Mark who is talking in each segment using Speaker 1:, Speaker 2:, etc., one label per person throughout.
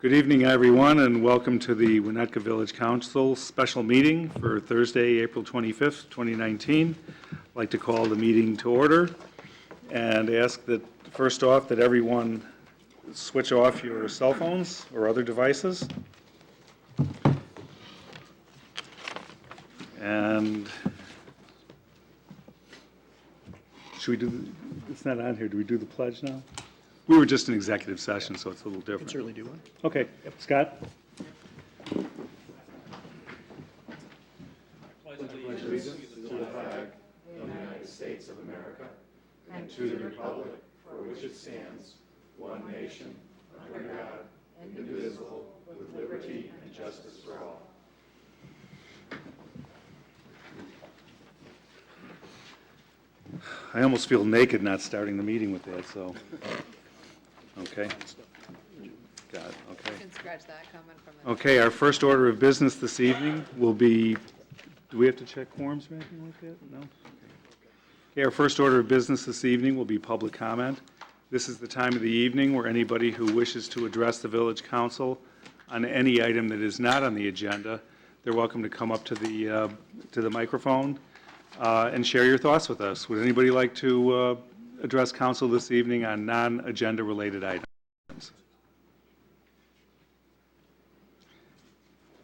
Speaker 1: Good evening, everyone, and welcome to the Winnetka Village Council special meeting for Thursday, April 25th, 2019. I'd like to call the meeting to order and ask that, first off, that everyone switch off your cell phones or other devices. And should we do, it's not on here, do we do the pledge now? We were just in executive session, so it's a little different.
Speaker 2: Can certainly do one.
Speaker 1: Okay, Scott?
Speaker 3: Pledge allegiance to the flag of the United States of America and to the republic for which it stands, one nation, under God, indivisible, with liberty and justice for all.
Speaker 1: I almost feel naked not starting the meeting with that, so. Okay. Got it, okay.
Speaker 4: You can scratch that comment from the.
Speaker 1: Okay, our first order of business this evening will be, do we have to check quorums or anything like that? No? Okay, our first order of business this evening will be public comment. This is the time of the evening where anybody who wishes to address the village council on any item that is not on the agenda, they're welcome to come up to the microphone and share your thoughts with us. Would anybody like to address council this evening on non-agenda related items?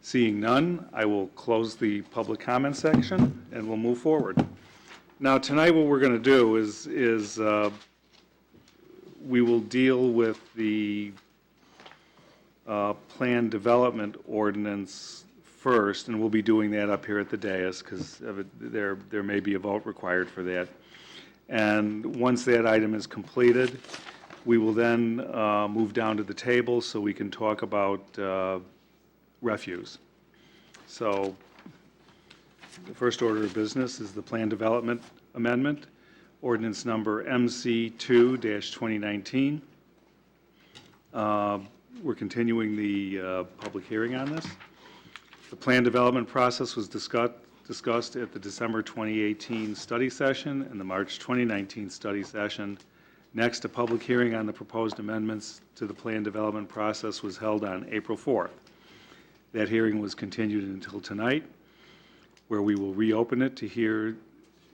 Speaker 1: Seeing none, I will close the public comment section and we'll move forward. Now tonight what we're going to do is we will deal with the plan development ordinance first, and we'll be doing that up here at the dais because there may be a vote required for that. And once that item is completed, we will then move down to the table so we can talk about refuse. So the first order of business is the Plan Development Amendment, ordinance number MC2-2019. We're continuing the public hearing on this. The plan development process was discussed at the December 2018 study session and the March 2019 study session. Next, a public hearing on the proposed amendments to the plan development process was held on April 4th. That hearing was continued until tonight, where we will reopen it to hear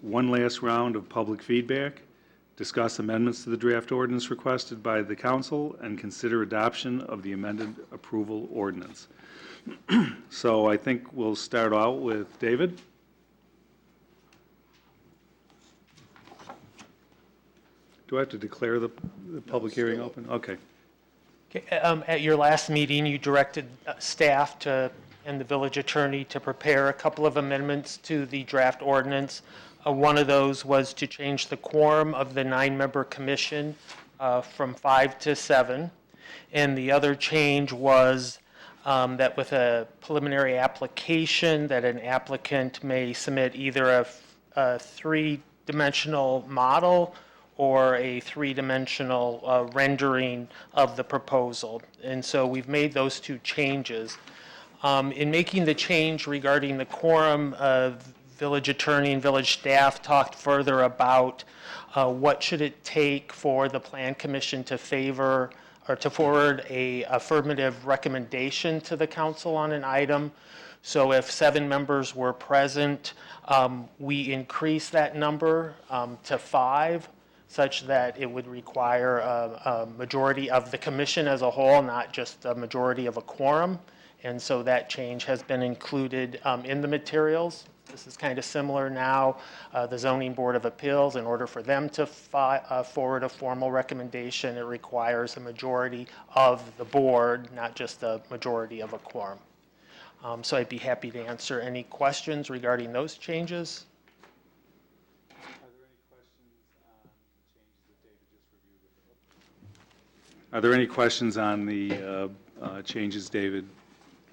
Speaker 1: one last round of public feedback, discuss amendments to the draft ordinance requested by the council, and consider adoption of the amended approval ordinance. So I think we'll start out with David. Do I have to declare the public hearing open? Okay.
Speaker 2: Okay, at your last meeting, you directed staff and the village attorney to prepare a couple of amendments to the draft ordinance. One of those was to change the quorum of the 9-member commission from 5 to 7. And the other change was that with a preliminary application, that an applicant may submit either a three-dimensional model or a three-dimensional rendering of the proposal. And so we've made those two changes. In making the change regarding the quorum, village attorney and village staff talked further about what should it take for the plan commission to favor or to forward a affirmative recommendation to the council on an item. So if 7 members were present, we increase that number to 5, such that it would require a majority of the commission as a whole, not just a majority of a quorum. And so that change has been included in the materials. This is kind of similar now. The Zoning Board of Appeals, in order for them to forward a formal recommendation, it requires a majority of the board, not just a majority of a quorum. So I'd be happy to answer any questions regarding those changes.
Speaker 1: Are there any questions on the changes David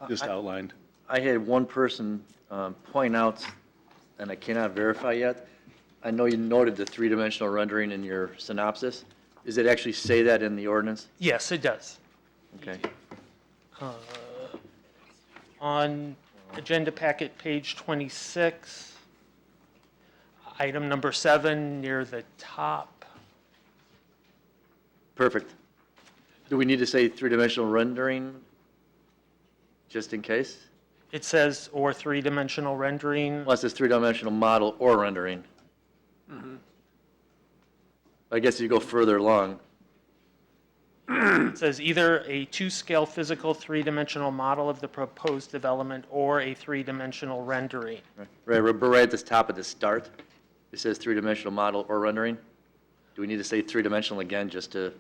Speaker 1: just outlined?
Speaker 5: I had one person point out, and I cannot verify yet. I know you noted the three-dimensional rendering in your synopsis. Does it actually say that in the ordinance?
Speaker 2: Yes, it does.
Speaker 5: Okay.
Speaker 2: On agenda packet page 26, item number 7 near the top.
Speaker 5: Perfect. Do we need to say three-dimensional rendering just in case?
Speaker 2: It says, or three-dimensional rendering.
Speaker 5: Unless it's three-dimensional model or rendering. I guess you go further along.
Speaker 2: It says either a two-scale physical three-dimensional model of the proposed development or a three-dimensional rendering.
Speaker 5: Right, but right at the top of the start, it says three-dimensional model or rendering. Do we need to say three-dimensional again just to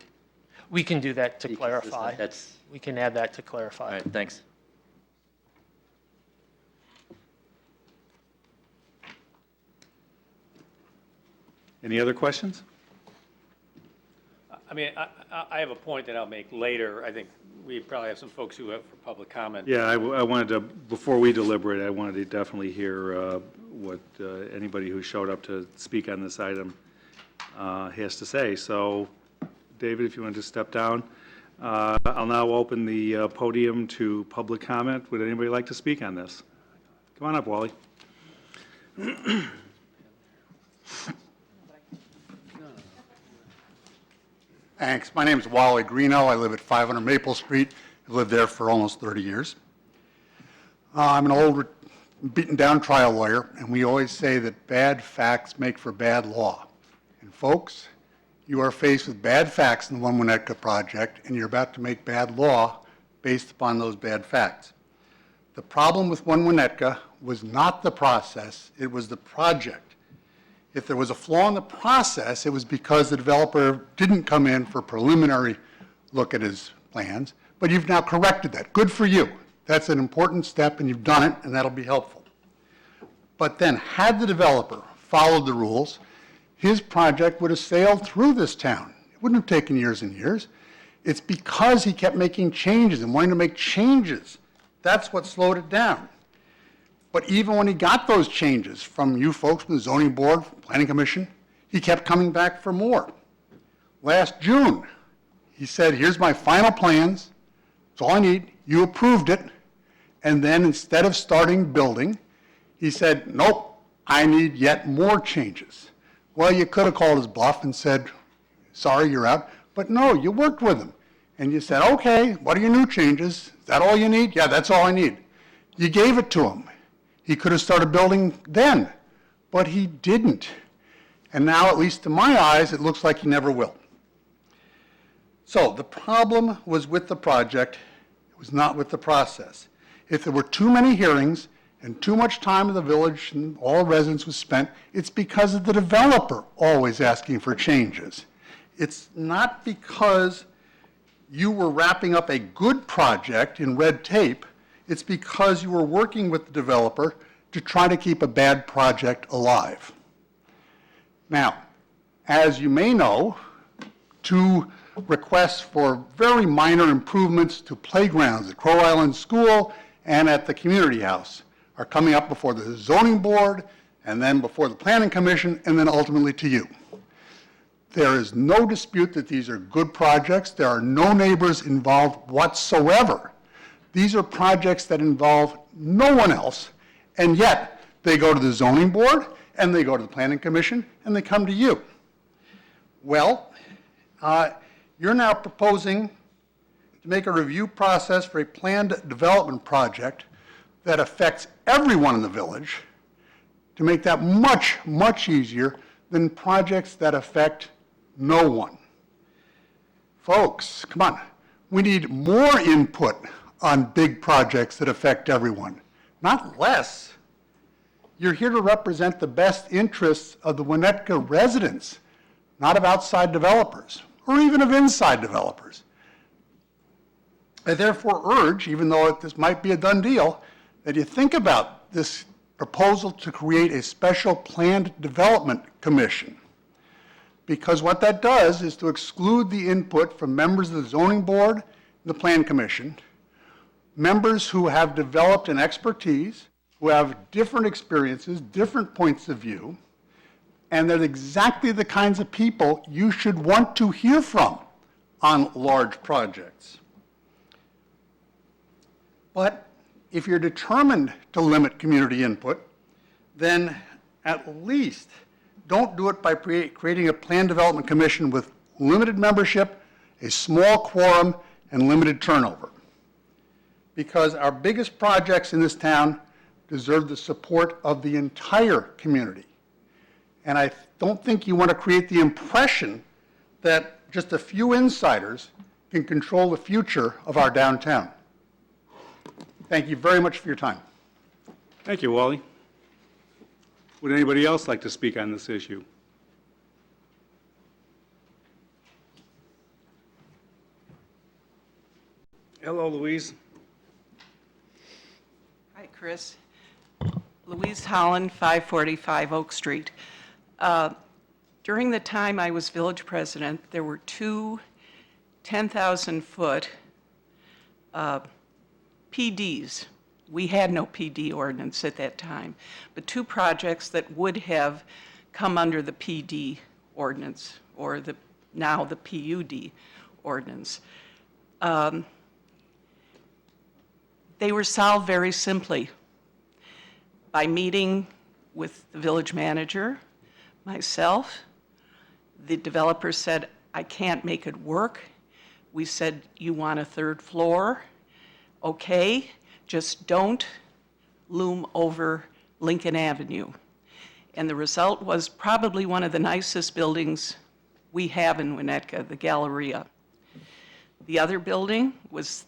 Speaker 2: We can do that to
Speaker 5: be
Speaker 2: clarify.
Speaker 5: consistent? That's,
Speaker 2: We can add that to
Speaker 5: all
Speaker 2: clarify.
Speaker 5: right, thanks.
Speaker 1: Any other questions?
Speaker 6: I mean, I have a point that I'll make later. I think we probably have some folks who have for public comment.
Speaker 1: Yeah, I wanted to, before we deliberate, I wanted to definitely hear what anybody who showed up to speak on this item has to say. So, David, if you want to step down. I'll now open the podium to public comment. Would anybody like to speak on this? Come on up, Wally.
Speaker 7: Thanks. My name is Wally Greeno. I live at 500 Maple Street. I've lived there for almost 30 years. I'm an old, beaten-down trial lawyer, and we always say that bad facts make for bad law. And folks, you are faced with bad facts in the One Winnetka project, and you're about to make bad law based upon those bad facts. The problem with One Winnetka was not the process, it was the project. If there was a flaw in the process, it was because the developer didn't come in for a preliminary look at his plans, but you've now corrected that. Good for you. That's an important step, and you've done it, and that'll be helpful. But then, had the developer followed the rules, his project would have sailed through this town. It wouldn't have taken years and years. It's because he kept making changes and wanting to make changes. That's what slowed it down. But even when he got those changes from you folks from the zoning board, planning commission, he kept coming back for more. Last June, he said, here's my final plans. That's all I need. You approved it. And then instead of starting building, he said, nope, I need yet more changes. Well, you could have called his bluff and said, sorry, you're out. But no, you worked with him. And you said, okay, what are your new changes? Is that all you need? Yeah, that's all I need. You gave it to him. He could have started building then, but he didn't. And now, at least to my eyes, it looks like he never will. So the problem was with the project. It was not with the process. If there were too many hearings and too much time in the village and all residents was spent, it's because of the developer always asking for changes. It's not because you were wrapping up a good project in red tape. It's because you were working with the developer to try to keep a bad project alive. Now, as you may know, 2 requests for very minor improvements to playgrounds at Crow Island School and at the community house are coming up before the zoning board, and then before the planning commission, and then ultimately to you. There is no dispute that these are good projects. There are no neighbors involved whatsoever. These are projects that involve no one else, and yet they go to the zoning board, and they go to the planning commission, and they come to you. Well, you're now proposing to make a review process for a planned development project that affects everyone in the village, to make that much, much easier than projects that affect no one. Folks, come on. We need more input on big projects that affect everyone, not less. You're here to represent the best interests of the Winnetka residents, not of outside developers, or even of inside developers. I therefore urge, even though this might be a done deal, that you think about this proposal to create a special planned development commission. Because what that does is to exclude the input from members of the zoning board and the plan commission, members who have developed an expertise, who have different experiences, different points of view, and they're exactly the kinds of people you should want to hear from on large projects. But if you're determined to limit community input, then at least don't do it by creating a plan development commission with limited membership, a small quorum, and limited turnover. because our biggest projects in this town deserve the support of the entire community. And I don't think you want to create the impression that just a few insiders can control the future of our downtown. Thank you very much for your time.
Speaker 1: Thank you, Wally. Would anybody else like to speak on this issue? Hello, Louise.
Speaker 8: Hi, Chris. Louise Holland, 545 Oak Street. During the time I was village president, there were two 10,000-foot PDs. We had no PD ordinance at that time, but two projects that would have come under the PD ordinance, or now the PUD ordinance. They were solved very simply by meeting with the village manager, myself. The developer said, I can't make it work. We said, you want a third floor? Okay, just don't loom over Lincoln Avenue. And the result was probably one of the nicest buildings we have in Winnetka, the Galleria. The other building was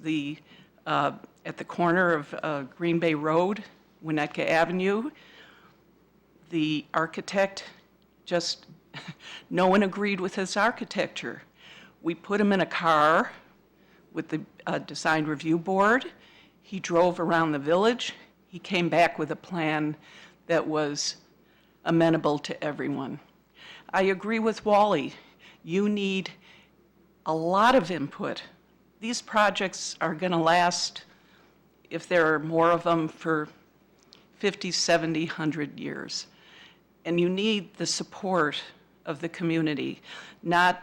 Speaker 8: at the corner of Green Bay Road, Winnetka Avenue. The architect just, no one agreed with his architecture. We put him in a car with the design review board. He drove around the village. He came back with a plan that was amenable to everyone. I agree with Wally. You need a lot of input. These projects are going to last, if there are more of them, for 50, 70, 100 years. And you need the support of the community, not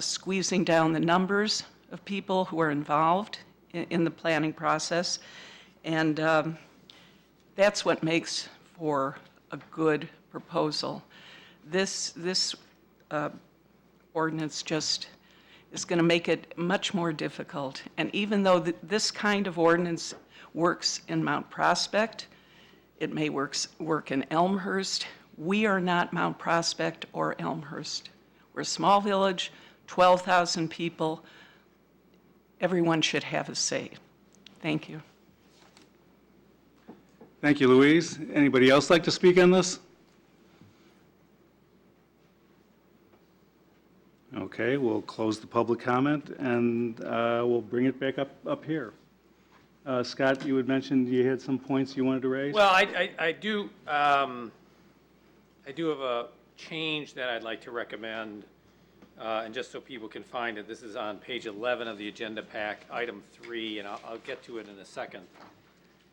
Speaker 8: squeezing down the numbers of people who are involved in the planning process. And that's what makes for a good proposal. This ordinance just is going to make it much more difficult. And even though this kind of ordinance works in Mount Prospect, it may work in Elmhurst. We are not Mount Prospect or Elmhurst. We're a small village, 12,000 people. Everyone should have a say. Thank you.
Speaker 1: Thank you, Louise. Anybody else like to speak on this? Okay, we'll close the public comment, and we'll bring it back up here. Scott, you had mentioned you had some points you wanted to raise?
Speaker 6: Well, I do have a change that I'd like to recommend, and just so people can find it, this is on page 11 of the agenda pack, item 3, and I'll get to it in a second.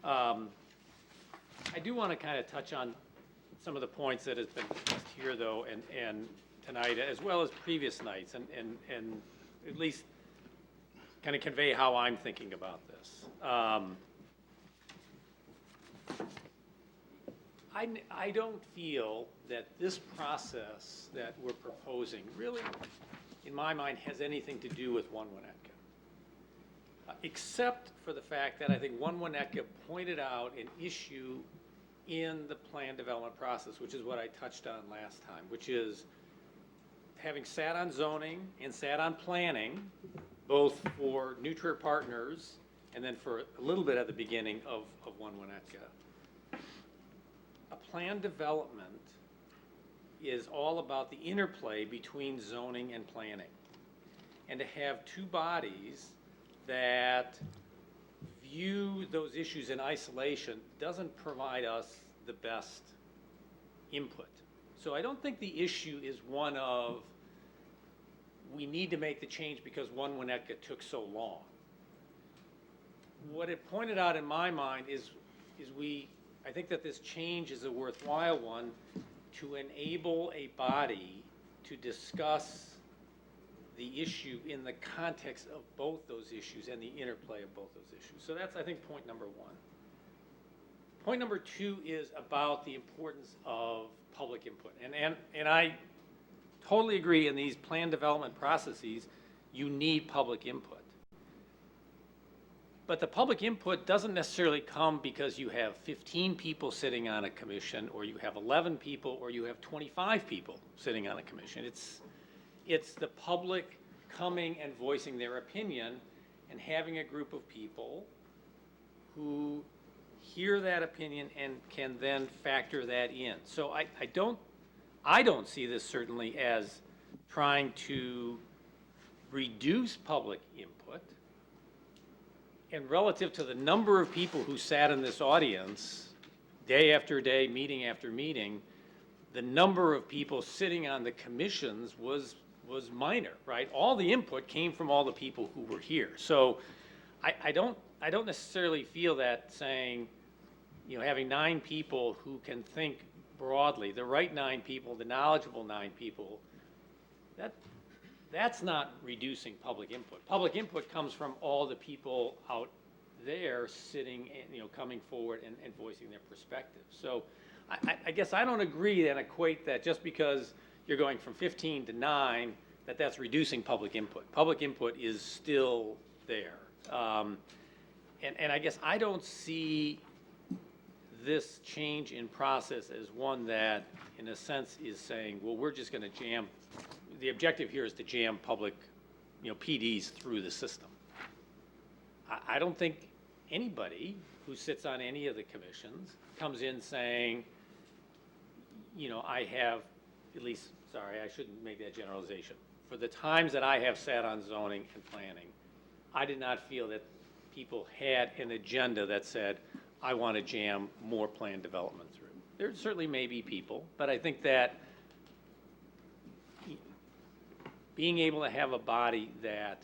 Speaker 6: I do want to kind of touch on some of the points that have been discussed here, though, and tonight, as well as previous nights, and at least kind of convey how I'm thinking about this. I don't feel that this process that we're proposing really, in my mind, has anything to do with One Winnetka, except for the fact that I think One Winnetka pointed out an issue in the plan development process, which is what I touched on last time, which is having sat on zoning and sat on planning, both for New Trier Partners and then for a little bit at the beginning of One Winnetka. A plan development is all about the interplay between zoning and planning. And to have two bodies that view those issues in isolation doesn't provide us the best input. So I don't think the issue is one of we need to make the change because One Winnetka took so long. What it pointed out in my mind is I think that this change is a worthwhile one to enable a body to discuss the issue in the context of both those issues and the interplay of both those issues. So that's, I think, point number 1. Point number 2 is about the importance of public input. And I totally agree, in these plan development processes, you need public input. But the public input doesn't necessarily come because you have 15 people sitting on a commission, or you have 11 people, or you have 25 people sitting on a commission. It's the public coming and voicing their opinion and having a group of people who hear that opinion and can then factor that in. So I don't see this certainly as trying to reduce public input. And relative to the number of people who sat in this audience, day after day, meeting after meeting, the number of people sitting on the commissions was minor, right? All the input came from all the people who were here. So I don't necessarily feel that saying, you know, having 9 people who can think broadly, the right 9 people, the knowledgeable 9 people, that's not reducing public input. Public input comes from all the people out there sitting, and, you know, coming forward and voicing their perspective. So I guess I don't agree and equate that just because you're going from 15 to 9, that's reducing public input. Public input is still there. And I guess I don't see this change in process as one that, in a sense, is saying, well, we're just going to jam. The objective here is to jam public, you know, PDs through the system. I don't think anybody who sits on any of the commissions comes in saying, you know, I have, at least, sorry, I shouldn't make that generalization. For the times that I have sat on zoning and planning, I did not feel that people had an agenda that said, I want to jam more planned development through. There certainly may be people, but I think that being able to have a body that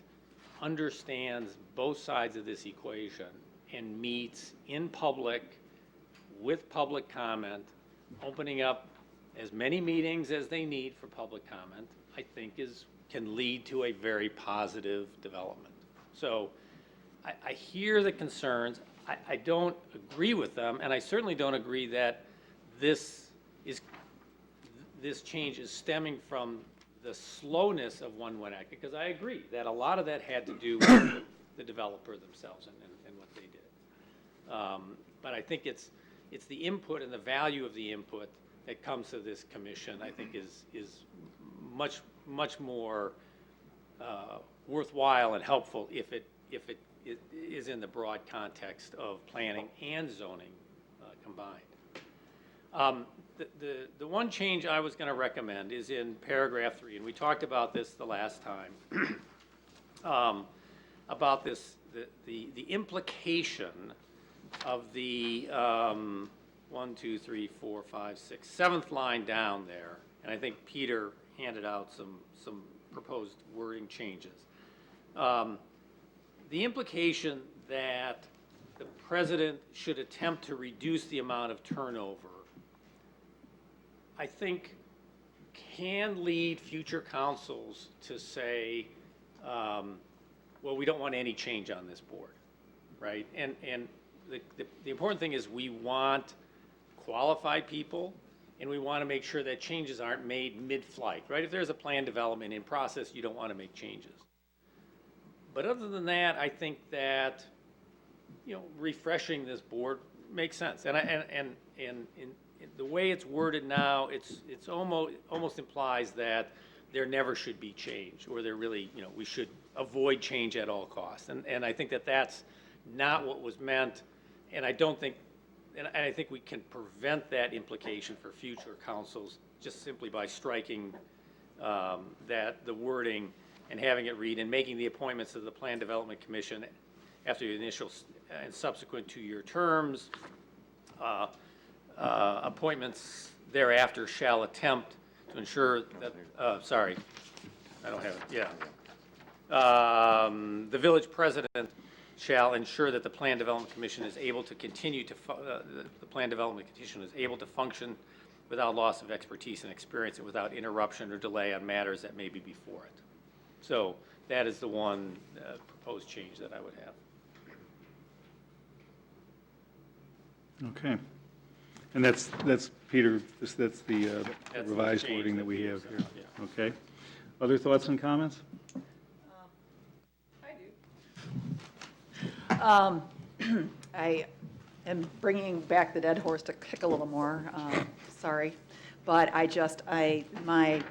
Speaker 6: understands both sides of this equation and meets in public with public comment, opening up as many meetings as they need for public comment, I think can lead to a very positive development. So I hear the concerns. I don't agree with them, and I certainly don't agree that this change is stemming from the slowness of One Winnetka, because I agree that a lot of that had to do with the developer themselves and what they did. But I think it's the input and the value of the input that comes to this commission, I think is much more worthwhile and helpful if it is in the broad context of planning and zoning combined. The one change I was going to recommend is in paragraph 3, and we talked about this the last time, about this, the implication of the 1, 2, 3, 4, 5, 6, 7th line down there, and I think Peter handed out some proposed wording changes. The implication that the president should attempt to reduce the amount of turnover, I think, can lead future councils to say, well, we don't want any change on this board, right? And the important thing is we want qualified people, and we want to make sure that changes aren't made mid-flight, right? If there's a plan development in process, you don't want to make changes. But other than that, I think that, you know, refreshing this board makes sense. And the way it's worded now, it's almost implies that there never should be change, or there really, you know, we should avoid change at all costs. And I think that that's not what was meant, and I don't think, and I think we can prevent that implication for future councils just simply by striking that the wording and having it read, and making the appointments of the Plan Development Commission after the initial and subsequent 2-year terms. Appointments thereafter shall attempt to ensure that, sorry, I don't have it, yeah. The village president shall ensure that the Plan Development Commission is able to continue to, the Plan Development Commission is able to function without loss of expertise and experience, and without interruption or delay on matters that may be before it. So that is the one proposed change that I would have.
Speaker 1: Okay. And that's Peter, that's the
Speaker 6: That's the
Speaker 1: revised
Speaker 6: change
Speaker 1: wording
Speaker 6: that
Speaker 1: that we
Speaker 6: Peter
Speaker 1: have
Speaker 6: said,
Speaker 1: here.
Speaker 6: yeah.
Speaker 1: Okay. Other thoughts and comments?
Speaker 4: I do.
Speaker 9: I am bringing back the dead horse to kick a little more, sorry. But my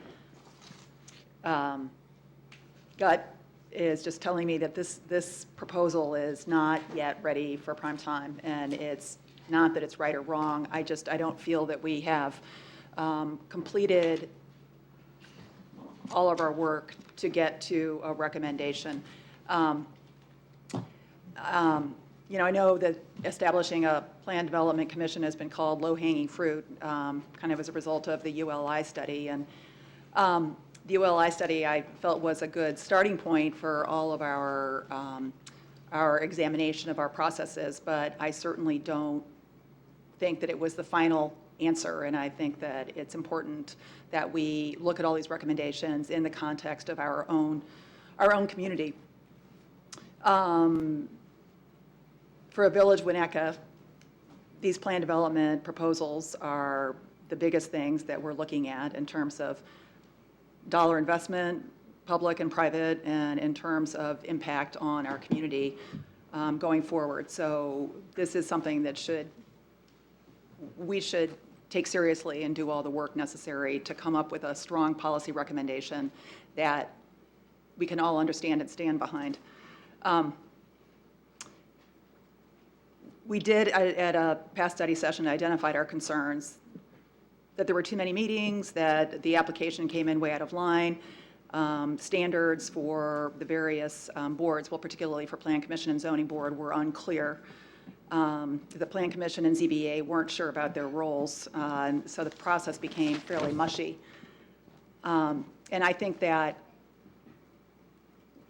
Speaker 9: gut is just telling me that this proposal is not yet ready for prime time. And it's not that it's right or wrong. I don't feel that we have completed all of our work to get to a recommendation. I know that establishing a plan development commission has been called low-hanging fruit, kind of as a result of the ULI study. And the ULI study, I felt, was a good starting point for all of our examination of our processes, but I certainly don't think that it was the final answer. And I think that it's important that we look at all these recommendations in the context of our own community. For a village Winnetka, these plan development proposals are the biggest things that we're looking at in terms of dollar investment, public and private, and in terms of impact on our community going forward. So this is something that we should take seriously and do all the work necessary to come up with a strong policy recommendation that we can all understand and stand behind. We did, at a past study session, identified our concerns, that there were too many meetings, that the application came in way out of line, standards for the various boards, well, particularly for Plan Commission and Zoning Board, were unclear. The Plan Commission and ZBA weren't sure about their roles, and so the process became fairly mushy. And I think that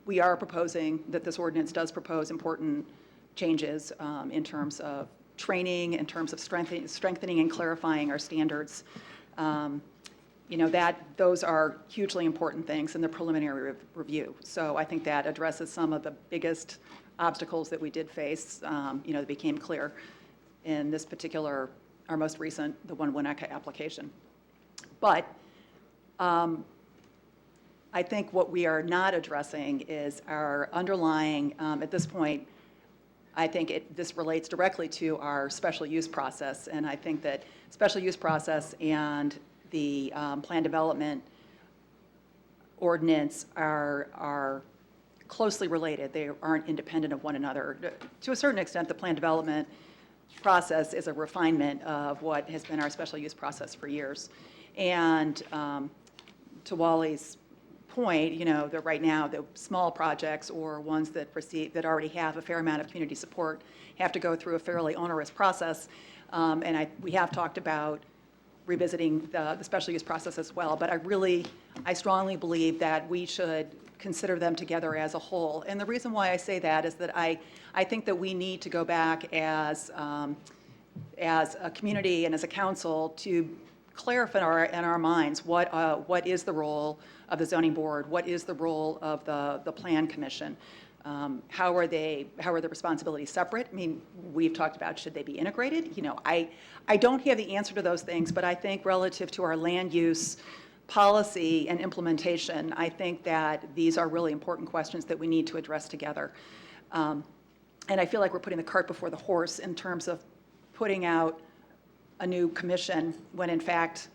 Speaker 9: we are proposing, that this ordinance does propose important changes in terms of training, in terms of strengthening and clarifying our standards. Those are hugely important things in the preliminary review. So I think that addresses some of the biggest obstacles that we did face, that became clear in this particular, our most recent, the One Winnetka application. But I think what we are not addressing is our underlying, at this point, I think this relates directly to our special use process, and I think that special use process and the plan development ordinance are closely related. They aren't independent of one another. To a certain extent, the plan development process is a refinement of what has been our special use process for years. And to Wally's point, that right now the small projects or ones that already have a fair amount of community support have to go through a fairly onerous process. And we have talked about revisiting the special use process as well. But I strongly believe that we should consider them together as a whole. And the reason why I say that is that I think that we need to go back as a community and as a council to clarify in our minds what is the role of the zoning board, what is the role of the plan commission, how are the responsibilities separate? I mean, we've talked about should they be integrated? I don't have the answer to those things, but I think relative to our land use policy and implementation, I think that these are really important questions that we need to address together. And I feel like we're putting the cart before the horse in terms of putting out a new commission when in fact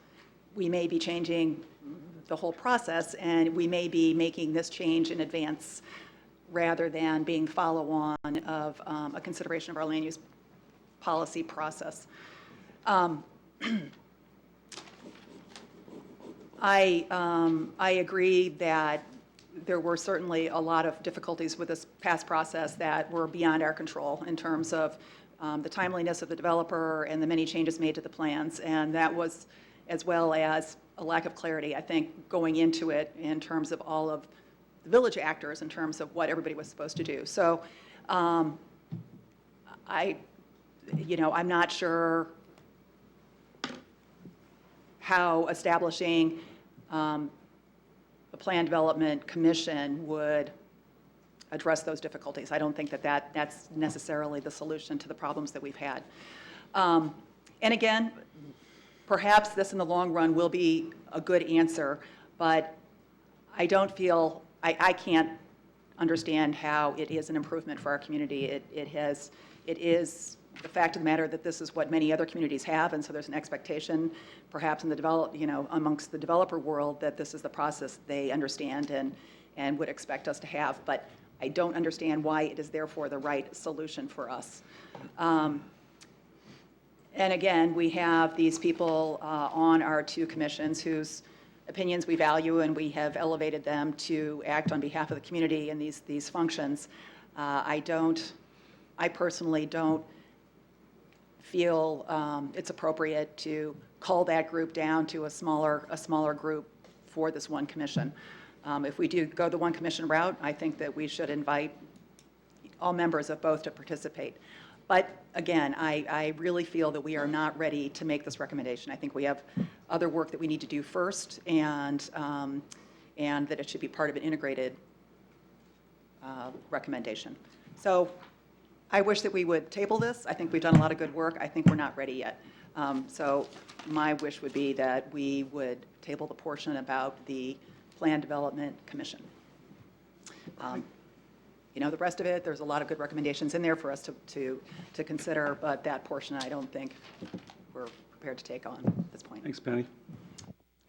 Speaker 9: we may be changing the whole process and we may be making this change in advance rather than being follow-on of a consideration of our land use policy process. I agree that there were certainly a lot of difficulties with this past process that were beyond our control in terms of the timeliness of the developer and the many changes made to the plans. And that was, as well as a lack of clarity, I think, going into it in terms of all of the village actors in terms of what everybody was supposed to do. So I'm not sure how establishing a plan development commission would address those difficulties. I don't think that's necessarily the solution to the problems that we've had. And again, perhaps this in the long run will be a good answer, but I don't feel, I can't understand how it is an improvement for our community. It is the fact of the matter that this is what many other communities have, and so there's an expectation, perhaps in the amongst the developer world, that this is the process they understand and would expect us to have. But I don't understand why it is therefore the right solution for us. And again, we have these people on our two commissions whose opinions we value, and we have elevated them to act on behalf of the community in these functions. I personally don't feel it's appropriate to cull that group down to a smaller group for this one commission. If we do go the one commission route, I think that we should invite all members of both to participate. But again, I really feel that we are not ready to make this recommendation. I think we have other work that we need to do first, and that it should be part of an integrated recommendation. So I wish that we would table this. I think we've done a lot of good work. I think we're not ready yet. So my wish would be that we would table the portion about the Plan Development Commission. The rest of it, there's a lot of good recommendations in there for us to consider, but that portion I don't think we're prepared to take on at this point.
Speaker 1: Thanks, Penny.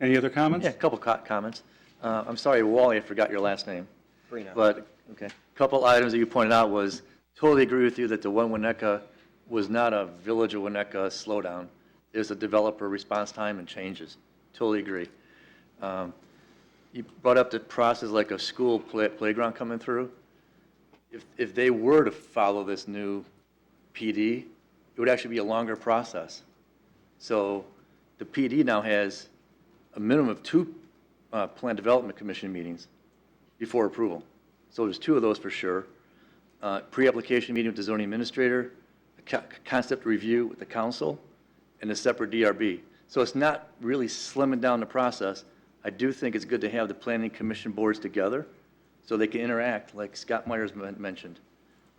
Speaker 1: Any other comments?
Speaker 5: Yeah, a couple comments. I'm sorry, Wally, I forgot your last name.
Speaker 10: Greeno.
Speaker 5: But, okay. A couple items that you pointed out was, totally agree with you that the One Winnetka was not a Village of Winnetka slowdown. It was a developer response time and changes. Totally agree. You brought up the process like a school playground coming through. If they were to follow this new PD, it would actually be a longer process. So the PD now has a minimum of 2 Plan Development Commission meetings before approval. So there's 2 of those for sure. Pre-application meeting with the zoning administrator, a concept review with the council, and a separate DRB. So it's not really slimming down the process. I do think it's good to have the planning commission boards together so they can interact, like Scott Myers mentioned.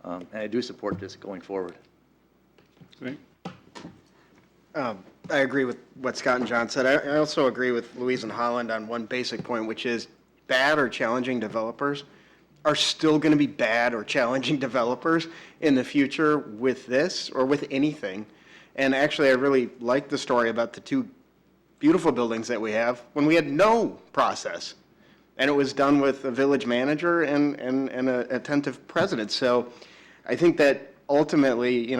Speaker 5: And I do support this going forward.
Speaker 1: Great.
Speaker 10: I agree with what Scott and John said. I also agree with Louise and Holland on one basic point, which is bad or challenging developers are still going to be bad or challenging developers in the future with this or with anything. And actually, I really like the story about the 2 beautiful buildings that we have when we had no process. And it was done with a village manager and an attentive president. So I think that ultimately,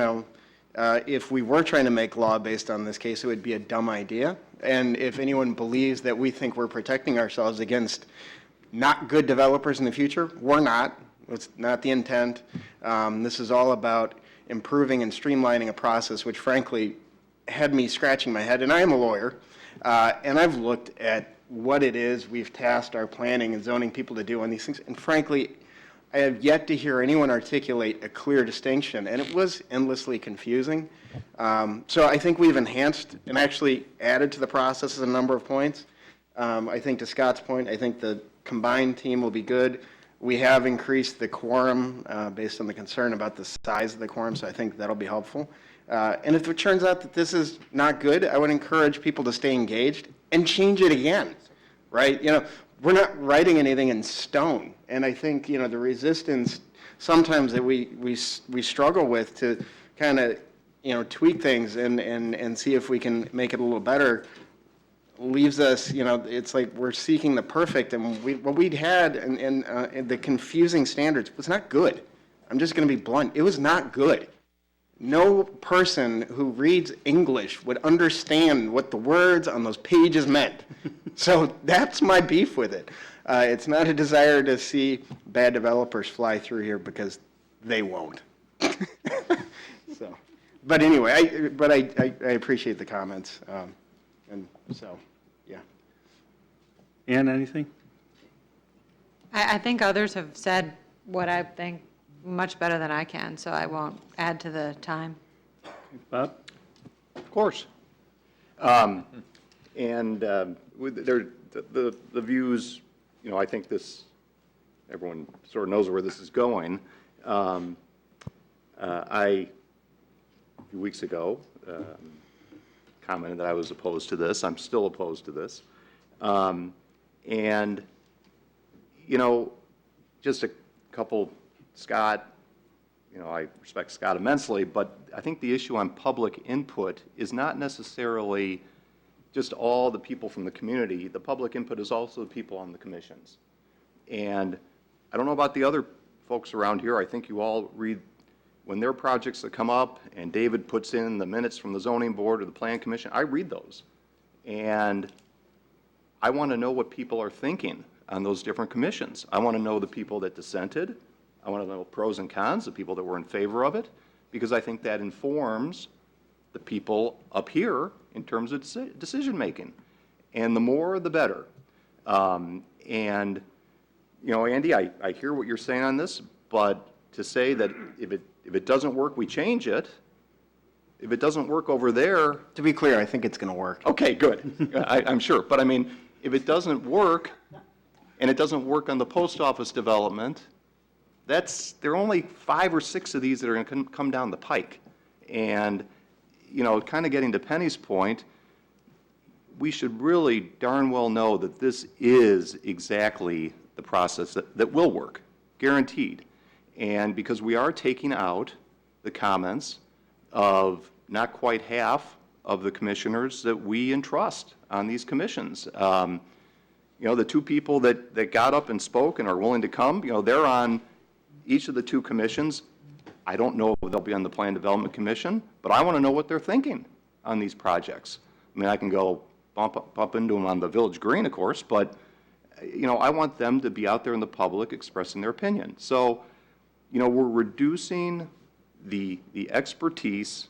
Speaker 10: if we were trying to make law based on this case, it would be a dumb idea. And if anyone believes that we think we're protecting ourselves against not good developers in the future, we're not. It's not the intent. This is all about improving and streamlining a process, which frankly had me scratching my head. And I am a lawyer, and I've looked at what it is we've tasked our planning and zoning people to do on these things. And frankly, I have yet to hear anyone articulate a clear distinction, and it was endlessly confusing. So I think we've enhanced and actually added to the process a number of points. I think to Scott's point, I think the combined team will be good. We have increased the quorum based on the concern about the size of the quorum, so I think that'll be helpful. And if it turns out that this is not good, I would encourage people to stay engaged and change it again, right? We're not writing anything in stone. And I think, the resistance sometimes that we struggle with to kind of, tweak things and see if we can make it a little better leaves us, it's like we're seeking the perfect. And what we'd had in the confusing standards was not good. I'm just going to be blunt. It was not good. No person who reads English would understand what the words on those pages meant. So that's my beef with it. It's not a desire to see bad developers fly through here because they won't. So, but anyway, I appreciate the comments. And so, yeah.
Speaker 1: Ann, anything?
Speaker 4: I think others have said what I think much better than I can, so I won't add to the time.
Speaker 1: Bob?
Speaker 11: Of course. With the views, I think everyone sort of knows where this is going. A few weeks ago, commented that I was opposed to this. I'm still opposed to this. Just a couple, Scott, you know, I respect Scott immensely, but I think the issue on public input is not necessarily just all the people from the community. The public input is also the people on the commissions. And I don't know about the other folks around here. I think you all read, when there are projects that come up and David puts in the minutes from the zoning board or the plan commission, I read those. And I want to know what people are thinking on those different commissions. I want to know the people that dissented. I want to know pros and cons, the people that were in favor of it, because I think that informs the people up here in terms of decision-making. And the more, the better. And, you know, Andy, I hear what you're saying on this, but to say that if it doesn't work, we change it. If it doesn't work over there.
Speaker 10: To be clear, I think it's going to work.
Speaker 11: Okay, good. I'm sure. But I mean, if it doesn't work, and it doesn't work on the post office development, there are only 5 or 6 of these that are going to come down the pike. And, you know, kind of getting to Penny's point, we should really darn well know that this is exactly the process that will work, guaranteed. And because we are taking out the comments of not quite half of the commissioners that we entrust on these commissions. You know, the 2 people that got up and spoke and are willing to come, you know, they're on each of the 2 commissions. I don't know if they'll be on the Plan Development Commission, but I want to know what they're thinking on these projects. I mean, I can go bump into them on the Village Green, of course, but, you know, I want them to be out there in the public expressing their opinion. So, you know, we're reducing the expertise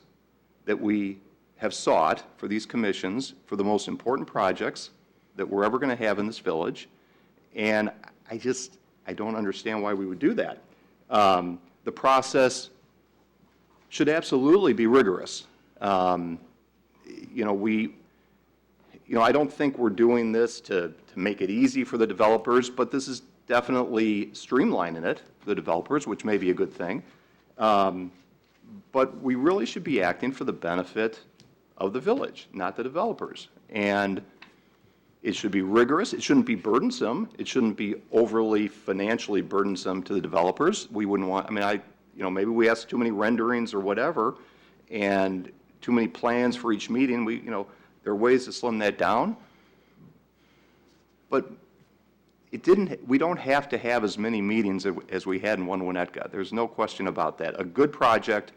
Speaker 11: that we have sought for these commissions for the most important projects that we're ever going to have in this village, and I don't understand why we would do that. The process should absolutely be rigorous. You know, I don't think we're doing this to make it easy for the developers, but this is definitely streamlining it for the developers, which may be a good thing. But we really should be acting for the benefit of the village, not the developers. And it should be rigorous. It shouldn't be burdensome. It shouldn't be overly financially burdensome to the developers. We wouldn't want, I mean, you know, maybe we ask too many renderings or whatever, and too many plans for each meeting. You know, there are ways to slim that down. But we don't have to have as many meetings as we had in One Winnetka. There's no question about that. A good project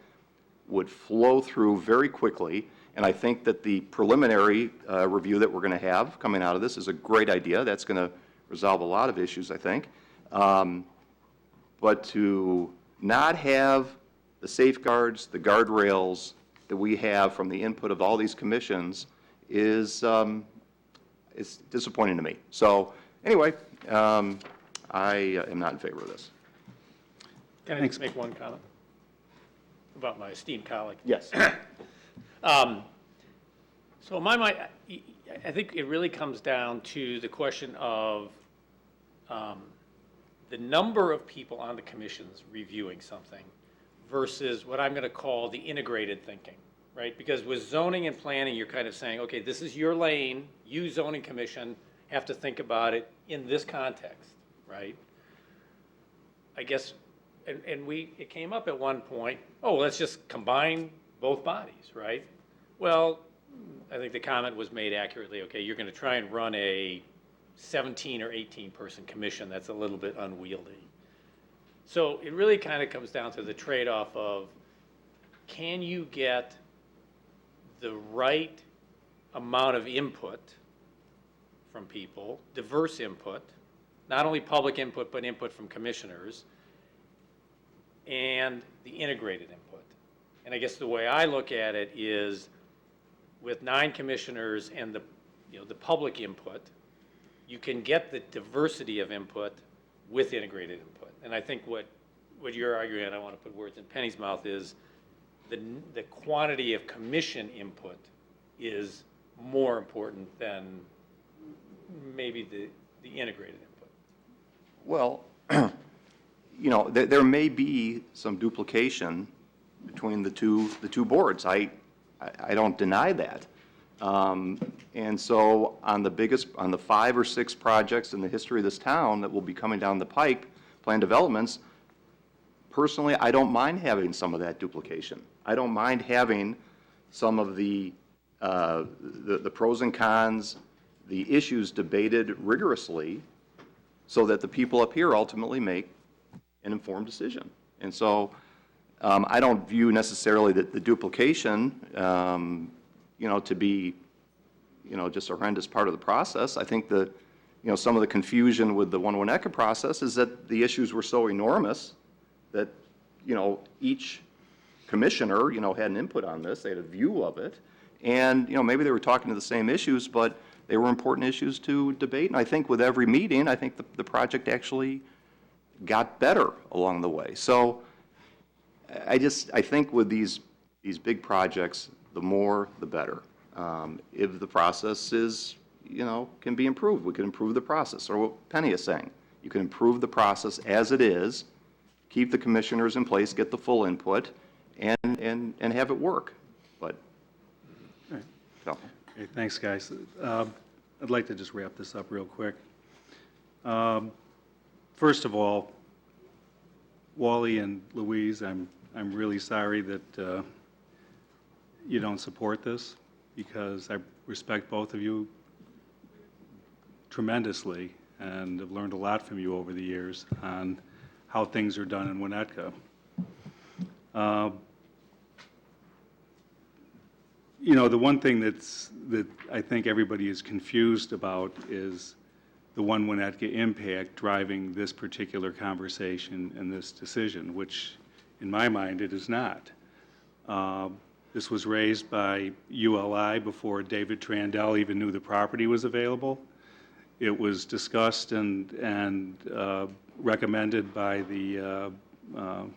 Speaker 11: would flow through very quickly. And I think that the preliminary review that we're going to have coming out of this is a great idea. That's going to resolve a lot of issues, I think. But to not have the safeguards, the guardrails that we have from the input of all these commissions is disappointing to me. So anyway, I am not in favor of this.
Speaker 6: Can I just make one comment about my esteemed colleague?
Speaker 11: Yes.
Speaker 6: So in my mind, I think it really comes down to the question of the number of people on the commissions reviewing something versus what I'm going to call the integrated thinking, right? Because with zoning and planning, you're kind of saying, okay, this is your lane, you zoning commission have to think about it in this context, right? I guess, and it came up at one point, oh, let's just combine both bodies, right? Well, I think the comment was made accurately, okay, you're going to try and run a 17 or 18 person commission that's a little bit unwieldy. So it really kind of comes down to the trade-off of, can you get the right amount of input from people, diverse input, not only public input, but input from commissioners, and the integrated input. And I guess the way I look at it is, with 9 commissioners and the public input, you can get the diversity of input with integrated input. And I think what you're arguing, and I want to put words in Penny's mouth, is the quantity of commission input is more important than maybe the integrated input.
Speaker 11: Well, you know, there may be some duplication between the two boards. I don't deny that. And so on the 5 or 6 projects in the history of this town that will be coming down the pike, planned developments, personally, I don't mind having some of that duplication. I don't mind having some of the pros and cons, the issues debated rigorously so that the people up here ultimately make an informed decision. And so I don't view necessarily that the duplication, to be, just a horrendous part of the process. I think that, some of the confusion with the One Winnetka process is that the issues were so enormous that, each commissioner, had an input on this, they had a view of it, and, maybe they were talking to the same issues, but they were important issues to debate. And I think with every meeting, I think the project actually got better along the way. So I think with these big projects, the more, the better. If the process is, can be improved, we can improve the process. Or what Penny is saying, you can improve the process as it is, keep the commissioners in place, get the full input, and have it work. But, so.
Speaker 1: Okay, thanks, guys. I'd like to just wrap this up real quick. First of all, Wally and Louise, I'm really sorry that you don't support this, because I respect both of you tremendously and have learned a lot from you over the years on how things are done in Winnetka. The one thing that I think everybody is confused about is the One Winnetka impact driving this particular conversation and this decision, which in my mind it is not. This was raised by ULI before David Trandell even knew the property was available. It was discussed and recommended by the, what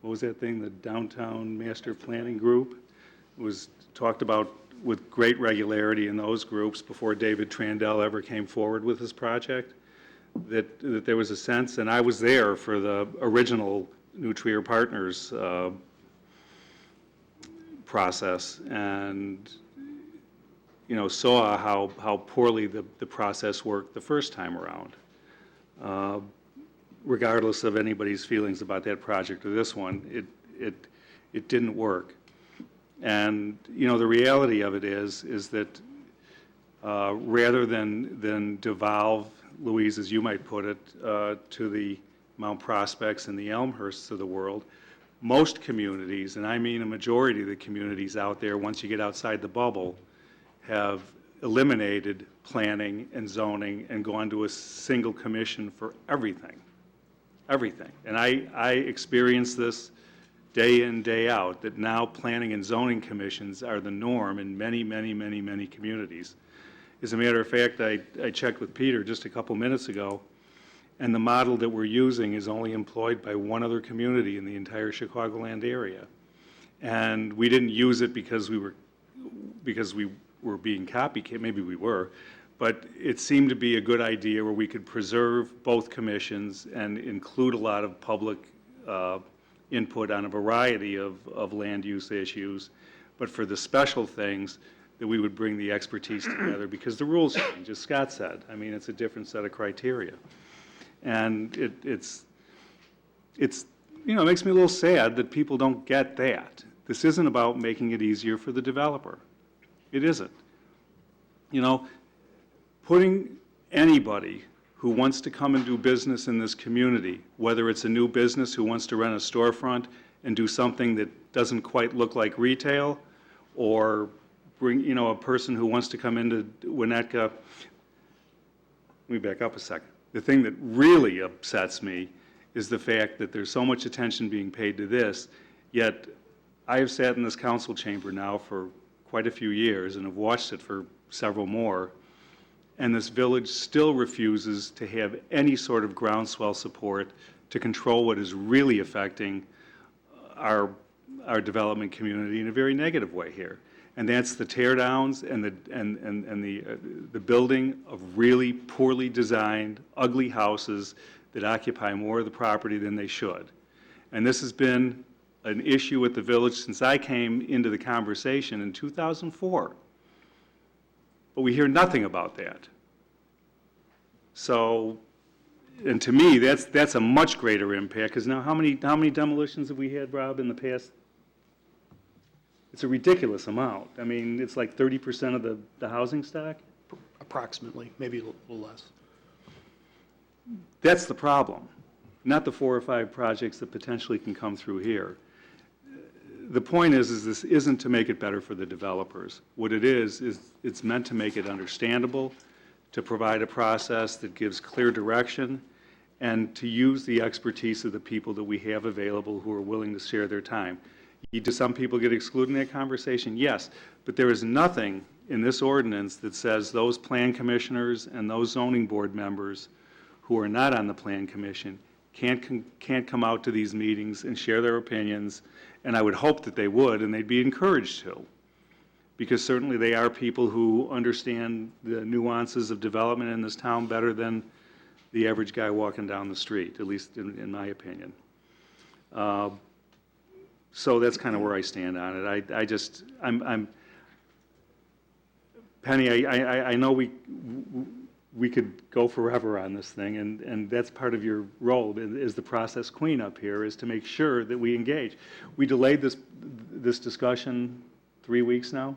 Speaker 1: was that thing, the Downtown Master Planning Group? It was talked about with great regularity in those groups before David Trandell ever came forward with his project, that there was a sense, and I was there for the original New Trier Partners process, and saw how poorly the process worked the first time around. Regardless of anybody's feelings about that project or this one, it didn't work. And the reality of it is that rather than devolve, Louise, as you might put it, to the Mount Prospects and the Elmhursts of the world, most communities, and I mean a majority of the communities out there, once you get outside the bubble, have eliminated planning and zoning and gone to a single commission for everything. Everything. And I experience this day in, day out, that now planning and zoning commissions are the norm in many, many, many, many communities. As a matter of fact, I checked with Peter just a couple minutes ago, and the model that we're using is only employed by one other community in the entire Chicagoland area. And we didn't use it because we were being copycat, maybe we were, but it seemed to be a good idea where we could preserve both commissions and include a lot of public input on a variety of land use issues, but for the special things, that we would bring the expertise together, because the rules change, as Scott said. I mean, it's a different set of criteria. And it makes me a little sad that people don't get that. This isn't about making it easier for the developer. It isn't. Putting anybody who wants to come and do business in this community, whether it's a new business who wants to rent a storefront and do something that doesn't quite look like retail, or bring, a person who wants to come into Winnetka. Let me back up a second. The thing that really upsets me is the fact that there's so much attention being paid to this, yet I have sat in this council chamber now for quite a few years and have watched it for several more, and this village still refuses to have any sort of groundswell support to control what is really affecting our development community in a very negative way here. And that's the tear downs and the building of really poorly designed, ugly houses that occupy more of the property than they should. And this has been an issue at the village since I came into the conversation in 2004. But we hear nothing about that. So, And to me, that's a much greater impact, because now how many demolitions have we had, Rob, in the past? It's a ridiculous amount. I mean, it's like 30% of the housing stock?
Speaker 12: Approximately, maybe a little less.
Speaker 1: That's the problem, not the 4 or 5 projects that potentially can come through here. The point is this isn't to make it better for the developers. What it is it's meant to make it understandable, to provide a process that gives clear direction, and to use the expertise of the people that we have available who are willing to share their time. Do some people get excluded in that conversation? Yes, but there is nothing in this ordinance that says those plan commissioners and those zoning board members who are not on the plan commission can't come out to these meetings and share their opinions, and I would hope that they would, and they'd be encouraged to, because certainly they are people who understand the nuances of development in this town better than the average guy walking down the street, at least in my opinion. So that's kind of where I stand on it. I'm Penny, I know we could go forever on this thing, and that's part of your role as the process queen up here, is to make sure that we engage. We delayed this discussion 3 weeks now,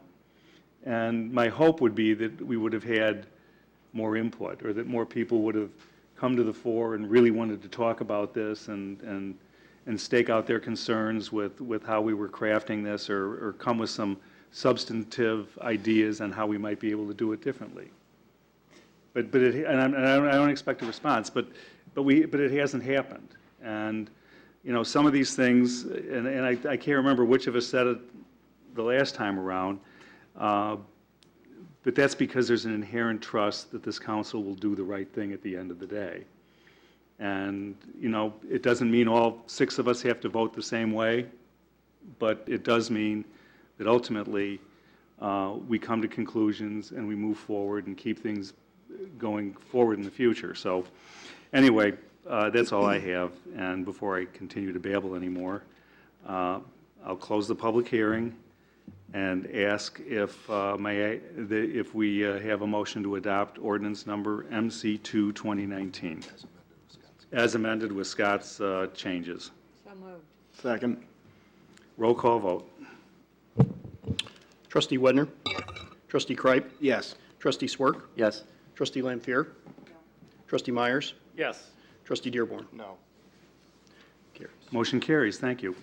Speaker 1: and my hope would be that we would have had more input, or that more people would have come to the fore and really wanted to talk about this and stake out their concerns with how we were crafting this, or come with some substantive ideas on how we might be able to do it differently. But I don't expect a response, but it hasn't happened. And, you know, some of these things, and I can't remember which of us said it the last time around, but that's because there's an inherent trust that this council will do the right thing at the end of the day. And, you know, it doesn't mean all 6 of us have to vote the same way, but it does mean that ultimately we come to conclusions and we move forward and keep things going forward in the future. So anyway, that's all I have. And before I continue to babble anymore, I'll close the public hearing and ask if we have a motion to adopt ordinance number MC2 2019 as amended with Scott's changes.
Speaker 4: So moved.
Speaker 10: Second.
Speaker 1: Roll call vote.
Speaker 12: Trustee Wedner? Trustee Kripe?
Speaker 10: Yes.
Speaker 12: Trustee Swerk?
Speaker 5: Yes.
Speaker 12: Trustee Lampier? Trustee Myers?
Speaker 6: Yes.
Speaker 12: Trustee Dearborn?
Speaker 11: No.
Speaker 12: Carries.
Speaker 1: Motion carries. Thank you.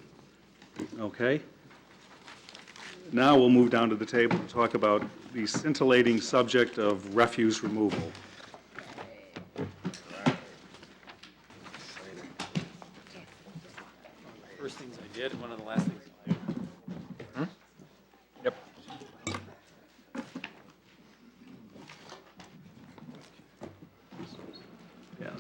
Speaker 1: Okay. Now we'll move down to the table to talk about the scintillating subject of refuse removal.
Speaker 6: First things I did, and one of the last things I did.
Speaker 5: Yep.
Speaker 1: Yeah.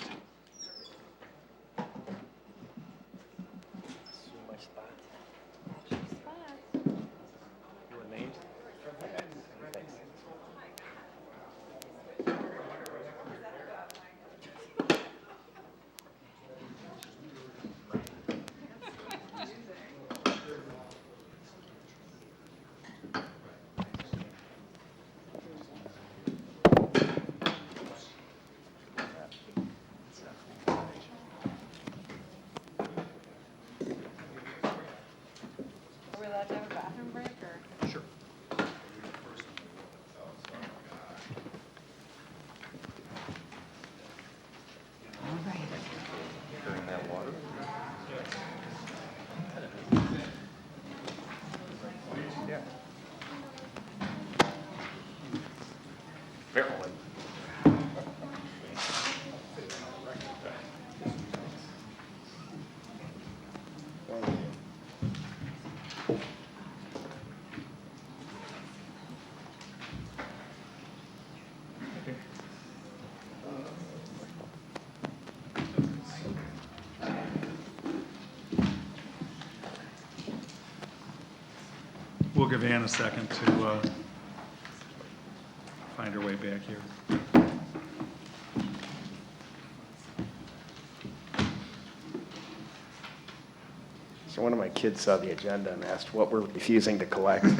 Speaker 4: Are we allowed to have a bathroom break, or?
Speaker 12: Sure.
Speaker 1: We'll give Ann a second to find her way back here.
Speaker 10: So one of my kids saw the agenda and asked what we're refusing to collect.
Speaker 9: Well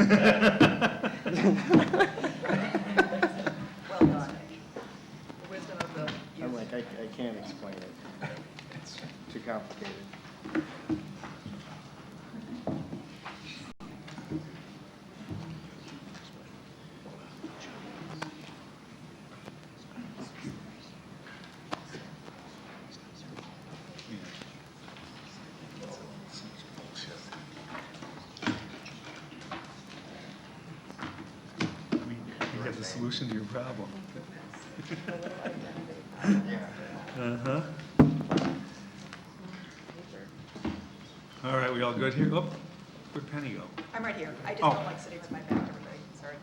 Speaker 9: done. The wisdom of the
Speaker 10: I'm like, I I can't explain it. It's too complicated.
Speaker 1: We have the solution to your problem. Uh-huh. All right, we all good here? Oh, where'd Penny go?
Speaker 9: I'm right here. I just
Speaker 1: Oh.
Speaker 9: don't like sitting with my back to everybody. Sorry.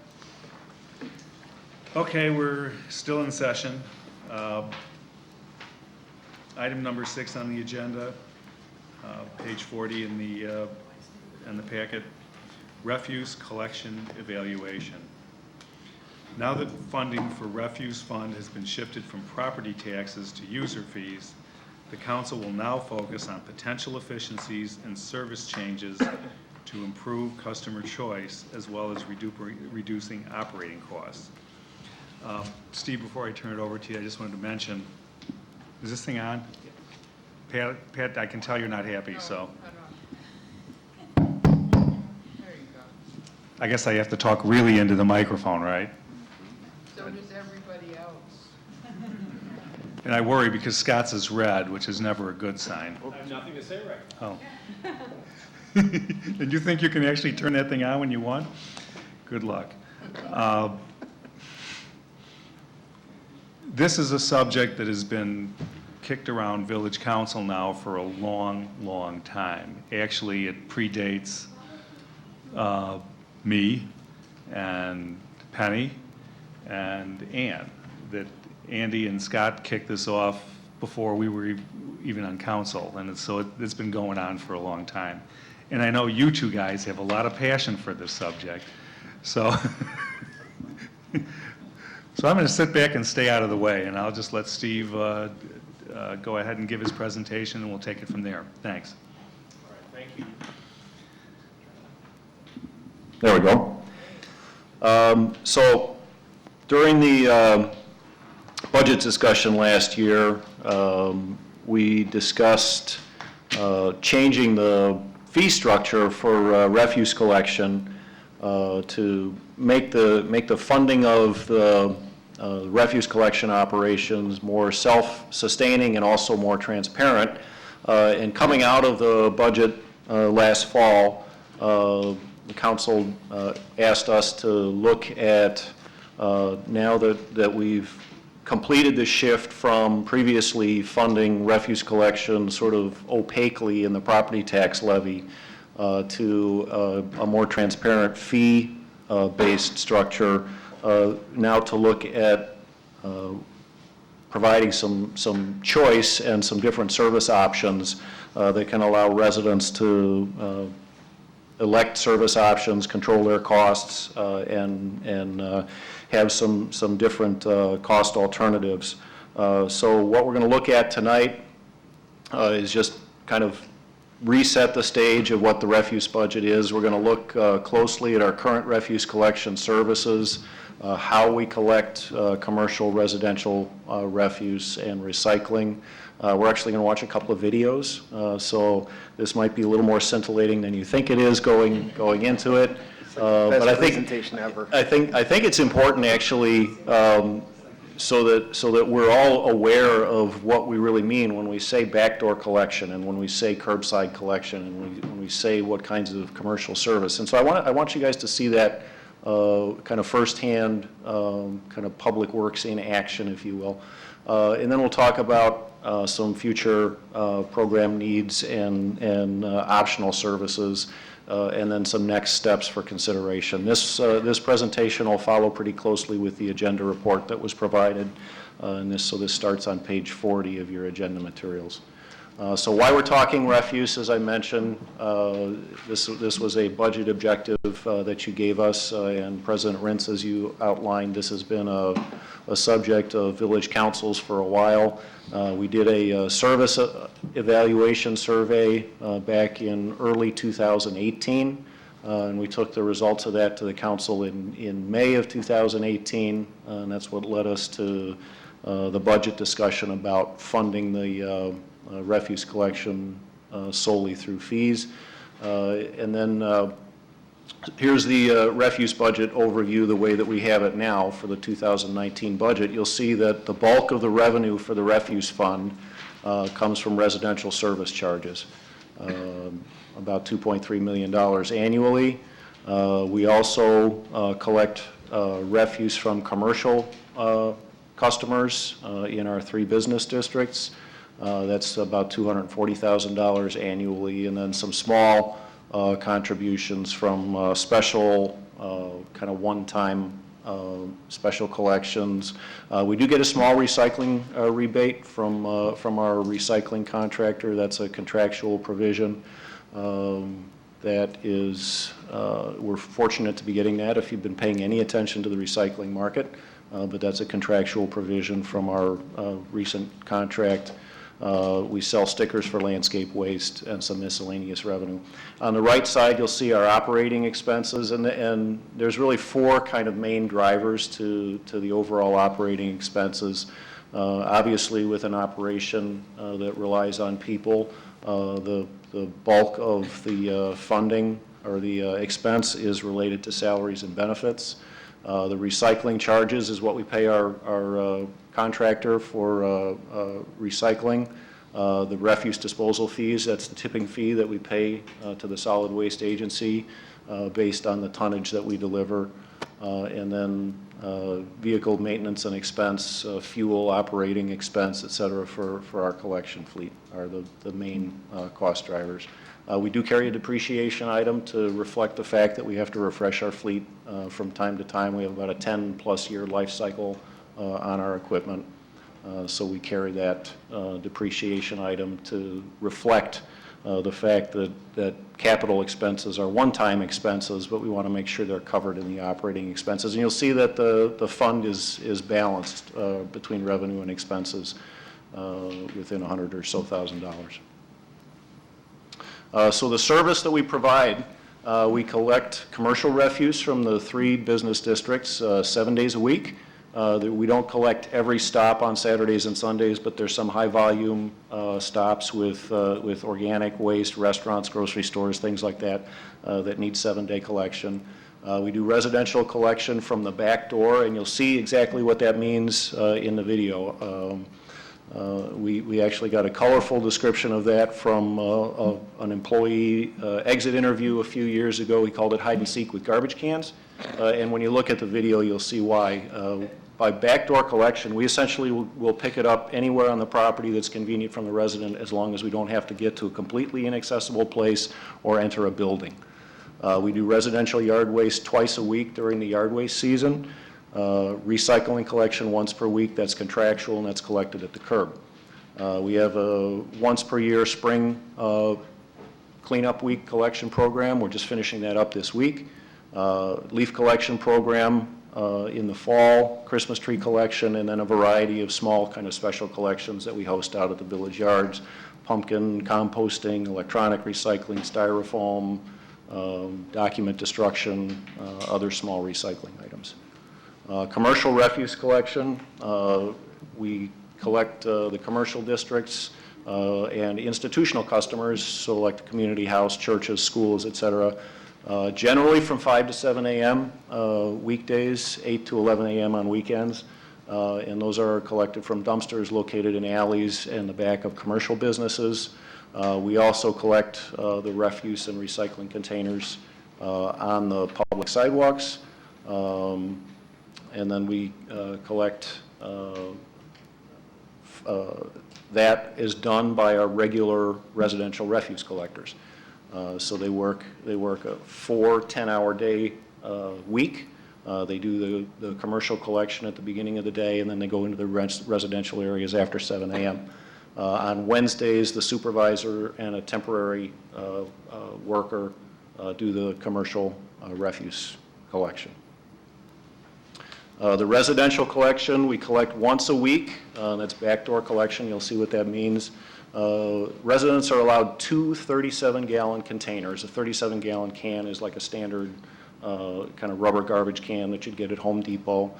Speaker 1: Okay, we're still in session. Item number 6 on the agenda, page 40 in the packet, refuse collection evaluation. Now that funding for refuse fund has been shifted from property taxes to user fees, the council will now focus on potential efficiencies and service changes to improve customer choice as well as reducing operating costs. Steve, before I turn it over to you, I just wanted to mention, is this thing on? Pat, I can tell you're not happy, so. I guess I have to talk really into the microphone, right?
Speaker 3: So does everybody else.
Speaker 1: And I worry because Scott's is red, which is never a good sign.
Speaker 6: I have nothing to say right now.
Speaker 1: Oh. And you think you can actually turn that thing on when you want? Good luck. This is a subject that has been kicked around village council now for a long, long time. Actually, it predates me and Penny and Ann. That Andy and Scott kicked this off before we were even on council, and it's been going on for a long time. And I know you two guys have a lot of passion for this subject, so so I'm going to sit back and stay out of the way, and I'll just let Steve go ahead and give his presentation, and we'll take it from there. Thanks.
Speaker 12: All right, thank you.
Speaker 13: There we go. So during the budget discussion last year, we discussed changing the fee structure for refuse collection to make the funding of the refuse collection operations more self-sustaining and also more transparent. And coming out of the budget last fall, the council asked us to look at, now that we've completed the shift from previously funding refuse collection sort of opaquely in the property tax levy to a more transparent fee-based structure, now to look at providing some choice and some different service options that can allow residents to elect service options, control their costs, and have some different cost alternatives. So what we're going to look at tonight is just kind of reset the stage of what the refuse budget is. We're going to look closely at our current refuse collection services, how we collect commercial, residential refuse and recycling. We're actually going to watch a couple of videos, so this might be a little more scintillating than you think it is going into it. But I think
Speaker 10: presentation ever.
Speaker 13: I think it's important actually, so that we're all aware of what we really mean when we say backdoor collection and when we say curbside collection and when we say what kinds of commercial service. And so I want you guys to see that kind of firsthand, kind of public works in action, if you will. And then we'll talk about some future program needs and optional services, and then some next steps for consideration. This presentation will follow pretty closely with the agenda report that was provided, so this starts on page 40 of your agenda materials. So why we're talking refuse, as I mentioned, this was a budget objective that you gave us, and President Rintz, as you outlined, this has been a subject of village councils for a while. We did a service evaluation survey back in early 2018, and we took the results of that to the council in May of 2018, and that's what led us to the budget discussion about funding the refuse collection solely through fees. And then here's the refuse budget overview, the way that we have it now for the 2019 budget. You'll see that the bulk of the revenue for the refuse fund comes from residential service charges, about $2.3 million annually. We also collect refuse from commercial customers in our 3 business districts. That's about $240,000 annually, and then some small contributions from special, kind of one-time special collections. We do get a small recycling rebate from our recycling contractor. That's a contractual provision. That is, we're fortunate to be getting that if you've been paying any attention to the recycling market, but that's a contractual provision from our recent contract. We sell stickers for landscape waste and some miscellaneous revenue. On the right side, you'll see our operating expenses, and there's really 4 kind of main drivers to the overall operating expenses. Obviously, with an operation that relies on people, the bulk of the funding or the expense is related to salaries and benefits. The recycling charges is what we pay our contractor for recycling. The refuse disposal fees, that's the tipping fee that we pay to the solid waste agency based on the tonnage that we deliver. And then vehicle maintenance and expense, fuel, operating expense, et cetera, for our collection fleet are the main cost drivers. We do carry a depreciation item to reflect the fact that we have to refresh our fleet from time to time. We have about a 10-plus year life cycle on our equipment. So we carry that depreciation item to reflect the fact that capital expenses are one-time expenses, but we want to make sure they're covered in the operating expenses. And you'll see that the fund is balanced between revenue and expenses within $100,000 or so. So the service that we provide, we collect commercial refuse from the 3 business districts 7 days a week. We don't collect every stop on Saturdays and Sundays, but there's some high-volume stops with organic waste, restaurants, grocery stores, things like that, that need 7-day collection. We do residential collection from the back door, and you'll see exactly what that means in the video. We actually got a colorful description of that from an employee exit interview a few years ago. He called it hide and seek with garbage cans. And when you look at the video, you'll see why. By backdoor collection, we essentially will pick it up anywhere on the property that's convenient from the resident, as long as we don't have to get to a completely inaccessible place or enter a building. We do residential yard waste twice a week during the yard waste season. Recycling collection once per week, that's contractual, and that's collected at the curb. We have a once per year spring cleanup week collection program. We're just finishing that up this week. Leaf collection program in the fall, Christmas tree collection, and then a variety of small kind of special collections that we host out at the village yards. Pumpkin composting, electronic recycling, styrofoam, document destruction, other small recycling items. Commercial refuse collection, we collect the commercial districts and institutional customers, so like the community house, churches, schools, et cetera, generally from 5 to 7 a.m. Weekdays, 8 to 11 a.m. on weekends, and those are collected from dumpsters located in alleys and the back of commercial businesses. We also collect the refuse and recycling containers on the public sidewalks. And then we collect, that is done by our regular residential refuse collectors. So they work a 4 10-hour day week. They do the commercial collection at the beginning of the day, and then they go into the residential areas after 7 a.m. On Wednesdays, the supervisor and a temporary worker do the commercial refuse collection. The residential collection, we collect once a week. That's backdoor collection. You'll see what that means. Residents are allowed 2 37-gallon containers. A 37-gallon can is like a standard kind of rubber garbage can that you'd get at Home Depot.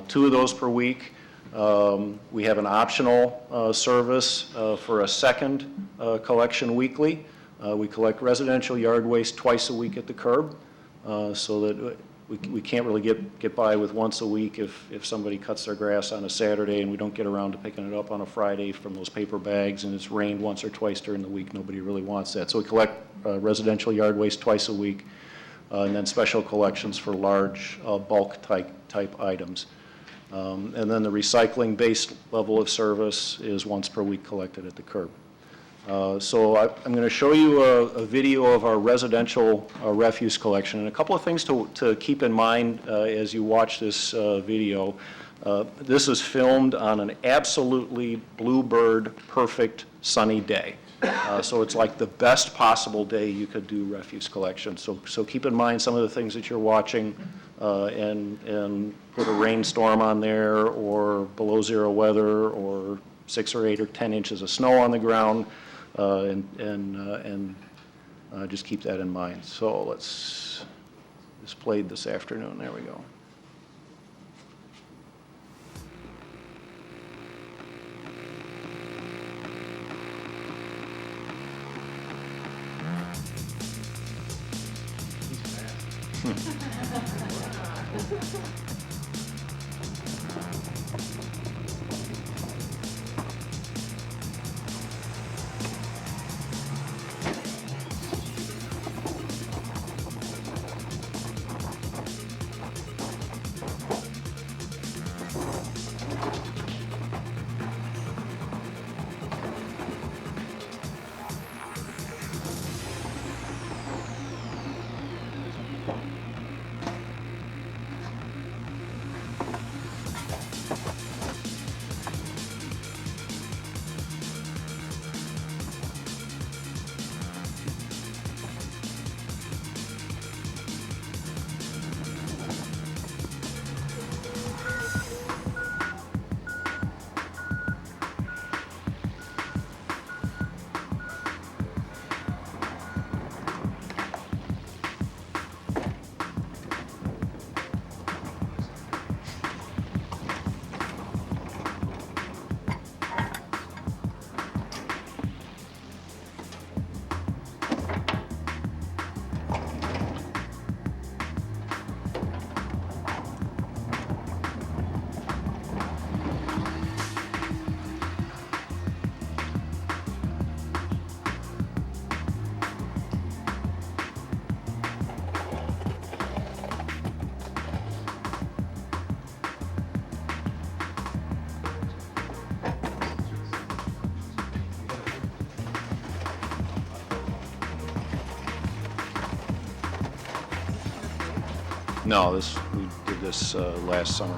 Speaker 13: 2 of those per week. We have an optional service for a second collection weekly. We collect residential yard waste twice a week at the curb, so that we can't really get by with once a week if somebody cuts their grass on a Saturday and we don't get around to picking it up on a Friday from those paper bags, and it's rained once or twice during the week. Nobody really wants that. So we collect residential yard waste twice a week, and then special collections for large bulk type items. And then the recycling-based level of service is once per week collected at the curb. So I'm going to show you a video of our residential refuse collection, and a couple of things to keep in mind as you watch this video. This is filmed on an absolutely bluebird perfect sunny day. So it's like the best possible day you could do refuse collection. So keep in mind some of the things that you're watching, and put a rainstorm on there, or below zero weather, or 6 or 8 or 10 inches of snow on the ground, and just keep that in mind. So let's, this played this afternoon, there we go. No, we did this last summer.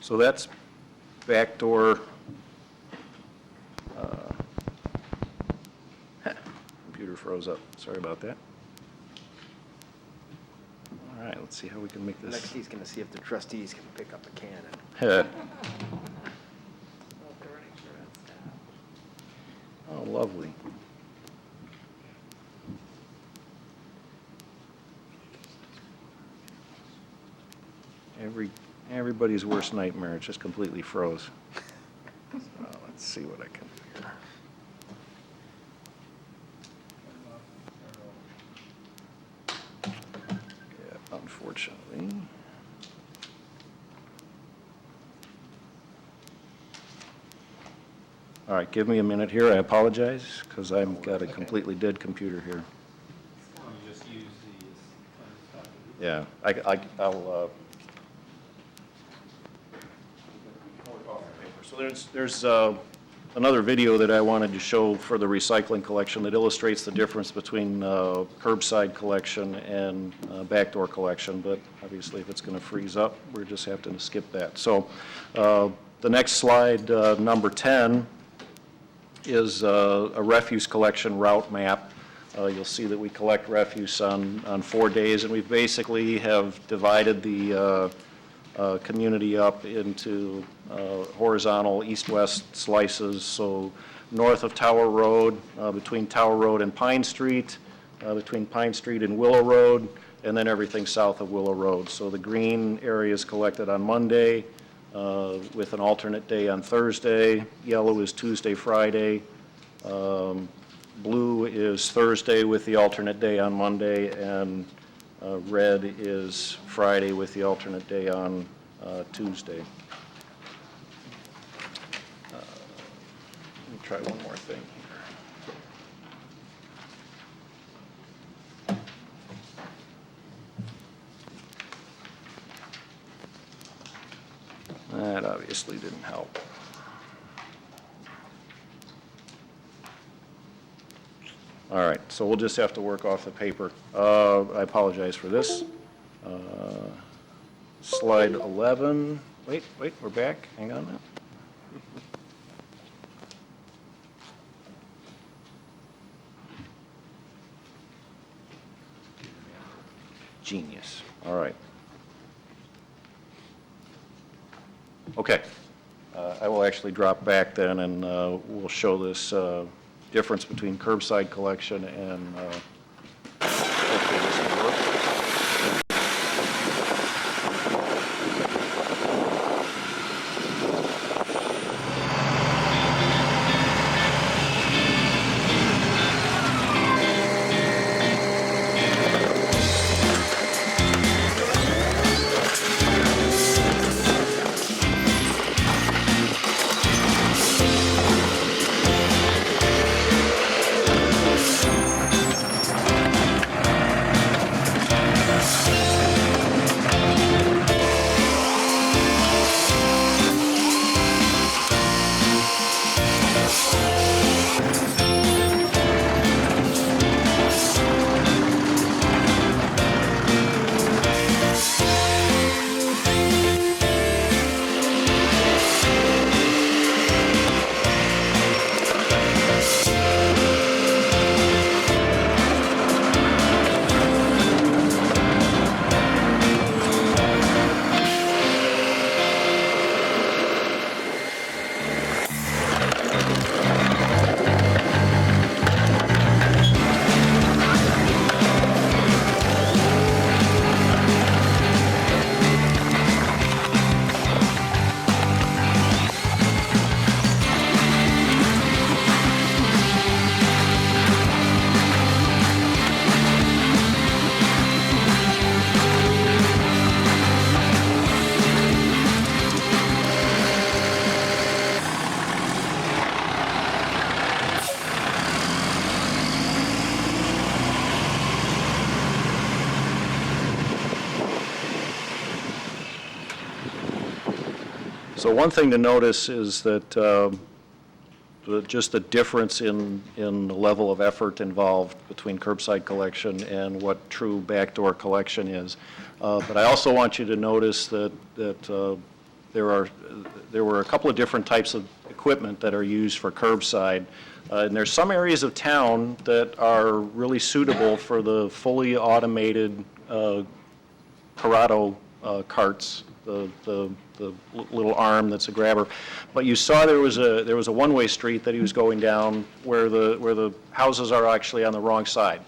Speaker 13: So that's backdoor, computer froze up, sorry about that. All right, let's see how we can make this.
Speaker 10: Next, he's going to see if the trustees can pick up a cannon.
Speaker 13: Oh, lovely. Everybody's worst nightmare, it just completely froze. So let's see what I can do here. Yeah, unfortunately. All right, give me a minute here, I apologize, because I've got a completely dead computer here. Yeah, I'll, so there's another video that I wanted to show for the recycling collection that illustrates the difference between curbside collection and backdoor collection, but obviously if it's going to freeze up, we're just having to skip that. So the next slide, number 10, is a refuse collection route map. You'll see that we collect refuse on 4 days, and we basically have divided the community up into horizontal east-west slices. So north of Tower Road, between Tower Road and Pine Street, between Pine Street and Willow Road, and then everything south of Willow Road. So the green area is collected on Monday, with an alternate day on Thursday. Yellow is Tuesday, Friday. Blue is Thursday with the alternate day on Monday, and red is Friday with the alternate day on Tuesday. Let me try one more thing here. That obviously didn't help. All right, so we'll just have to work off the paper. I apologize for this. Slide 11. Wait, we're back. Hang on now. Genius. All right. Okay. I will actually drop back then, and we'll show this difference between curbside collection and hopefully this will work. So one thing to notice is that just the difference in the level of effort involved between curbside collection and what true backdoor collection is. But I also want you to notice that there were a couple of different types of equipment that are used for curbside. And there's some areas of town that are really suitable for the fully automated Corrado carts, the little arm that's a grabber. But you saw there was a one-way street that he was going down where the houses are actually on the wrong side.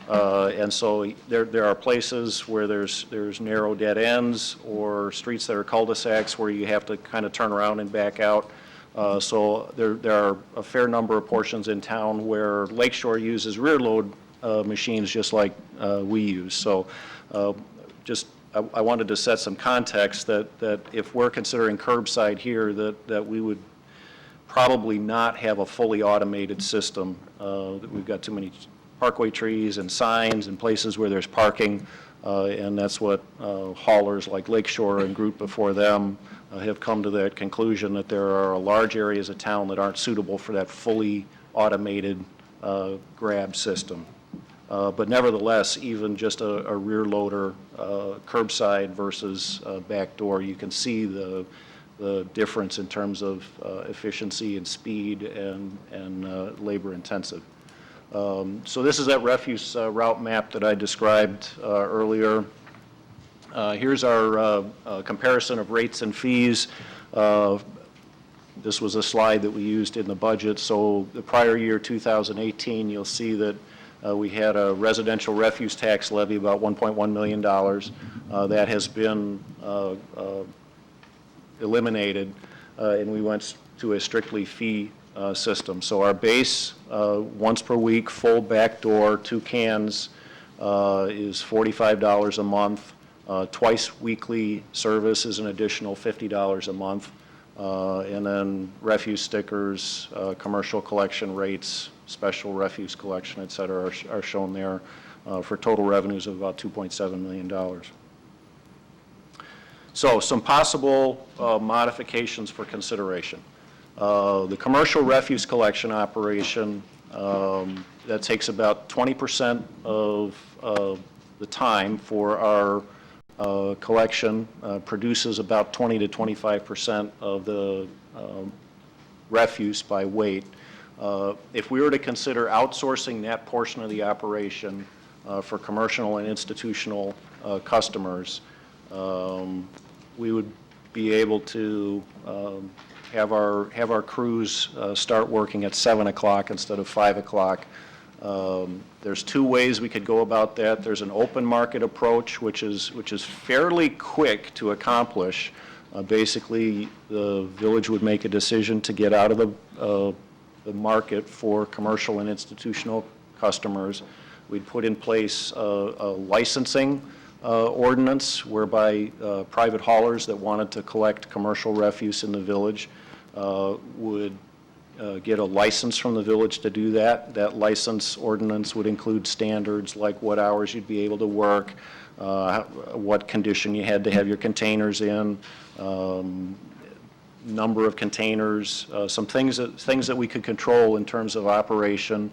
Speaker 13: And so there are places where there's narrow dead ends or streets that are cul-de-sacs where you have to kind of turn around and back out. So there are a fair number of portions in town where Lakeshore uses rear load machines just like we use. So I wanted to set some context that if we're considering curbside here, that we would probably not have a fully automated system. That we've got too many parkway trees and signs and places where there's parking, and that's what haulers like Lakeshore and group before them have come to that conclusion, that there are large areas of town that aren't suitable for that fully automated grab system. But nevertheless, even just a rear loader curbside versus back door, you can see the difference in terms of efficiency and speed and labor intensive. So this is that refuse route map that I described earlier. Here's our comparison of rates and fees. This was a slide that we used in the budget. So the prior year, 2018, you'll see that we had a residential refuse tax levy about $1.1 million. That has been eliminated, and we went to a strictly fee system. So our base, once per week, full back door, 2 cans, is $45 a month. Twice weekly service is an additional $50 a month. And then refuse stickers, commercial collection rates, special refuse collection, et cetera, are shown there for total revenues of about $2.7 million. So some possible modifications for consideration. The commercial refuse collection operation, that takes about 20% of the time for our collection, produces about 20 to 25% of the refuse by weight. If we were to consider outsourcing that portion of the operation for commercial and institutional customers, we would be able to have our crews start working at 7 o'clock instead of 5 o'clock. There's 2 ways we could go about that. There's an open market approach, which is fairly quick to accomplish. Basically, the village would make a decision to get out of the market for commercial and institutional customers. We'd put in place a licensing ordinance whereby private haulers that wanted to collect commercial refuse in the village would get a license from the village to do that. That license ordinance would include standards like what hours you'd be able to work, what condition you had to have your containers in, number of containers, some things that we could control in terms of operation.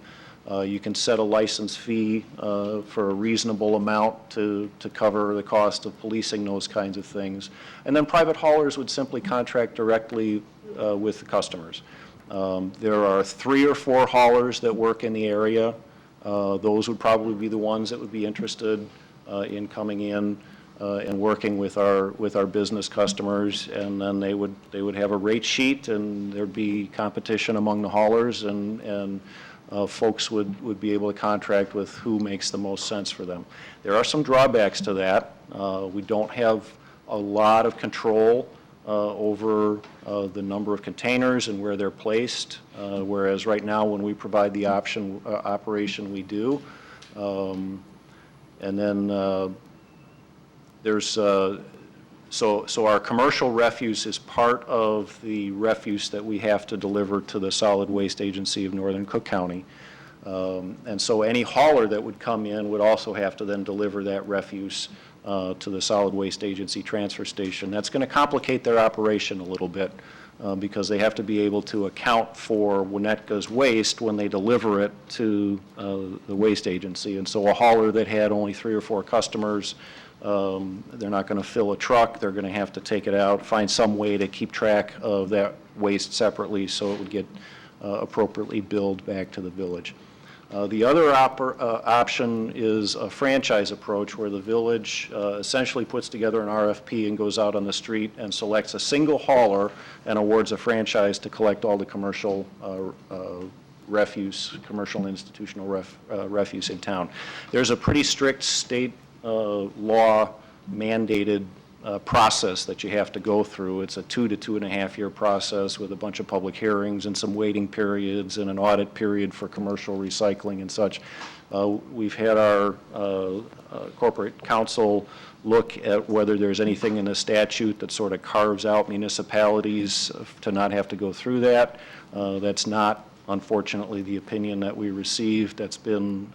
Speaker 13: You can set a license fee for a reasonable amount to cover the cost of policing those kinds of things. And then private haulers would simply contract directly with the customers. There are 3 or 4 haulers that work in the area. Those would probably be the ones that would be interested in coming in and working with our business customers, and then they would have a rate sheet, and there'd be competition among the haulers, and folks would be able to contract with who makes the most sense for them. There are some drawbacks to that. We don't have a lot of control over the number of containers and where they're placed, whereas right now when we provide the operation, we do. And then there's so our commercial refuse is part of the refuse that we have to deliver to the Solid Waste Agency of Northern Cook County. And so any hauler that would come in would also have to then deliver that refuse to the Solid Waste Agency transfer station. That's going to complicate their operation a little bit. because they have to be able to account for Winnetka's waste when they deliver it to the waste agency. And so a hauler that had only 3 or 4 customers, they're not going to fill a truck, they're going to have to take it out, find some way to keep track of that waste separately so it would get appropriately billed back to the village. The other option is a franchise approach where the village essentially puts together an RFP and goes out on the street and selects a single hauler and awards a franchise to collect all the commercial refuse, commercial and institutional refuse in town. There's a pretty strict state law mandated process that you have to go through. It's a 2 to 2.5 year process with a bunch of public hearings and some waiting periods and an audit period for commercial recycling and such. We've had our corporate counsel look at whether there's anything in the statute that sort of carves out municipalities to not have to go through that. That's not, unfortunately, the opinion that we received. That's been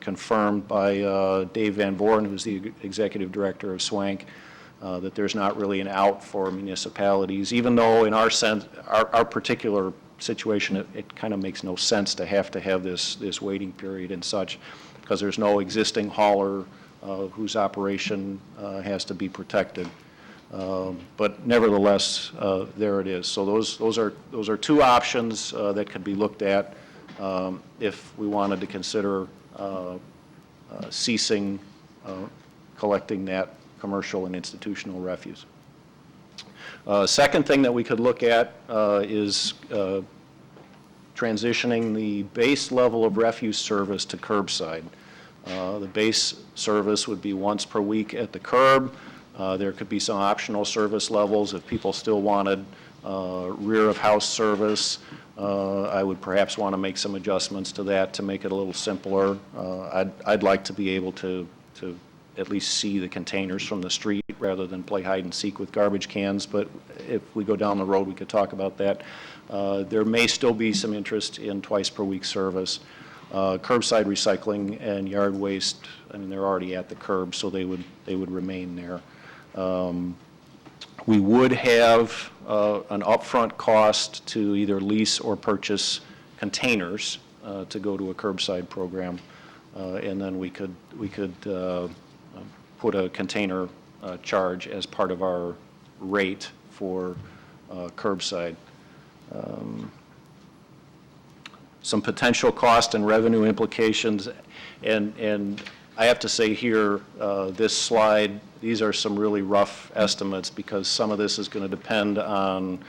Speaker 13: confirmed by Dave Van Born, who's the executive director of SWANK. That there's not really an out for municipalities, even though in our sense, our particular situation, it kind of makes no sense to have this waiting period and such, because there's no existing hauler whose operation has to be protected. But nevertheless, there it is. So those are 2 options that could be looked at if we wanted to consider ceasing collecting that commercial and institutional refuse. Second thing that we could look at is transitioning the base level of refuse service to curbside. The base service would be once per week at the curb. There could be some optional service levels if people still wanted rear of house service. I would perhaps want to make some adjustments to that to make it a little simpler. I'd like to be able to at least see the containers from the street rather than play hide and seek with garbage cans, but if we go down the road, we could talk about that. There may still be some interest in twice per week service. Curbside recycling and yard waste, I mean, they're already at the curb, so they would remain there. We would have an upfront cost to either lease or purchase containers to go to a curbside program, and then we could put a container charge as part of our rate for curbside. Some potential cost and revenue implications, and I have to say here, this slide, these are some really rough estimates because some of this is going to depend on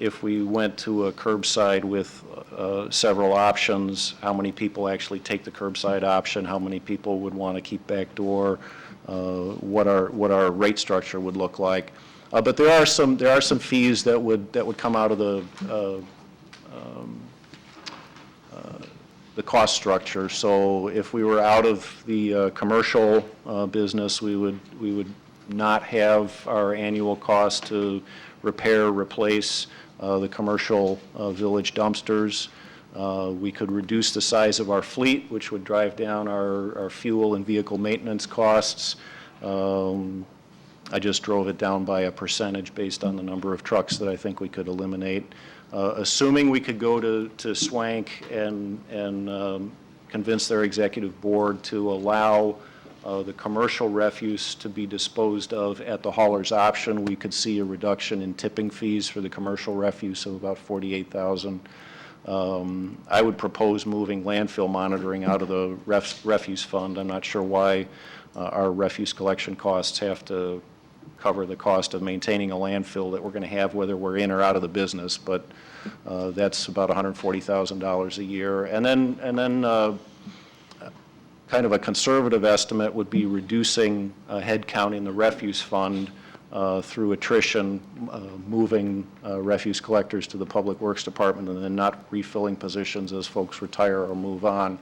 Speaker 13: if we went to a curbside with several options, how many people actually take the curbside option, how many people would want to keep back door, what our rate structure would look like. But there are some fees that would come out of the cost structure. So if we were out of the commercial business, we would not have our annual cost to repair, replace the commercial village dumpsters. We could reduce the size of our fleet, which would drive down our fuel and vehicle maintenance costs. I just drove it down by a percentage based on the number of trucks that I think we could eliminate. Assuming we could go to SWANK and convince their executive board to allow the commercial refuse to be disposed of at the hauler's option, we could see a reduction in tipping fees for the commercial refuse of about $48,000. I would propose moving landfill monitoring out of the refuse fund. I'm not sure why our refuse collection costs have to cover the cost of maintaining a landfill that we're going to have whether we're in or out of the business, but that's about $140,000 a year. And then kind of a conservative estimate would be reducing headcount in the refuse fund through attrition, moving refuse collectors to the Public Works Department and then not refilling positions as folks retire or move on.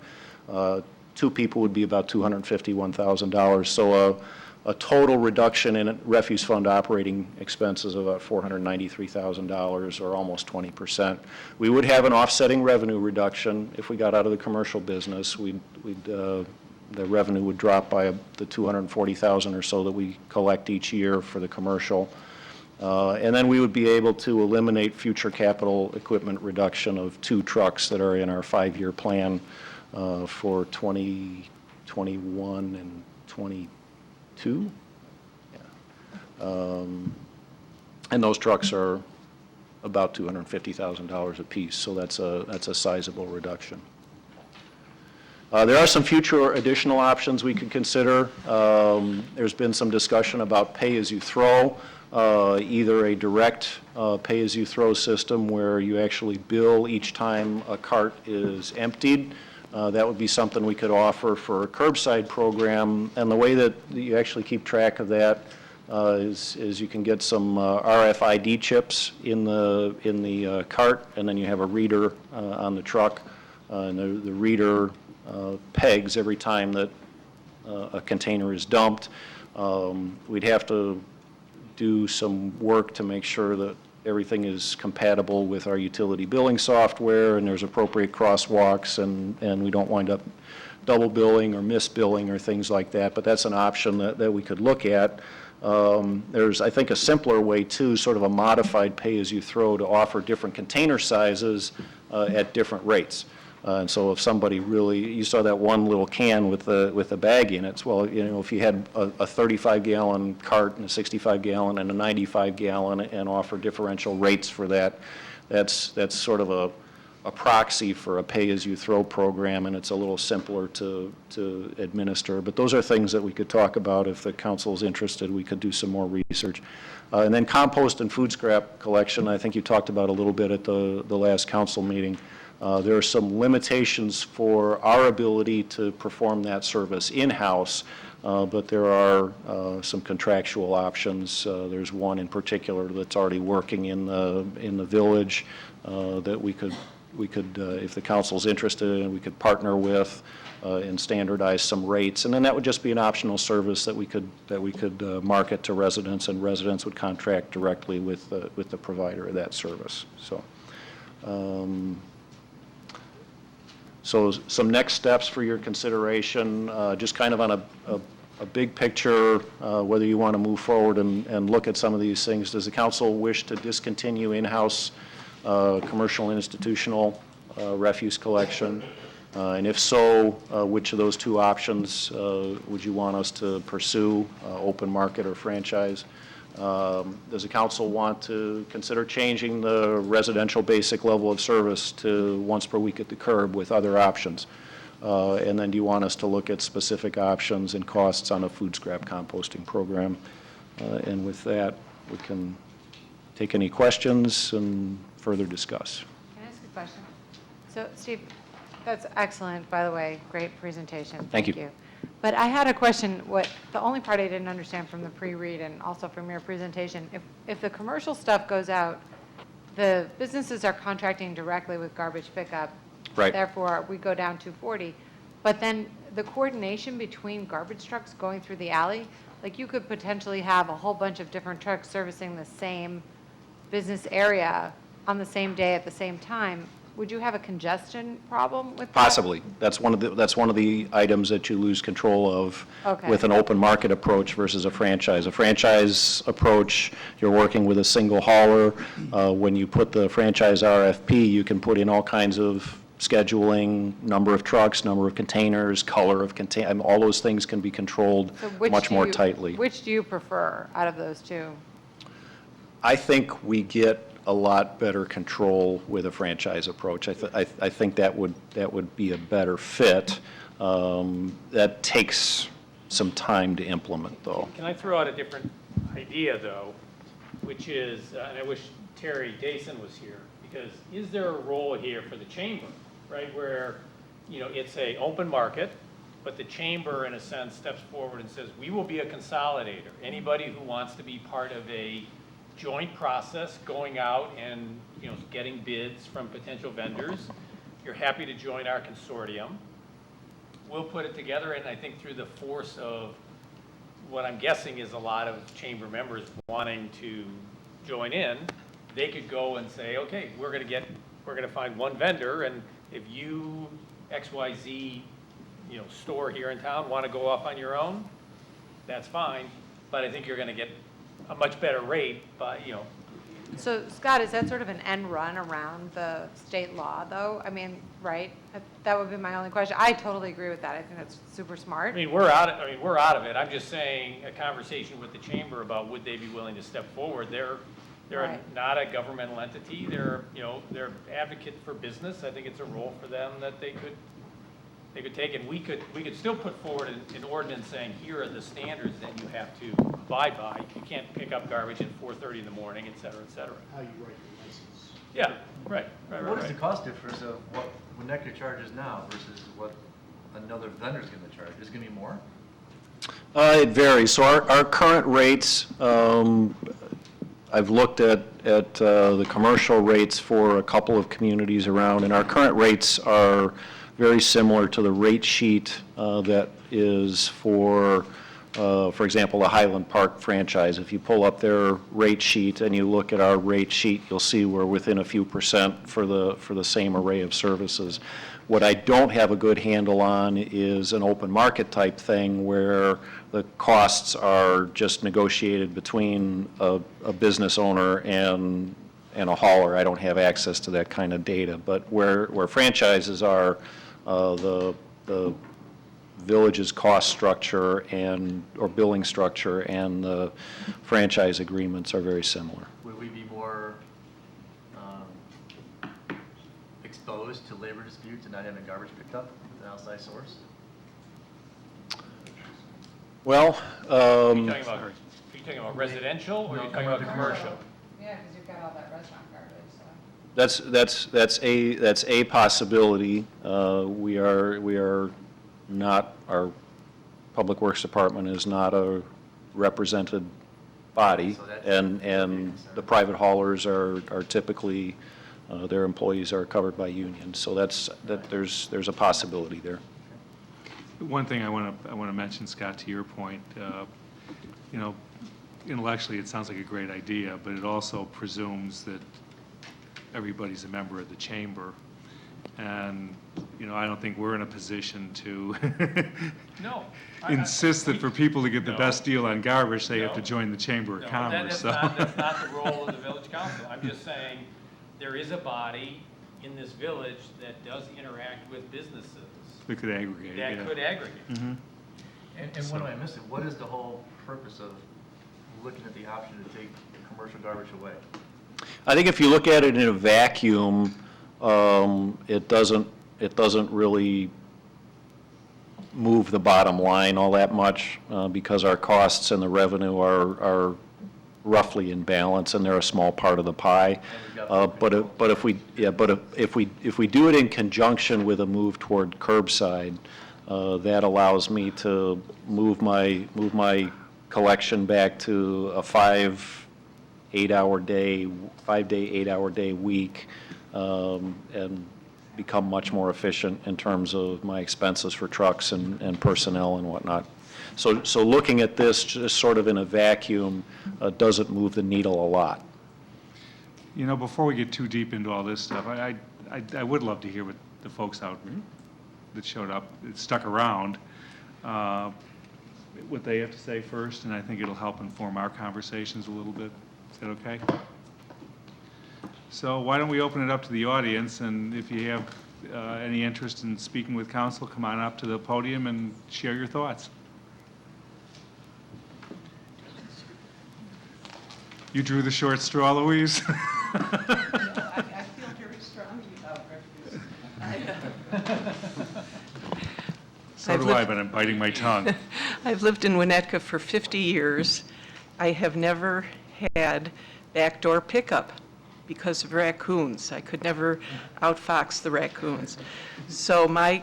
Speaker 13: 2 people would be about $251,000. So a total reduction in refuse fund operating expenses of about $493,000 or almost 20%. We would have an offsetting revenue reduction if we got out of the commercial business. The revenue would drop by the $240,000 or so that we collect each year for the commercial. And then we would be able to eliminate future capital equipment reduction of 2 trucks that are in our 5-year plan for 2021 and 22. And those trucks are about $250,000 apiece, so that's a sizable reduction. There are some future additional options we could consider. There's been some discussion about pay-as-you-throw, either a direct pay-as-you-throw system where you actually bill each time a cart is emptied. That would be something we could offer for a curbside program, and the way that you actually keep track of that is you can get some RFID chips in the cart, and then you have a reader on the truck, and the reader pegs every time that a container is dumped. We'd have to do some work to make sure that everything is compatible with our utility billing software, and there's appropriate crosswalks, and we don't wind up double billing or misbilling or things like that, but that's an option that we could look at. There's, I think, a simpler way too, sort of a modified pay-as-you-throw to offer different container sizes at different rates. And so if somebody really, you saw that one little can with the bag in it, well, you know, if you had a 35-gallon cart and a 65-gallon and a 95-gallon and offer differential rates for that, that's sort of a proxy for a pay-as-you-throw program, and it's a little simpler to administer. But those are things that we could talk about. If the council's interested, we could do some more research. And then compost and food scrap collection, I think you talked about a little bit at the last council meeting. There are some limitations for our ability to perform that service in-house, but there are some contractual options. There's one in particular that's already working in the village that we could, if the council's interested, and we could partner with and standardize some rates. And then that would just be an optional service that we could market to residents, and residents would contract directly with the provider of that service. So some next steps for your consideration, just kind of on a big picture, whether you want to move forward and look at some of these things. Does the council wish to discontinue in-house commercial and institutional refuse collection? And if so, which of those 2 options would you want us to pursue, open market or franchise? Does the council want to consider changing the residential basic level of service to once per week at the curb with other options? And then do you want us to look at specific options and costs on a food scrap composting program? And with that, we can take any questions and further discuss.
Speaker 4: Can I ask a question? So, Steve, that's excellent, by the way. Great presentation.
Speaker 13: Thank you.
Speaker 4: But I had a question. The only part I didn't understand from the pre-read and also from your presentation, if the commercial stuff goes out, the businesses are contracting directly with garbage pickup.
Speaker 13: Right.
Speaker 4: Therefore, we go down to 40. But then the coordination between garbage trucks going through the alley, like you could potentially have a whole bunch of different trucks servicing the same business area on the same day at the same time. Would you have a congestion problem with that?
Speaker 13: Possibly. That's one of the items that you lose control of
Speaker 4: Okay.
Speaker 13: with an open market approach versus a franchise. A franchise approach, you're working with a single hauler. When you put the franchise RFP, you can put in all kinds of scheduling, number of trucks, number of containers, color of container, all those things can be controlled
Speaker 4: So which
Speaker 13: much
Speaker 4: do
Speaker 13: more
Speaker 4: you-
Speaker 13: tightly.
Speaker 4: Which do you prefer out of those 2?
Speaker 13: I think we get a lot better control with a franchise approach. I think that would be a better fit. That takes some time to implement, though.
Speaker 6: Can I throw out a different idea, though, which is, and I wish Terry Dason was here, because is there a role here for the chamber, right, where, you know, it's a open market, but the chamber, in a sense, steps forward and says, we will be a consolidator. Anybody who wants to be part of a joint process, going out and, you know, getting bids from potential vendors, you're happy to join our consortium. We'll put it together, and I think through the force of what I'm guessing is a lot of chamber members wanting to join in, they could go and say, okay, we're gonna find one vendor, and if you, XYZ, you know, store here in town want to go off on your own, that's fine, but I think you're gonna get a much better rate by,
Speaker 4: So Scott, is that sort of an end run around the state law, though? I mean, right? That would be my only question. I totally agree with that. I think that's super smart.
Speaker 6: we're out of it. I'm just saying, a conversation with the chamber about would they be willing to step forward. They're
Speaker 4: Right.
Speaker 6: not a governmental entity. They're advocate for business. I think it's a role for them that they could take, and we could still put forward an ordinance saying, here are the standards that you have to abide by. You can't pick up garbage at 4:30 in the morning, et cetera, et cetera.
Speaker 12: How you write your license.
Speaker 6: Yeah, right.
Speaker 5: What is the cost difference of what Winnetka charges now versus what another vendor's going to charge? Is it going to be more?
Speaker 13: It varies. So our current rates, I've looked at the commercial rates for a couple of communities around, and our current rates are very similar to the rate sheet that is for example, the Highland Park franchise. If you pull up their rate sheet and you look at our rate sheet, you'll see we're within a few percent for the same array of services. What I don't have a good handle on is an open market type thing where the costs are just negotiated between a business owner and a hauler. I don't have access to that kind of data. But where franchises are, the village's cost structure or billing structure and the franchise agreements are very similar.
Speaker 5: Would we be more exposed to labor disputes and not having garbage picked up with an outside source?
Speaker 13: Well,
Speaker 6: Are you talking about residential, or are you talking about commercial?
Speaker 4: Yeah, because you've got all that restaurant garbage, so.
Speaker 13: that's a possibility. We are not, our Public Works Department is not a represented body,
Speaker 5: So that's
Speaker 13: and
Speaker 5: a concern.
Speaker 13: the private haulers are typically, their employees are covered by unions. So there's a possibility there.
Speaker 1: One thing I want to mention, Scott, to your point, intellectually, it sounds like a great idea, but it also presumes that everybody's a member of the chamber. And, I don't think we're in a position to
Speaker 6: No.
Speaker 1: insist that for people to get the
Speaker 6: No.
Speaker 1: best deal on garbage, they have to
Speaker 6: No.
Speaker 1: join the Chamber of
Speaker 6: No,
Speaker 1: Commerce, so.
Speaker 6: that's not the role of the village council. I'm just saying, there is a body in this village that does interact with businesses
Speaker 1: We could aggregate, yeah.
Speaker 6: that could aggregate.
Speaker 5: And what am I missing? What is the whole purpose of looking at the option to take the commercial garbage away?
Speaker 13: I think if you look at it in a vacuum, it doesn't really move the bottom line all that much because our costs and the revenue are roughly in balance, and they're a small part of the pie. But if we do it in conjunction with a move toward curbside, that allows me to move my collection back to a 5-day, 8-hour day week, and become much more efficient in terms of my expenses for trucks and personnel and whatnot. So looking at this just sort of in a vacuum doesn't move the needle a lot.
Speaker 1: Before we get too deep into all this stuff, I would love to hear what the folks out that showed up, that stuck around, what they have to say first, and I think it'll help inform our conversations a little bit. Is that okay? So why don't we open it up to the audience, and if you have any interest in speaking with council, come on up to the podium and share your thoughts. You drew the short straw, Louise?
Speaker 8: I feel very strongly about refuse.
Speaker 1: So do I, but I'm biting my tongue.
Speaker 8: I've lived in Winnetka for 50 years. I have never had backdoor pickup because of raccoons. I could never outfox the raccoons. So my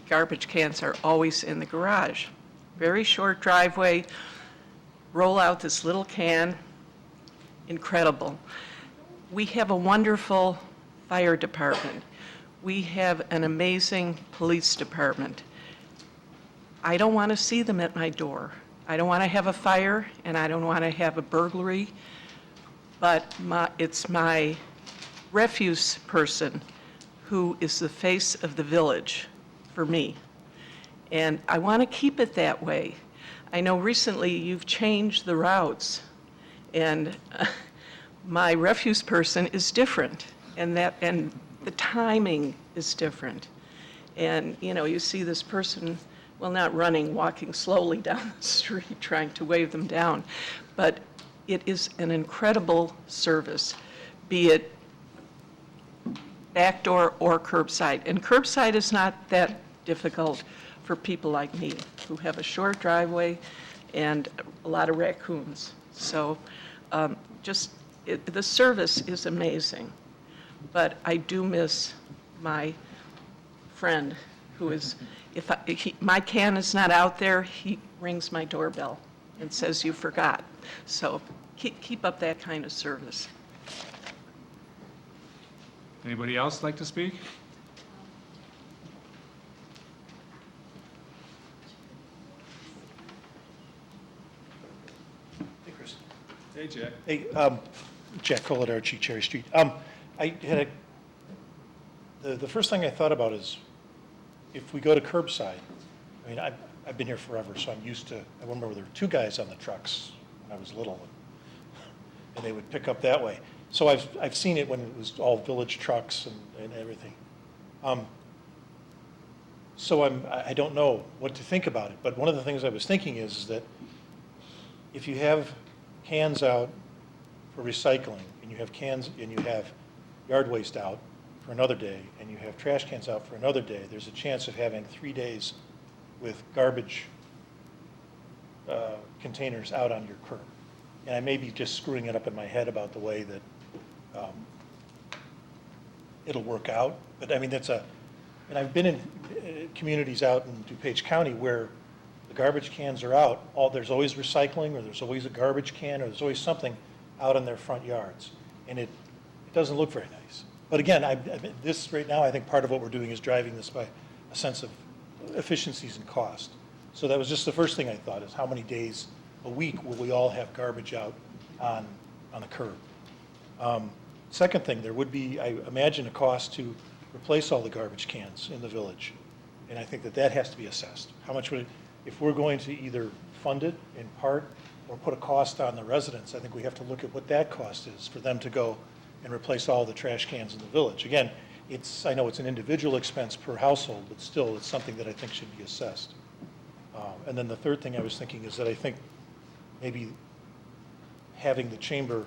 Speaker 8: garbage cans are always in the garage. Very short driveway, roll out this little can, incredible. We have a wonderful fire department. We have an amazing police department. I don't want to see them at my door. I don't want to have a fire, and I don't want to have a burglary, but it's my refuse person who is the face of the village for me. And I want to keep it that way. I know recently you've changed the routes, And my refuse person is different, and the timing is different. And, you know, you see this person, well, not running, walking slowly down the street, trying to wave them down. But it is an incredible service, be it backdoor or curbside. And curbside is not that difficult for people like me, who have a short driveway and a lot of raccoons. So the service is amazing. But I do miss my friend who is, my can is not out there, he rings my doorbell and says, "You forgot." So keep up that kind of service.
Speaker 1: Anybody else like to speak?
Speaker 14: Hey, Chris.
Speaker 1: Hey, Jack.
Speaker 14: Hey, Jack Coladarchi, Cherry Street. I had the first thing I thought about is if we go to curbside, I mean, I've been here forever, so I'm used to, I remember there were 2 guys on the trucks when I was little, and they would pick up that way. So I've seen it when it was all village trucks and everything. So I don't know what to think about it, but one of the things I was thinking is that if you have cans out for recycling, and you have cans, and you have yard waste out for another day, and you have trash cans out for another day, there's a chance of having 3 days with garbage containers out on your curb. And I may be just screwing it up in my head about the way that it'll work out, but I mean, and I've been in communities out in DuPage County where the garbage cans are out, there's always recycling, or there's always a garbage can, or there's always something out in their front yards, and it doesn't look very nice. But again, this right now, I think part of what we're doing is driving this by a sense of efficiencies and cost. So that was just the first thing I thought, is how many days a week will we all have garbage out on the curb? Second thing, there would be, I imagine, a cost to replace all the garbage cans in the village. And I think that has to be assessed. How much would, if we're going to either fund it in part or put a cost on the residents, I think we have to look at what that cost is for them to go and replace all the trash cans in the village. Again, I know it's an individual expense per household, but still, it's something that I think should be assessed. And then the third thing I was thinking is that I think maybe having the chamber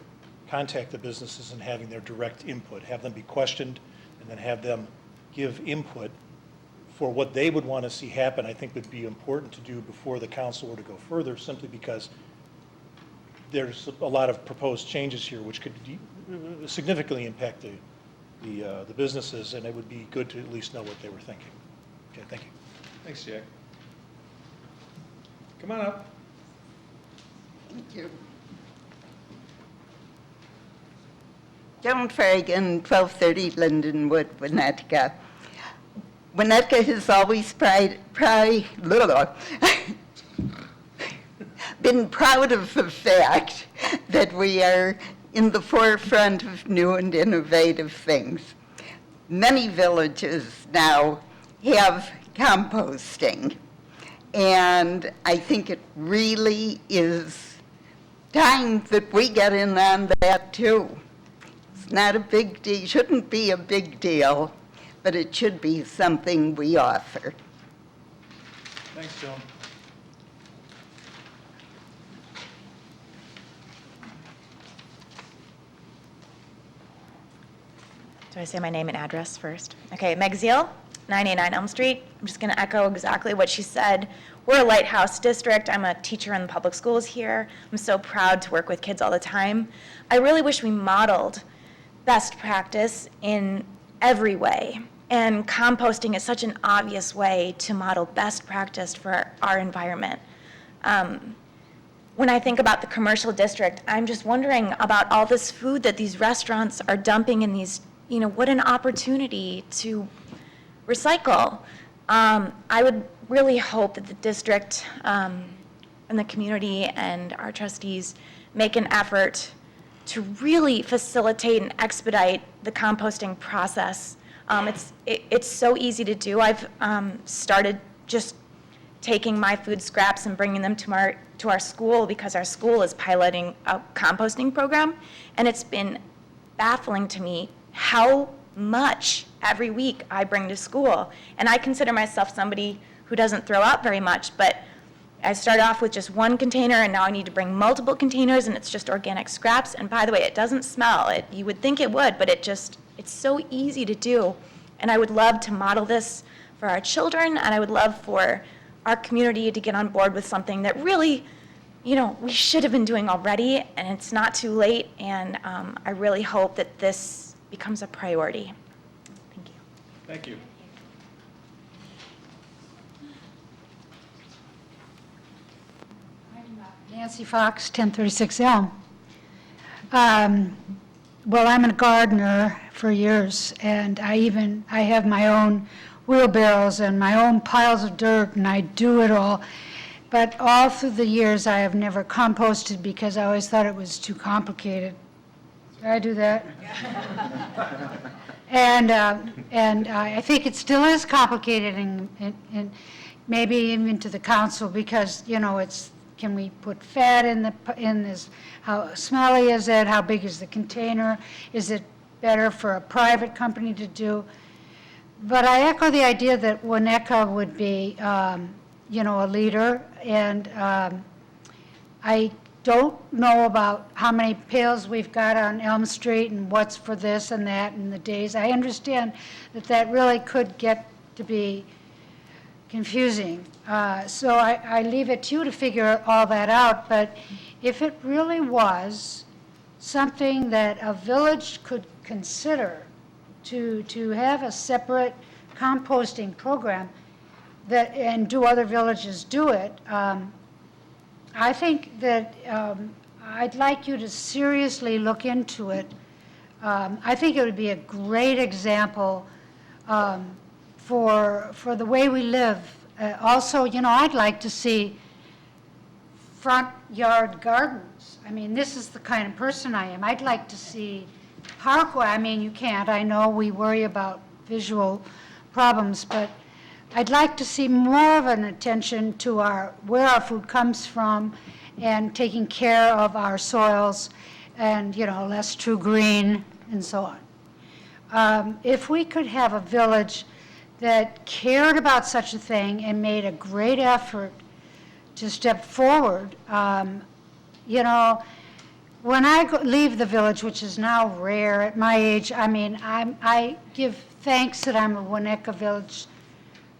Speaker 14: contact the businesses and having their direct input, have them be questioned, and then have them give input for what they would want to see happen, I think would be important to do before the council were to go further, simply because there's a lot of proposed changes here which could significantly impact the businesses, and it would be good to at least know what they were thinking. Okay, thank you.
Speaker 1: Thanks, Jack. Come on up.
Speaker 15: Thank you. Joan Farragon, 1230 Lindenwood, Winnetka. Winnetka has always been proud of the fact that we are in the forefront of new and innovative things. Many villages now have composting, and I think it really is time that we get in on that too. It's not a big deal, shouldn't be a big deal, but it should be something we offer.
Speaker 1: Thanks, Joan.
Speaker 16: Do I say my name and address first? Okay, Meg Zeal, 989 Elm Street. I'm just going to echo exactly what she said. We're a lighthouse district. I'm a teacher in the public schools here. I'm so proud to work with kids all the time. I really wish we modeled best practice in every way. And composting is such an obvious way to model best practice for our environment. When I think about the commercial district, I'm just wondering about all this food that these restaurants are dumping in these, what an opportunity to recycle. I would really hope that the district and the community and our trustees make an effort to really facilitate and expedite the composting process. It's so easy to do. I've started just taking my food scraps and bringing them to our school because our school is piloting a composting program. And it's been baffling to me how much every week I bring to school. And I consider myself somebody who doesn't throw out very much, but I started off with just one container, and now I need to bring multiple containers, and it's just organic scraps. And by the way, it doesn't smell. You would think it would, but it's so easy to do. And I would love to model this for our children, and I would love for our community to get on board with something that really, we should have been doing already, and it's not too late. And I really hope that this becomes a priority. Thank you.
Speaker 14: Thank you.
Speaker 17: Nancy Fox, 1036 Elm. Well, I'm a gardener for years, and I have my own wheelbarrows and my own piles of dirt, and I do it all. But all through the years, I have never composted because I always thought it was too complicated. Did I do that? And I think it still is complicated, and maybe even to the council, because, it's, can we put fat in this? How smelly is it? How big is the container? Is it better for a private company to do? But I echo the idea that Winnetka would be, a leader, and I don't know about how many pails we've got on Elm Street and what's for this and that and the days. I understand that really could get to be confusing. So I leave it to you to figure all that out, but if it really was something that a village could consider to have a separate composting program and do other villages do it, I think that I'd like you to seriously look into it. I think it would be a great example for the way we live. Also, I'd like to see front yard gardens. I mean, this is the kind of person I am. I'd like to see parkway. I mean, you can't. I know we worry about visual problems, but I'd like to see more of an attention to where our food comes from and taking care of our soils and, less true green and so on. If we could have a village that cared about such a thing and made a great effort to step forward, when I leave the village, which is now rare at my age, I give thanks that I'm a Winnetka Village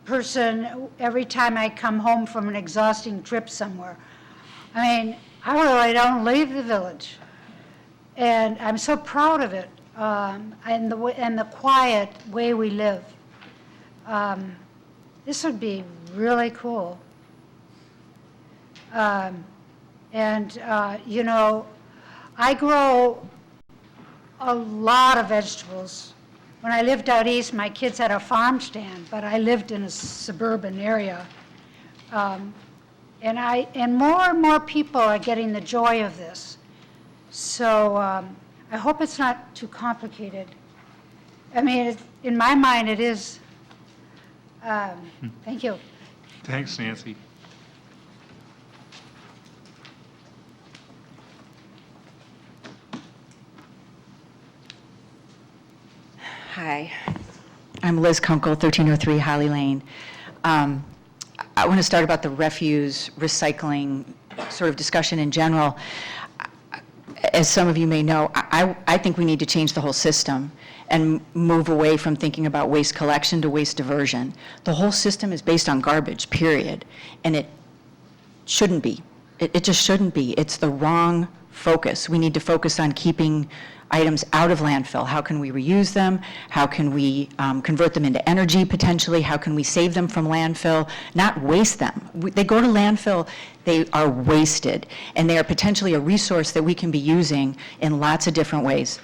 Speaker 17: person every time I come home from an exhausting trip somewhere. I really don't leave the village. And I'm so proud of it, and the quiet way we live. This would be really cool. I grow a lot of vegetables. When I lived out east, my kids had a farm stand, but I lived in a suburban area. And more people are getting the joy of this. So I hope it's not too complicated. In my mind, it is. Thank you.
Speaker 1: Thanks, Nancy.
Speaker 18: Hi, I'm Liz Kunkel, 1303 Holly Lane. I want to start about the refuse recycling sort of discussion in general. As some of you may know, I think we need to change the whole system and move away from thinking about waste collection to waste diversion. The whole system is based on garbage, period, and it shouldn't be. It just shouldn't be. It's the wrong focus. We need to focus on keeping items out of landfill. How can we reuse them? How can we convert them into energy potentially? How can we save them from landfill? Not waste them. They go to landfill, they are wasted, and they are potentially a resource that we can be using in lots of different ways.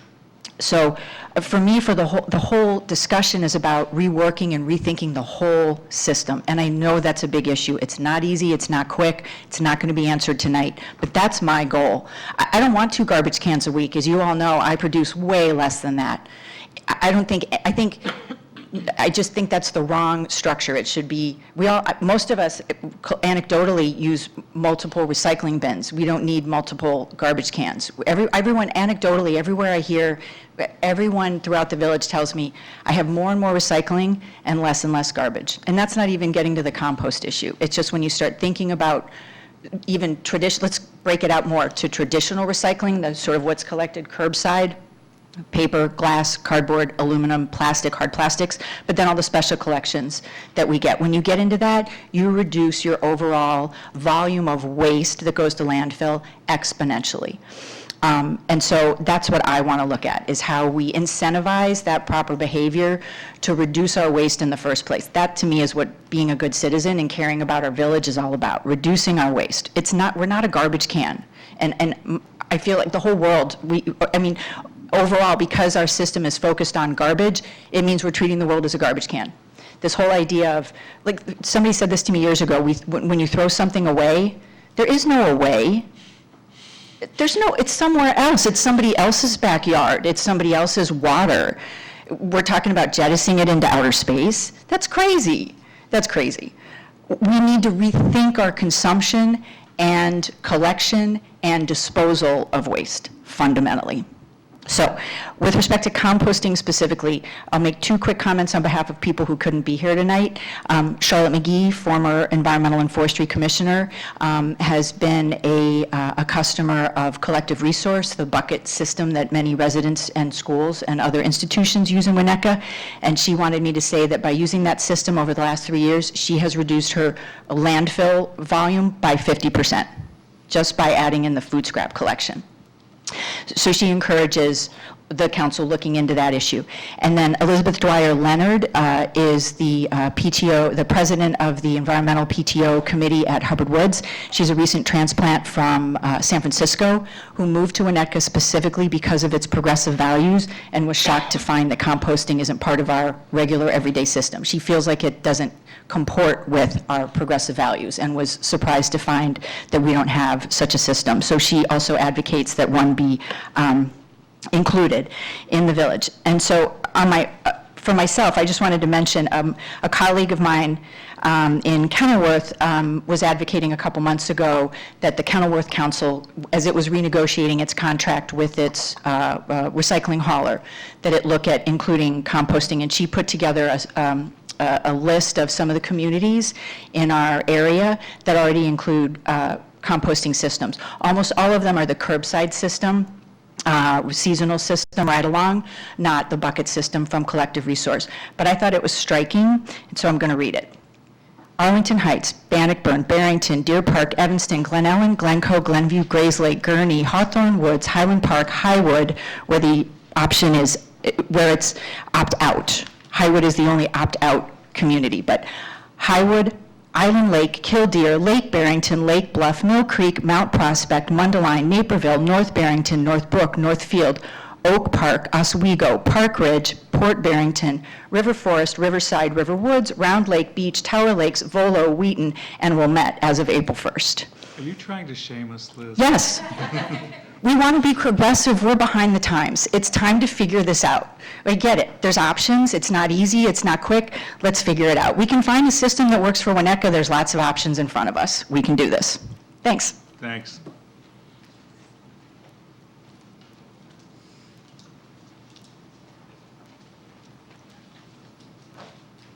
Speaker 18: So for me, the whole discussion is about reworking and rethinking the whole system. And I know that's a big issue. It's not easy, it's not quick, it's not going to be answered tonight, but that's my goal. I don't want 2 garbage cans a week. As you all know, I produce way less than that. I think I just think that's the wrong structure. It should be, most of us anecdotally use multiple recycling bins. We don't need multiple garbage cans. Everyone anecdotally, everywhere I hear, everyone throughout the village tells me, I have more and more recycling and less garbage. And that's not even getting to the compost issue. It's just when you start thinking about even let's break it out more to traditional recycling, the sort of what's collected curbside, paper, glass, cardboard, aluminum, plastic, hard plastics, but then all the special collections that we get. When you get into that, you reduce your overall volume of waste that goes to landfill exponentially. And so that's what I want to look at, is how we incentivize that proper behavior to reduce our waste in the first place. That, to me, is what being a good citizen and caring about our village is all about, reducing our waste. We're not a garbage can. And I feel like the whole world, overall, because our system is focused on garbage, it means we're treating the world as a garbage can. This whole idea of, like somebody said this to me years ago, when you throw something away, there is no away. It's somewhere else. It's somebody else's backyard. It's somebody else's water. We're talking about jettisoning it into outer space. That's crazy. That's crazy. We need to rethink our consumption and collection and disposal of waste, fundamentally. So, with respect to composting specifically, I'll make 2 quick comments on behalf of people who couldn't be here tonight. Charlotte McGee, former Environmental and Forestry Commissioner, has been a customer of Collective Resource, the bucket system that many residents and schools and other institutions use in Winnetka. And she wanted me to say that by using that system over the last 3 years, she has reduced her landfill volume by 50%, just by adding in the food scrap collection. So she encourages the council looking into that issue. And then Elizabeth Dwyer Leonard is the PTO, the president of the Environmental PTO Committee at Hubbard Woods. She's a recent transplant from San Francisco who moved to Winnetka specifically because of its progressive values and was shocked to find that composting isn't part of our regular everyday system. She feels like it doesn't comport with our progressive values and was surprised to find that we don't have such a system. So she also advocates that one be included in the village. And so for myself, I just wanted to mention a colleague of mine in Kenilworth was advocating a couple months ago that the Kenilworth Council, as it was renegotiating its contract with its recycling hauler, that it look at including composting. And she put together a list of some of the communities in our area that already include composting systems. Almost all of them are the curbside system, seasonal system right along, not the bucket system from Collective Resource. But I thought it was striking, and so I'm going to read it. Arlington Heights, Bannockburn, Barrington, Deer Park, Evanston, Glen Ellen, Glencoe, Glenview, Grayslake, Gurnee, Hawthorne Woods, Highland Park, Highwood, where the option is, where it's opt-out. Highwood is the only opt-out community, but Highwood, Island Lake, Killdeer, Lake Barrington, Lake Bluff, Mill Creek, Mount Prospect, Mundelein, Naperville, North Barrington, North Brook, Northfield, Oak Park, Oswego, Park Ridge, Port Barrington, River Forest, Riverside, River Woods, Round Lake Beach, Tower Lakes, Volo, Wheaton, and Wilmette as of April 1st.
Speaker 1: Are you trying to shame us, Liz?
Speaker 18: Yes. We want to be progressive. We're behind the times. It's time to figure this out. I get it. There's options. It's not easy. It's not quick. Let's figure it out. We can find a system that works for Winnetka. There's lots of options in front of us. We can do this. Thanks.
Speaker 1: Thanks.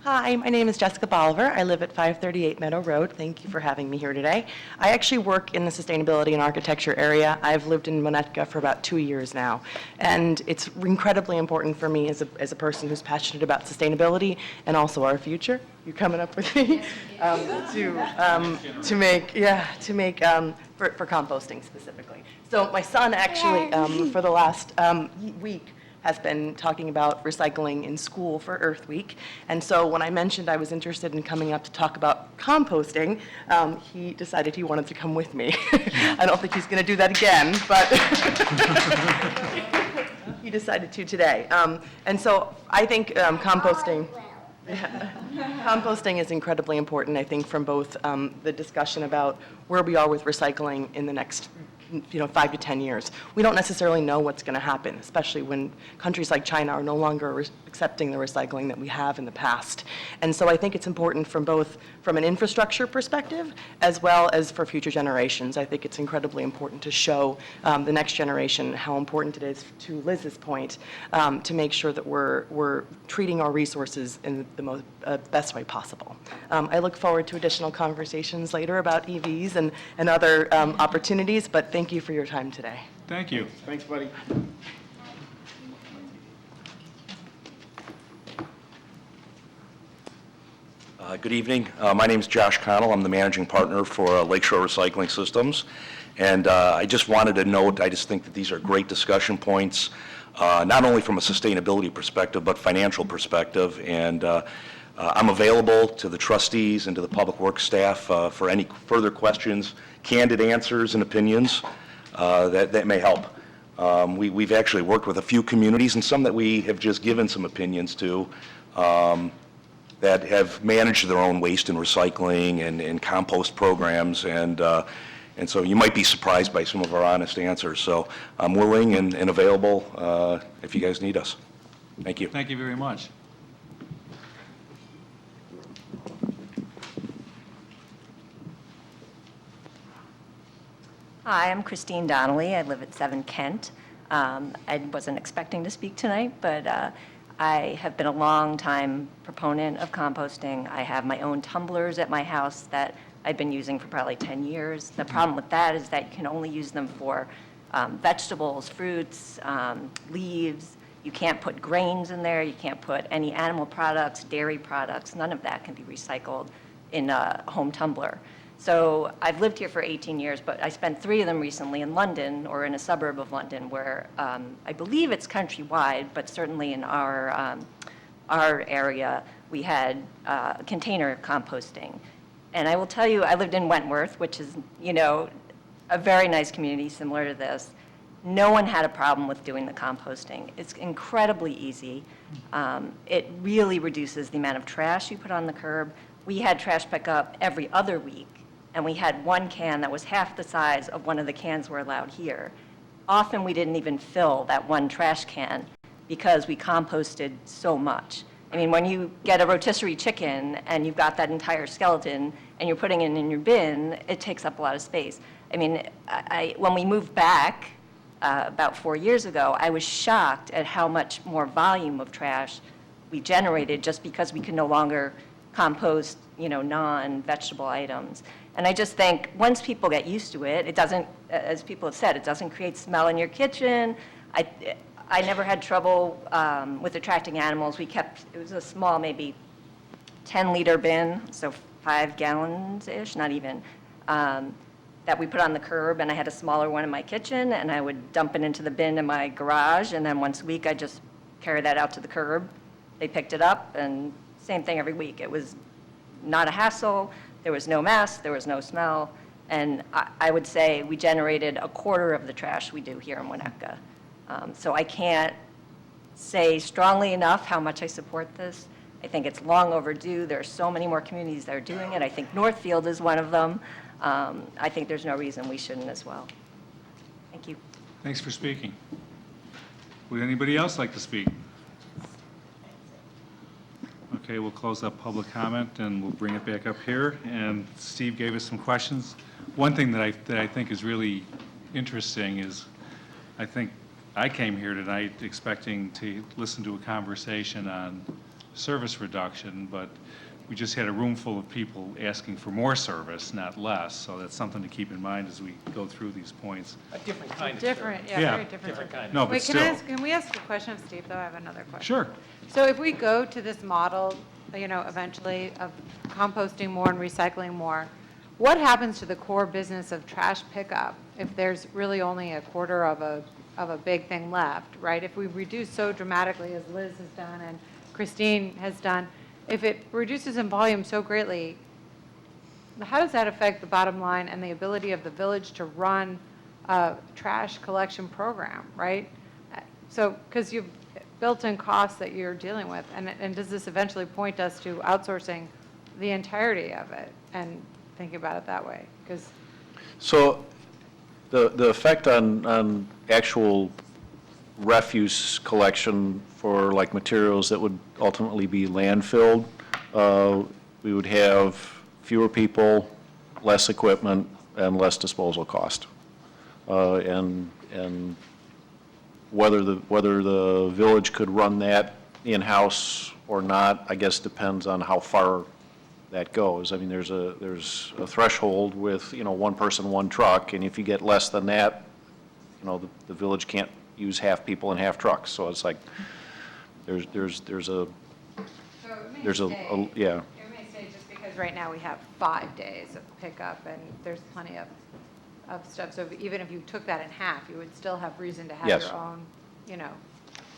Speaker 19: Hi, my name is Jessica Bolivar. I live at 538 Meadow Road. Thank you for having me here today. I actually work in the sustainability and architecture area. I've lived in Winnetka for about 2 years now. And it's incredibly important for me as a person who's passionate about sustainability and also our future. You coming up with me? To make for composting specifically. So my son actually, for the last week, has been talking about recycling in school for Earth Week. And so when I mentioned I was interested in coming up to talk about composting, he decided he wanted to come with me. I don't think he's going to do that again, but he decided to today. And so I think composting is incredibly important, I think, from both the discussion about where we are with recycling in the next 5 to 10 years. We don't necessarily know what's going to happen, especially when countries like China are no longer accepting the recycling that we have in the past. And so I think it's important from an infrastructure perspective as well as for future generations. I think it's incredibly important to show the next generation how important it is, to Liz's point, to make sure that we're treating our resources in the best way possible. I look forward to additional conversations later about EVs and other opportunities, but thank you for your time today.
Speaker 1: Thank you.
Speaker 10: Thanks, buddy.
Speaker 13: Good evening. My name's Josh Connell. I'm the managing partner for Lakeshore Recycling Systems. And I just wanted to note, I just think that these are great discussion points, not only from a sustainability perspective, but financial perspective. And I'm available to the trustees and to the public works staff for any further questions, candid answers and opinions that may help. We've actually worked with a few communities and some that we have just given some opinions to that have managed their own waste and recycling and compost programs. And so you might be surprised by some of our honest answers. So I'm willing and available if you guys need us. Thank you.
Speaker 1: Thank you very much.
Speaker 20: Hi, I'm Christine Donnelly. I live at 7 Kent. I wasn't expecting to speak tonight, but I have been a long-time proponent of composting. I have my own tumblers at my house that I've been using for probably 10 years. The problem with that is that you can only use them for vegetables, fruits, leaves. You can't put grains in there. You can't put any animal products, dairy products. None of that can be recycled in a home tumbler. So I've lived here for 18 years, but I spent 3 of them recently in London, or in a suburb of London, where I believe it's countrywide, but certainly in our area, we had container composting. And I will tell you, I lived in Wentworth, which is, a very nice community similar to this. No one had a problem with doing the composting. It's incredibly easy. It really reduces the amount of trash you put on the curb. We had trash pickup every other week, and we had one can that was half the size of one of the cans we're allowed here. Often we didn't even fill that one trash can because we composted so much. I mean, when you get a rotisserie chicken and you've got that entire skeleton and you're putting it in your bin, it takes up a lot of space. I mean, when we moved back about 4 years ago, I was shocked at how much more volume of trash we generated just because we could no longer compost, non-vegetable items. And I just think once people get used to it, it doesn't, as people have said, it doesn't create smell in your kitchen. I never had trouble with attracting animals. It was a small, maybe 10-liter bin, so 5 gallons-ish, not even, that we put on the curb, and I had a smaller one in my kitchen, and I would dump it into the bin in my garage, and then once a week, I'd just carry that out to the curb. They picked it up, and same thing every week. It was not a hassle. There was no mess. There was no smell. And I would say we generated a quarter of the trash we do here in Winnetka. So I can't say strongly enough how much I support this. I think it's long overdue. There are so many more communities that are doing it. I think Northfield is one of them. I think there's no reason we shouldn't as well. Thank you.
Speaker 1: Thanks for speaking. Would anybody else like to speak? Okay, we'll close up public comment and we'll bring it back up here. And Steve gave us some questions. One thing that I think is really interesting is I think I came here tonight expecting to listen to a conversation on service reduction, but we just had a room full of people asking for more service, not less. So that's something to keep in mind as we go through these points.
Speaker 6: A different kind of
Speaker 4: Different,
Speaker 6: service.
Speaker 4: yeah, very different.
Speaker 6: kind.
Speaker 1: No, but
Speaker 4: Wait,
Speaker 1: still.
Speaker 4: can we ask a question of Steve, though? I have another question.
Speaker 1: Sure.
Speaker 4: So if we go to this model, eventually of composting more and recycling more, what happens to the core business of trash pickup if there's really only a quarter of a big thing left, right? If we reduce so dramatically as Liz has done and Christine has done, if it reduces in volume so greatly, how does that affect the bottom line and the ability of the village to run a trash collection program, right? So, because you've built-in costs that you're dealing with, and does this eventually point us to outsourcing the entirety of it and thinking about it that way? Because
Speaker 5: So
Speaker 13: The effect on actual refuse collection for like materials that would ultimately be landfilled, we would have fewer people, less equipment, and less disposal cost. And whether the village could run that in-house or not, I guess depends on how far that goes. I mean, there's a threshold with, one person, one truck, and if you get less than that, the village can't use half people and half trucks. So it's like, yeah.
Speaker 4: It may stay just because right now we have 5 days of pickup and there's plenty of stuff. So even if you took that in half, you would still have reason to have
Speaker 13: Yes.
Speaker 4: your own,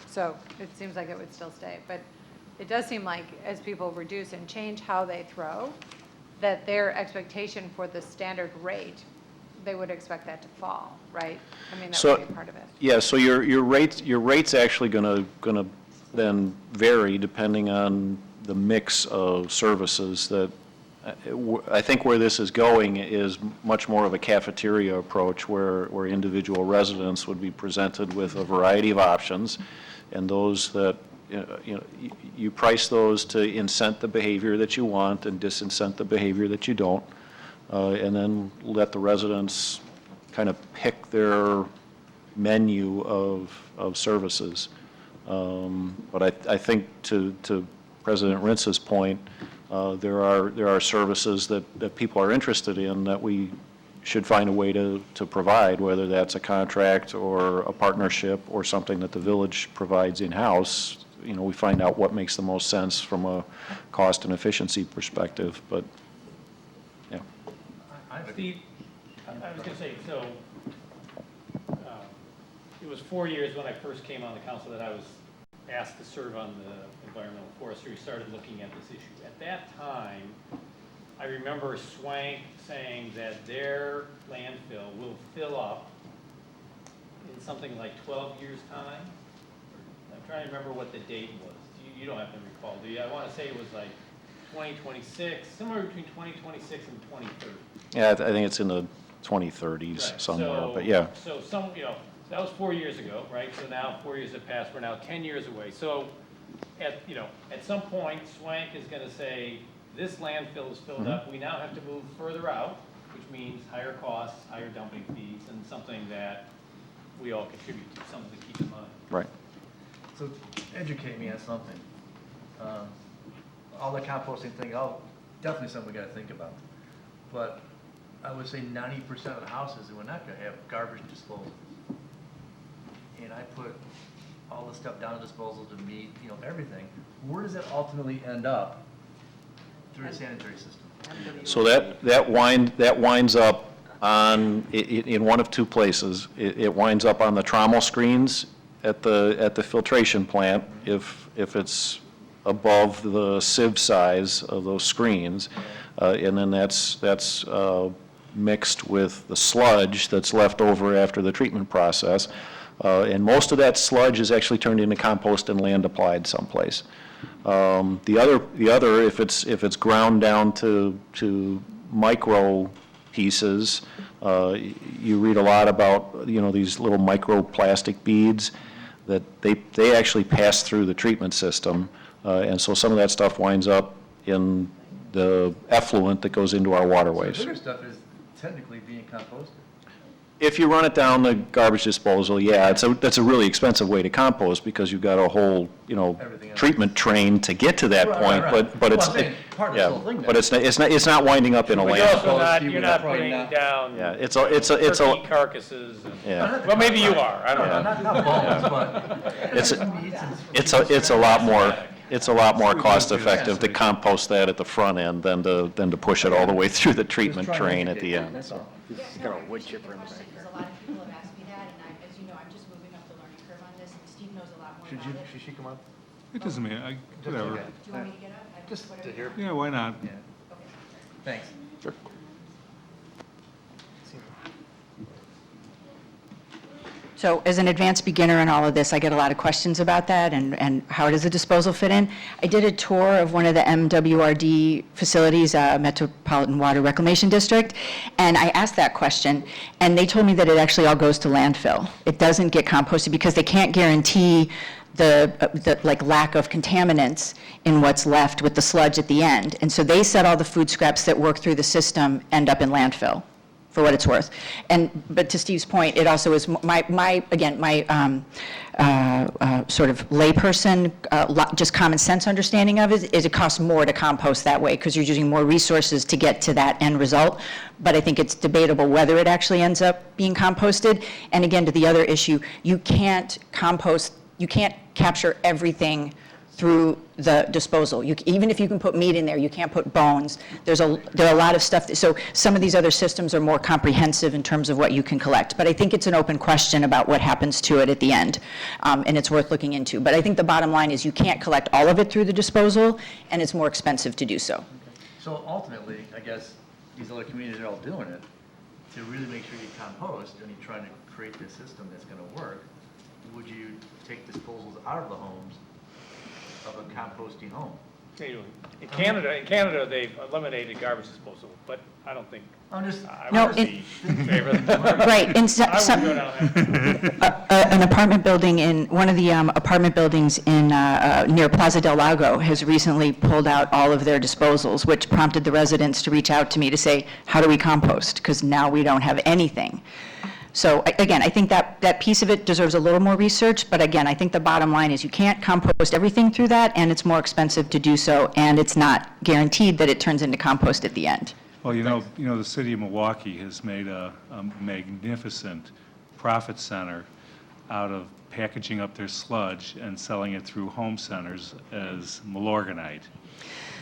Speaker 4: so it seems like it would still stay. But it does seem like as people reduce and change how they throw, that their expectation for the standard rate, they would expect that to fall, right? I mean, that
Speaker 13: So,
Speaker 4: would be part of it.
Speaker 13: yeah, so your rate's actually gonna then vary depending on the mix of services that, I think where this is going is much more of a cafeteria approach where individual residents would be presented with a variety of options, and those that, you price those to incent the behavior that you want and disincent the behavior that you don't, and then let the residents kind of pick their menu of services. But I think to President Rince's point, there are services that people are interested in that we should find a way to provide, whether that's a contract or a partnership or something that the village provides in-house. We find out what makes the most sense from a cost and efficiency perspective, but, yeah.
Speaker 6: Steve, I was going to say, so it was 4 years when I first came on the council that I was asked to serve on the environmental forestry. We started looking at this issue. At that time, I remember Swank saying that their landfill will fill up in something like 12 years' time. I'm trying to remember what the date was. You don't have to recall, do you? I want to say it was like 2026, somewhere between 2026 and 2030.
Speaker 13: Yeah, I think it's in the 2030s
Speaker 6: Right.
Speaker 13: somewhere, but yeah.
Speaker 6: So that was 4 years ago, right? So now 4 years have passed, we're now 10 years away. So at some point, Swank is going to say, this landfill is filled up, we now have to move further out, which means higher costs, higher dumping fees, and something that we all contribute to, something to keep in mind.
Speaker 13: Right.
Speaker 5: So educate me on something. All the composting thing, definitely something we gotta think about. But I would say 90% of the houses in Winnetka have garbage disposal. And I put all the stuff down to disposal to meet, everything. Where does that ultimately end up through the sanitary system?
Speaker 13: So that winds up in one of two places. It winds up on the trommel screens at the filtration plant if it's above the sieve size of those screens, and then that's mixed with the sludge that's left over after the treatment process, and most of that sludge is actually turned into compost and land applied someplace. The other, if it's ground down to micro pieces, you read a lot about these little microplastic beads that they actually pass through the treatment system, and so some of that stuff winds up in the effluent that goes into our waterways.
Speaker 5: The bigger stuff is technically being composted.
Speaker 13: If you run it down the garbage disposal, yeah, that's a really expensive way to compost because you've got a whole, treatment train to get to that point, but it's, but it's not winding up in a landfill.
Speaker 6: You're not putting down
Speaker 13: Yeah,
Speaker 6: turkey carcasses.
Speaker 13: Yeah.
Speaker 6: Well, maybe you are, I don't know.
Speaker 5: Not bones, but.
Speaker 13: It's a lot more cost effective to compost that at the front end than to push it all the way through the treatment train at the end.
Speaker 10: That's all. He's got a wood chipper in the back.
Speaker 21: Because a lot of people have asked me that, and as you know, I'm just moving up the learning curve on this, and Steve knows a lot more about it.
Speaker 1: Should she come up? It doesn't matter, whatever.
Speaker 21: Do you want me to get up?
Speaker 5: Just to hear.
Speaker 1: Yeah, why not?
Speaker 5: Yeah. Thanks.
Speaker 10: All
Speaker 18: So as an advanced beginner in all of this, I get a lot of questions about that and how does the disposal fit in? I did a tour of one of the MWRD facilities, Metropolitan Water Reclamation District, and I asked that question, and they told me that it actually all goes to landfill. It doesn't get composted because they can't guarantee the like lack of contaminants in what's left with the sludge at the end. And so they said all the food scraps that work through the system end up in landfill, for what it's worth. But to Steve's point, it also is my sort of layperson, just common sense understanding of it is it costs more to compost that way because you're using more resources to get to that end result. But I think it's debatable whether it actually ends up being composted. And again, to the other issue, you can't compost, you can't capture everything through the disposal. Even if you can put meat in there, you can't put bones. There are a lot of stuff. So some of these other systems are more comprehensive in terms of what you can collect. But I think it's an open question about what happens to it at the end, and it's worth looking into. But I think the bottom line is you can't collect all of it through the disposal, and it's more expensive to do so.
Speaker 5: So ultimately, I guess these other communities are all doing it. To really make sure you compost and you're trying to create this system that's going to work, would you take disposals out of the homes of a composting home?
Speaker 6: In Canada, they've eliminated garbage disposal, but I don't think,
Speaker 5: I'm just,
Speaker 6: I
Speaker 18: No,
Speaker 6: would
Speaker 18: in-
Speaker 6: be in favor of that.
Speaker 18: Right, in
Speaker 6: I wouldn't go down that.
Speaker 18: an apartment building in, one of the apartment buildings in, near Plaza del Lago has recently pulled out all of their disposals, which prompted the residents to reach out to me to say, how do we compost? Because now we don't have anything. So again, I think that piece of it deserves a little more research, but again, I think the bottom line is you can't compost everything through that, and it's more expensive to do so, and it's not guaranteed that it turns into compost at the end.
Speaker 1: Well, you know, the city of Milwaukee has made a magnificent profit center out of packaging up their sludge and selling it through home centers as Milorganite.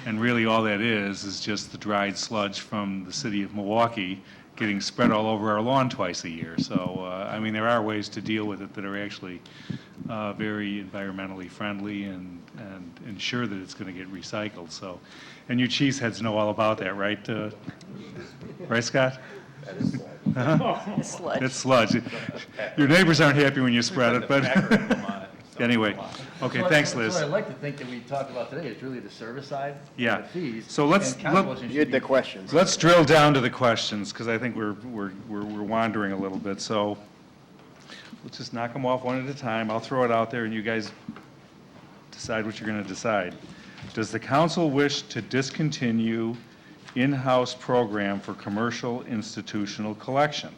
Speaker 1: And really all that is just the dried sludge from the city of Milwaukee getting spread all over our lawn twice a year. So, I mean, there are ways to deal with it that are actually very environmentally friendly and ensure that it's going to get recycled. So, and you cheeseheads know all about that, right? Right, Scott?
Speaker 9: That is sludge.
Speaker 1: It's sludge. Your neighbors aren't happy when you spread it, but anyway. Okay, thanks, Liz.
Speaker 5: What I'd like to think that we talked about today is really the service side,
Speaker 1: Yeah.
Speaker 5: and the fees.
Speaker 1: So let's
Speaker 5: and composting should be-
Speaker 10: questions.
Speaker 1: Let's drill down to the questions, because I think we're wandering a little bit. So let's just knock them off one at a time. I'll throw it out there, and you guys decide what you're going to decide. Does the council wish to discontinue in-house program for commercial institutional collection?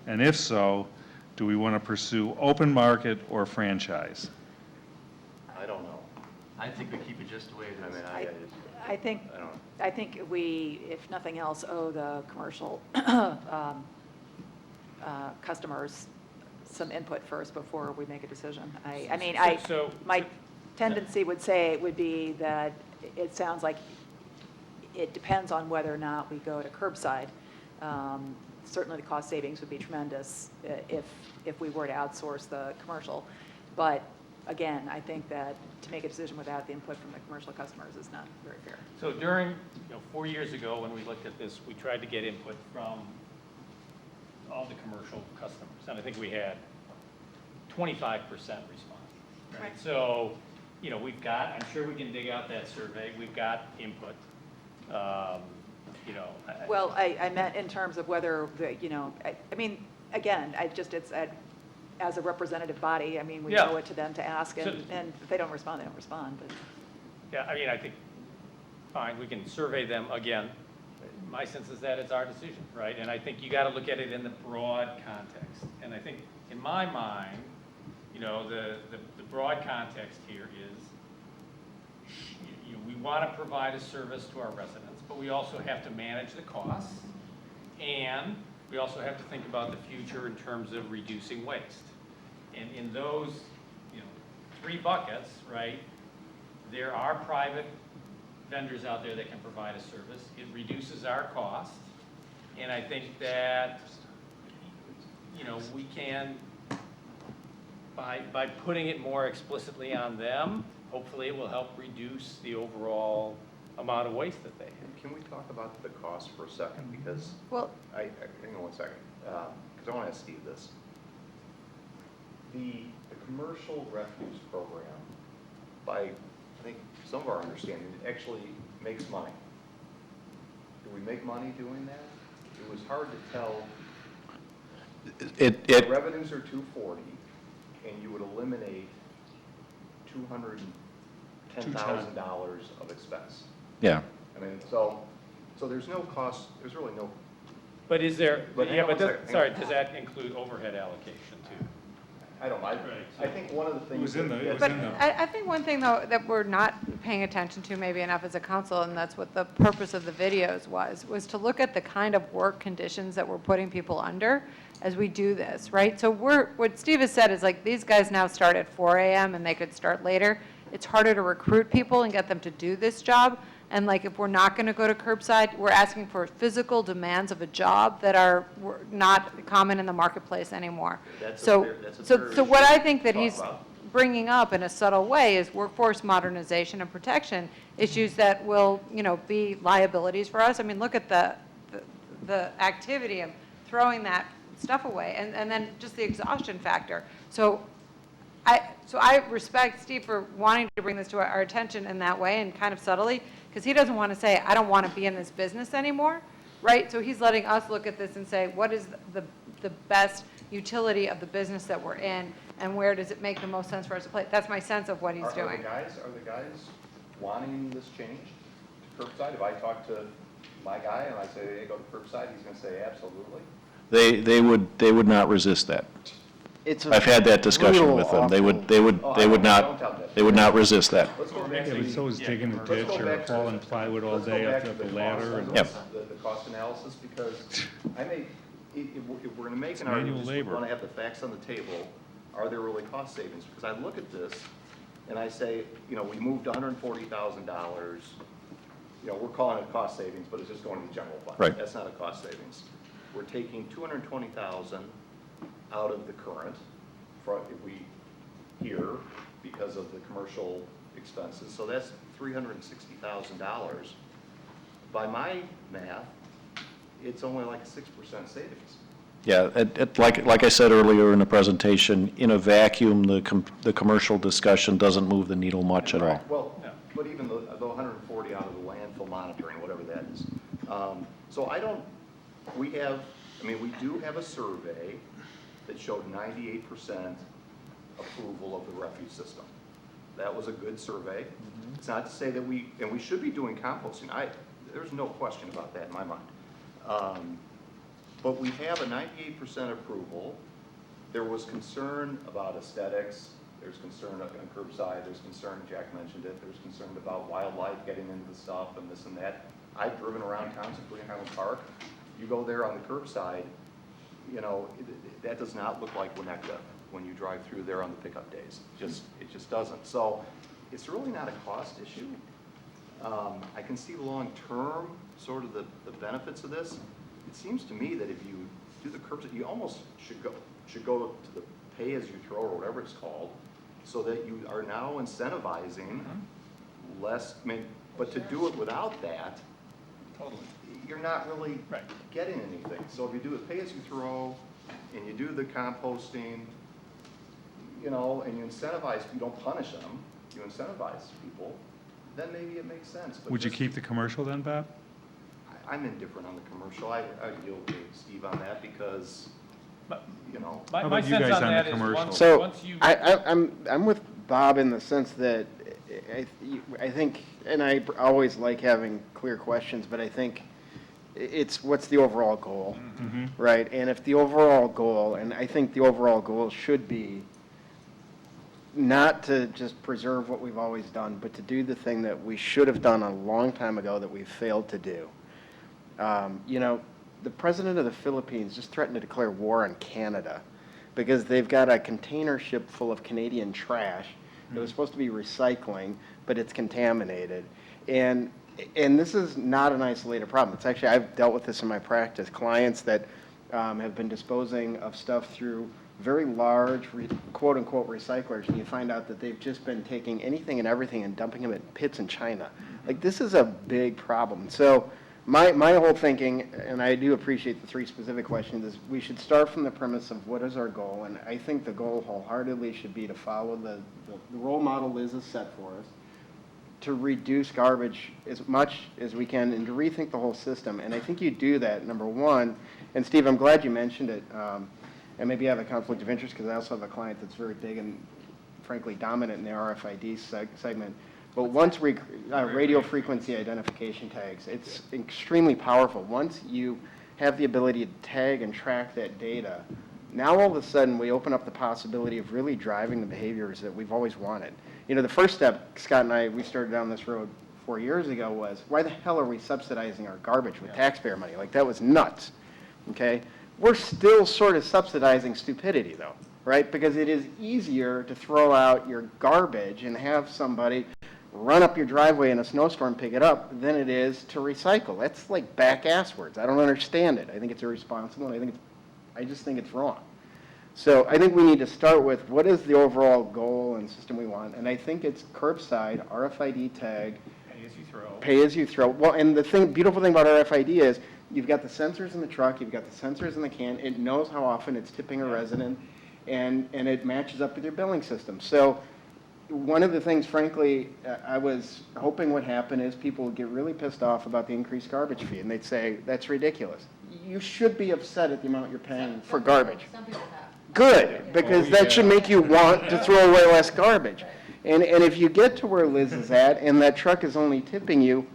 Speaker 1: And if so, do we want to pursue open market or franchise?
Speaker 11: I don't know.
Speaker 5: I think we keep it just the way it is.
Speaker 9: I think we, if nothing else, owe the commercial customers some input first before we make a decision. My tendency would be that it sounds like it depends on whether or not we go to curbside. Certainly, the cost savings would be tremendous if we were to outsource the commercial. But again, I think that to make a decision without the input from the commercial customers is not very fair.
Speaker 6: So during, 4 years ago, when we looked at this, we tried to get input from all the commercial customers, and I think we had 25% respond. Right? So, we've got, I'm sure we can dig out that survey, we've got input.
Speaker 9: Well, I meant in terms of whether, again, as a representative body, we
Speaker 6: Yeah.
Speaker 9: owe it to them to ask, and if they don't respond, they don't respond, but.
Speaker 6: Yeah, I think, fine, we can survey them again. My sense is that it's our decision, right? And I think you got to look at it in the broad context. And I think, in my mind, the broad context here is, we want to provide a service to our residents, but we also have to manage the costs, and we also have to think about the future in terms of reducing waste. And in those, 3 buckets, right, there are private vendors out there that can provide a service. It reduces our cost, and I think that, we can, by putting it more explicitly on them, hopefully it will help reduce the overall amount of waste that they have.
Speaker 11: Can we talk about the cost for a second? Because,
Speaker 9: Well,
Speaker 11: hang on one second, because I want to ask Steve this. the commercial refuse program, by, I think, some of our understanding, it actually makes money. Do we make money doing that? It was hard to tell. The revenues are 240, and you would eliminate $210,000 of expense.
Speaker 13: Yeah.
Speaker 11: I mean, so there's no cost, there's really no.
Speaker 6: But is there,
Speaker 11: But hang
Speaker 6: yeah,
Speaker 11: on
Speaker 6: but,
Speaker 11: one second, hang
Speaker 6: sorry,
Speaker 11: on.
Speaker 6: does that include overhead allocation too?
Speaker 11: I don't know. I think one of the things.
Speaker 4: But I think one thing, though, that we're not paying attention to maybe enough as a council, and that's what the purpose of the videos was to look at the kind of work conditions that we're putting people under as we do this, right? So what Steve has said is like, these guys now start at 4 a.m. and they could start later. It's harder to recruit people and get them to do this job. And like, if we're not going to go to curbside, we're asking for physical demands of a job that are not common in the marketplace anymore. So what I think that he's bringing up in a subtle way is workforce modernization and protection issues that will, be liabilities for us. I mean, look at the activity of throwing that stuff away, and then just the exhaustion factor. So I respect Steve for wanting to bring this to our attention in that way and kind of subtly, because he doesn't want to say, I don't want to be in this business anymore, right? So he's letting us look at this and say, what is the best utility of the business that we're in, and where does it make the most sense for us to play? That's my sense of what he's doing.
Speaker 11: Are the guys wanting this change to curbside? If I talk to my guy and I say, hey, go to curbside, he's going to say, absolutely.
Speaker 13: They would not resist that. I've had that discussion with them. They would not resist that.
Speaker 11: Let's go back
Speaker 1: Yeah,
Speaker 11: to
Speaker 1: but so is digging the ditch or hauling plywood all day up the ladder.
Speaker 11: The cost analysis, because if we're going to make an argument, we want to have the facts on the table. Are there really cost savings? Because I look at this and I say, we moved $140,000. We're calling it cost savings, but it's just going to the general fund.
Speaker 13: Right.
Speaker 11: That's not a cost savings. We're taking $220,000 out of the current, if we here, because of the commercial expenses. So that's $360,000. By my math, it's only like a 6% savings.
Speaker 13: Yeah, like I said earlier in the presentation, in a vacuum, the commercial discussion doesn't move the needle much at all.
Speaker 11: Well, but even the 140 out of the landfill monitoring, whatever that is. So we do have a survey that showed 98% approval of the refuse system. That was a good survey. It's not to say that we should be doing composting. There's no question about that in my mind. But we have a 98% approval. There was concern about aesthetics. There's concern on curbside. There's concern, Jack mentioned it, there's concern about wildlife getting into the stuff and this and that. I've driven around towns, including Highland Park. You go there on the curbside, that does not look like Winnetka when you drive through there on the pickup days. It just doesn't. So it's really not a cost issue. I can see long-term sort of the benefits of this. It seems to me that if you do the curbside, you almost should go to the pay-as-you-throw or whatever it's called, so that you are now incentivizing less. But to do it without that, you're not really getting anything. So if you do it pay-as-you-throw, and you do the composting, and you incentivize, you don't punish them, you incentivize people, then maybe it makes sense. But
Speaker 1: Would you keep the commercial then, Bob?
Speaker 11: I'm indifferent on the commercial. I deal with Steve on that because,
Speaker 6: My sense on that is once you.
Speaker 10: I'm with Bob in the sense that I think, and I always like having clear questions, but I think it's what's the overall goal, right? And if the overall goal, and I think the overall goal should be not to just preserve what we've always done, but to do the thing that we should have done a long time ago that we've failed to do. The president of the Philippines just threatened to declare war on Canada because they've got a container ship full of Canadian trash that was supposed to be recycling, but it's contaminated. And this is not an isolated problem. It's actually, I've dealt with this in my practice. Clients that have been disposing of stuff through very large, quote-unquote, recyclers, and you find out that they've just been taking anything and everything and dumping them in pits in China. Like, this is a big problem. So My whole thinking, and I do appreciate the three specific questions, is we should start from the premise of what is our goal, and I think the goal wholeheartedly should be to follow the role model Liz has set for us, to reduce garbage as much as we can and to rethink the whole system. And I think you do that, number one, and Steve, I'm glad you mentioned it, and maybe I have a conflict of interest because I also have a client that's very big and frankly dominant in the RFID segment. But once radio frequency identification tags, it's extremely powerful. Once you have the ability to tag and track that data, now all of a sudden we open up the possibility of really driving the behaviors that we've always wanted. You know, the first step, Scott and I, we started down this road 4 years ago, was why the hell are we subsidizing our garbage with taxpayer money? Like, that was nuts, okay? We're still sort of subsidizing stupidity, though, right? Because it is easier to throw out your garbage and have somebody run up your driveway in a snowstorm, pick it up, than it is to recycle. That's like back-asswards. I don't understand it. I think it's irresponsible, and I just think it's wrong. So I think we need to start with what is the overall goal and system we want, and I think it's curbside, RFID tag.
Speaker 1: Pay as you throw.
Speaker 10: Pay as you throw. Well, and the beautiful thing about RFID is you've got the sensors in the truck, you've got the sensors in the can, it knows how often it's tipping a resident, and it matches up with your billing system. So one of the things, frankly, I was hoping would happen is people would get really pissed off about the increased garbage fee, and they'd say, that's ridiculous. You should be upset at the amount you're paying for garbage.
Speaker 21: Some people have.
Speaker 10: Good, because that should make you want to throw away less garbage. And if you get to where Liz is at, and that truck is only tipping you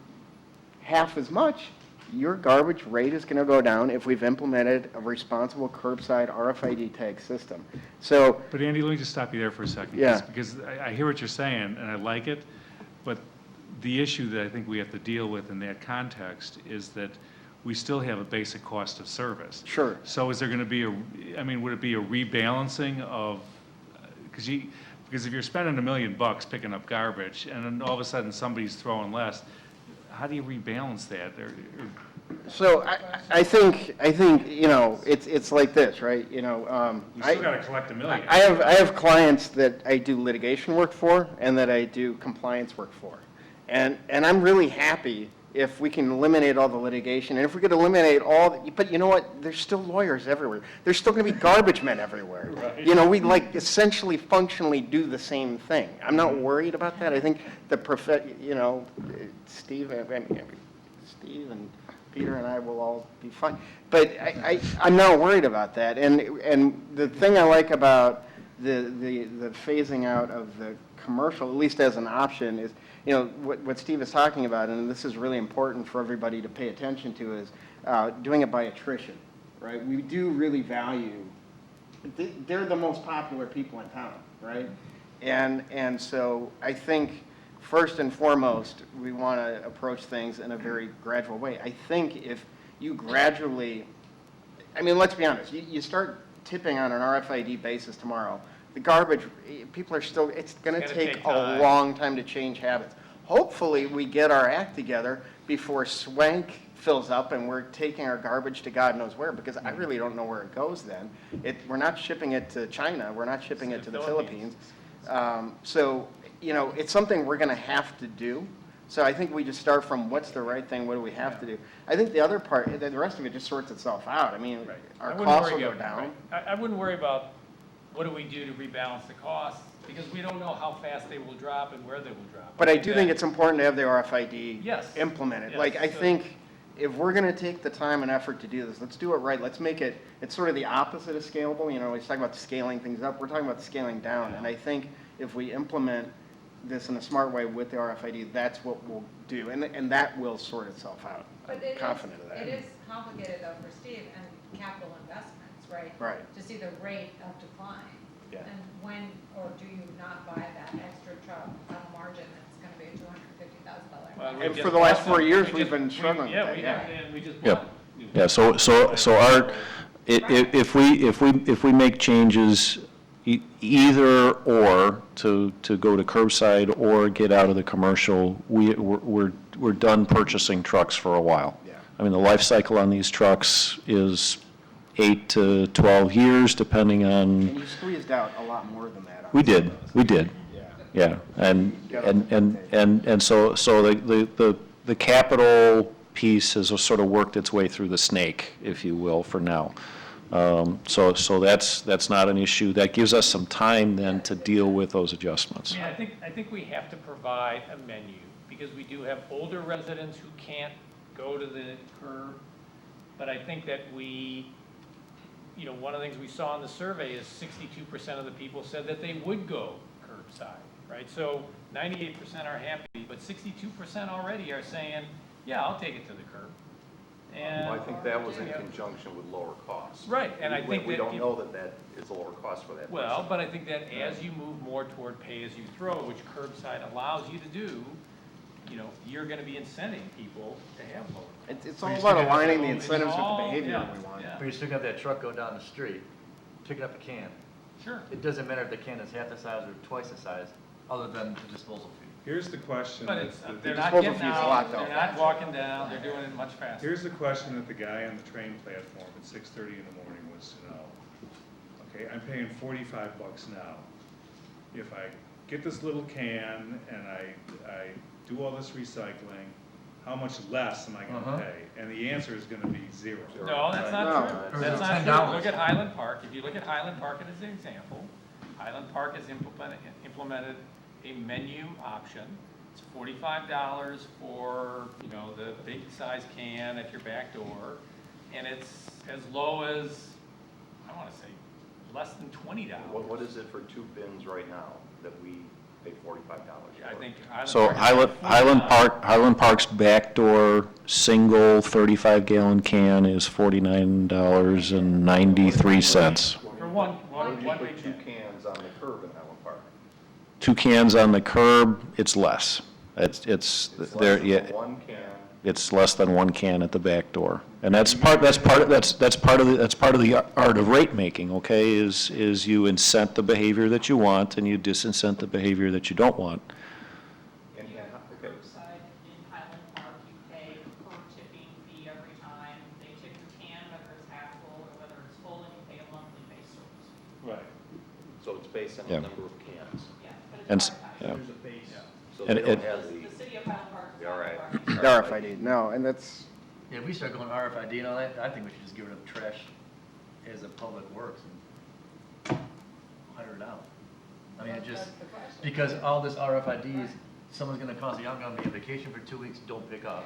Speaker 10: half as much, your garbage rate is going to go down if we've implemented a responsible curbside RFID tag system. So,
Speaker 1: But Andy, let me just stop you there for a second.
Speaker 10: Yeah.
Speaker 1: Because I hear what you're saying, and I like it, but the issue that I think we have to deal with in that context is that we still have a basic cost of service.
Speaker 10: Sure.
Speaker 1: So is there going to be would it be a rebalancing of, because if you're spending $1 million picking up garbage, and then all of a sudden somebody's throwing less, how do you rebalance that?
Speaker 10: so I think you know, it's like this, right? You know,
Speaker 1: You still got to collect $1 million.
Speaker 10: I have clients that I do litigation work for and that I do compliance work for. And I'm really happy if we can eliminate all the litigation, and if we could eliminate but you know what, there's still lawyers everywhere. There's still going to be garbage men everywhere. Right. You know, we essentially functionally do the same thing. I'm not worried about that. I think you know, Steve and Peter and I will all be fine. But I'm not worried about that. And the thing I like about the phasing out of the commercial, at least as an option, is, you know, what Steve is talking about, and this is really important for everybody to pay attention to, is doing it by attrition, right? We do really value, they're the most popular people in town, right? And so I think, first and foremost, we want to approach things in a very gradual way. I think if you gradually, I mean, let's be honest, you start tipping on an RFID basis tomorrow, the garbage, people are still, it's going to take a long time to change habits. Hopefully, we get our act together before Swank fills up and we're taking our garbage to God knows where, because I really don't know where it goes then. We're not shipping it to China. We're not shipping it to the Philippines. So, you know, it's something we're going to have to do. So I think we just start from what's the right thing, what do we have to do? I think the other part, the rest of it just sorts itself out. I mean, our costs will go down.
Speaker 6: I wouldn't worry about what do we do to rebalance the costs, because we don't know how fast they will drop and where they will drop.
Speaker 10: But I do think it's important to have the RFID
Speaker 6: Yes.
Speaker 10: implemented.
Speaker 6: Yes.
Speaker 10: Like, I think if we're going to take the time and effort to do this, let's do it right. Let's make it, it's sort of the opposite of scalable. You know, we talk about scaling things up. We're talking about scaling down. And I think if we implement this in a smart way with the RFID, that's what we'll do. And that will sort itself out. I'm confident of that.
Speaker 4: It is complicated though for Steve and capital investments, right?
Speaker 10: Right.
Speaker 4: To see the rate of decline.
Speaker 10: Yeah.
Speaker 4: And when, or do you not buy that extra truck on a margin that's going to be a $250,000?
Speaker 6: Well,
Speaker 10: And for the last 4 years, we've been struggling with that.
Speaker 6: Yeah, we just
Speaker 13: Yeah,
Speaker 6: bought.
Speaker 13: yeah, so Art, if we make changes, either or to go to curbside or get out of the commercial, we're done purchasing trucks for a while.
Speaker 10: Yeah.
Speaker 13: I mean, the life cycle on these trucks is 8 to 12 years, depending on.
Speaker 10: And you squeezed out a lot more than that.
Speaker 13: We did. Yeah, and so the capital piece has sort of worked its way through the snake, if you will, for now. So that's not an issue. That gives us some time then to deal with those adjustments.
Speaker 6: Yeah, I think we have to provide a menu, because we do have older residents who can't go to the curb. But I think that one of the things we saw in the survey is 62% of the people said that they would go curbside, right? So 98% are happy, but 62% already are saying, yeah, I'll take it to the curb. And
Speaker 11: I think that was in conjunction with lower costs.
Speaker 6: Right, and I think
Speaker 11: We
Speaker 6: that
Speaker 11: don't know that is a lower cost for that person.
Speaker 6: Well, but I think that as you move more toward pay-as-you-throw, which curbside allows you to do, you're going to be incenting people to have lower.
Speaker 10: It's all about aligning the incentives with the behavior we want.
Speaker 5: But you still got that truck going down the street, picking up a can.
Speaker 6: Sure.
Speaker 5: It doesn't matter if the can is half the size or twice the size, other than the disposal fee.
Speaker 1: Here's the question.
Speaker 6: But they're not
Speaker 10: disposal
Speaker 6: getting
Speaker 10: fee is a
Speaker 6: out,
Speaker 10: lot, though.
Speaker 6: they're not walking down, they're doing it much faster.
Speaker 1: Here's the question that the guy on the train platform at 6:30 in the morning wants to know. Okay, I'm paying $45 now. If I get this little can and I do all this recycling, how much less am I going to pay? And the answer is going to be zero.
Speaker 6: No, that's not true. That's not true. Look at Highland Park. If you look at Highland Park as an example, Highland Park has implemented a menu option. It's $45 for, the big size can at your back door. And it's as low as, I want to say, less than $20.
Speaker 11: What is it for 2 bins right now that we pay $45 for?
Speaker 6: I think
Speaker 13: So Highland Park's back door single 35-gallon can is $49.93.
Speaker 6: For one
Speaker 11: Put
Speaker 6: big
Speaker 11: 2
Speaker 6: can.
Speaker 11: cans on the curb in Highland Park.
Speaker 13: 2 cans on the curb, it's less. It's
Speaker 11: It's
Speaker 13: there.
Speaker 11: less
Speaker 13: Yeah,
Speaker 11: than 1 can.
Speaker 13: it's less than 1 can at the back door, and that's part of the art of rate making. Okay, is you incent the behavior that you want and you disincent the behavior that you don't want.
Speaker 2: Curbside in Highland Park, you pay per tipping fee every time. They tip your can, whether it's half full or whether it's full, and you pay a monthly base service.
Speaker 1: Right.
Speaker 11: So it's based on
Speaker 13: Yeah.
Speaker 11: the number of cans.
Speaker 2: Yeah, but
Speaker 13: And
Speaker 2: it's
Speaker 13: s-
Speaker 2: RFID.
Speaker 13: yeah.
Speaker 6: There's a base.
Speaker 11: So
Speaker 13: And
Speaker 11: they don't
Speaker 13: it-
Speaker 11: have
Speaker 2: The city of Highland Park.
Speaker 11: the RFID.
Speaker 10: The RFID, no, and that's,
Speaker 5: Yeah, if we start going RFID and all that, I think we should just give it up trash as a public works and hire it out. I mean, it just, because all this RFIDs, someone's gonna call, say, I'm gonna be on vacation for 2 weeks, don't pick up.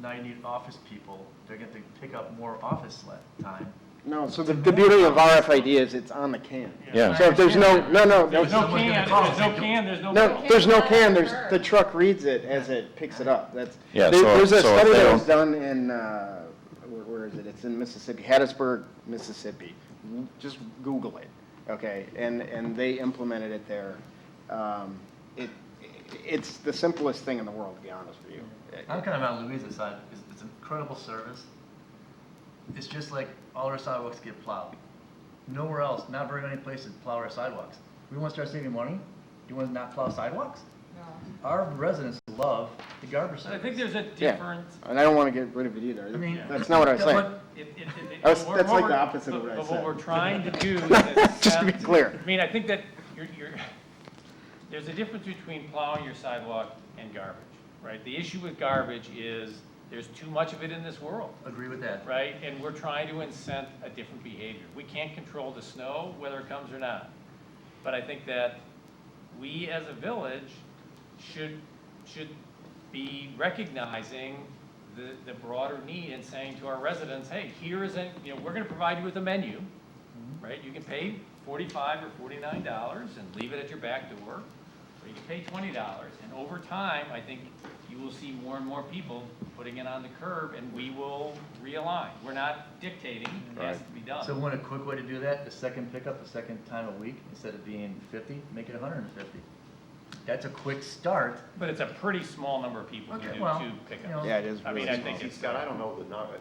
Speaker 5: Now you need office people, they're gonna pick up more office time.
Speaker 10: no, so the beauty of RFID is it's on the can.
Speaker 13: Yeah.
Speaker 10: So if there's no,
Speaker 6: There's no
Speaker 5: Someone's gonna
Speaker 6: can,
Speaker 5: call
Speaker 6: there's
Speaker 5: and
Speaker 6: no
Speaker 5: say,
Speaker 6: can, there's no.
Speaker 10: No, there's no can, the truck reads it as it picks it up.
Speaker 13: Yeah,
Speaker 10: There's a
Speaker 13: so if
Speaker 10: study
Speaker 13: they
Speaker 10: that was
Speaker 13: don't-
Speaker 10: done in, where is it? It's in Mississippi, Hattiesburg, Mississippi. Just Google it, okay? And they implemented it there. It's the simplest thing in the world, to be honest with you.
Speaker 5: I'm kind of on Louisa's side. It's an incredible service. It's just like all our sidewalks get plowed. Nowhere else, not very many places plow our sidewalks. We want to start saving money? You want to not plow sidewalks? Our residents love the garbage
Speaker 6: I
Speaker 5: service.
Speaker 6: think there's a
Speaker 10: Yeah,
Speaker 6: different.
Speaker 10: and I don't want to get rid of it either.
Speaker 5: I mean-
Speaker 10: That's not what I was
Speaker 5: Yeah,
Speaker 10: saying.
Speaker 5: but
Speaker 10: That's
Speaker 6: What
Speaker 10: like
Speaker 6: we're-
Speaker 10: the opposite of what I
Speaker 6: But
Speaker 10: said.
Speaker 6: what we're trying to do is
Speaker 10: Just to be
Speaker 6: incent-
Speaker 10: clear.
Speaker 6: I mean, I think that there's a difference between plowing your sidewalk and garbage, right? The issue with garbage is there's too much of it in this world,
Speaker 5: Agree with that.
Speaker 6: right? And we're trying to incent a different behavior. We can't control the snow, whether it comes or not. But I think that we as a village should be recognizing the broader need and saying to our residents, hey, here is we're gonna provide you with a menu, right? You can pay $45 or $49 and leave it at your back door, or you can pay $20. And over time, I think you will see more and more people putting it on the curb, and we will realign. We're not dictating, it has to be done.
Speaker 5: So one, a quick way to do that, the second pickup, the second time a week, instead of being 50, make it 150. That's a quick start.
Speaker 6: But it's a pretty small number of people who
Speaker 5: Okay,
Speaker 6: do
Speaker 5: well,
Speaker 6: 2 pickups.
Speaker 5: you know.
Speaker 10: Yeah, it is
Speaker 6: I mean,
Speaker 10: really
Speaker 6: I think
Speaker 10: small.
Speaker 6: it's.
Speaker 11: Scott, I don't know the number.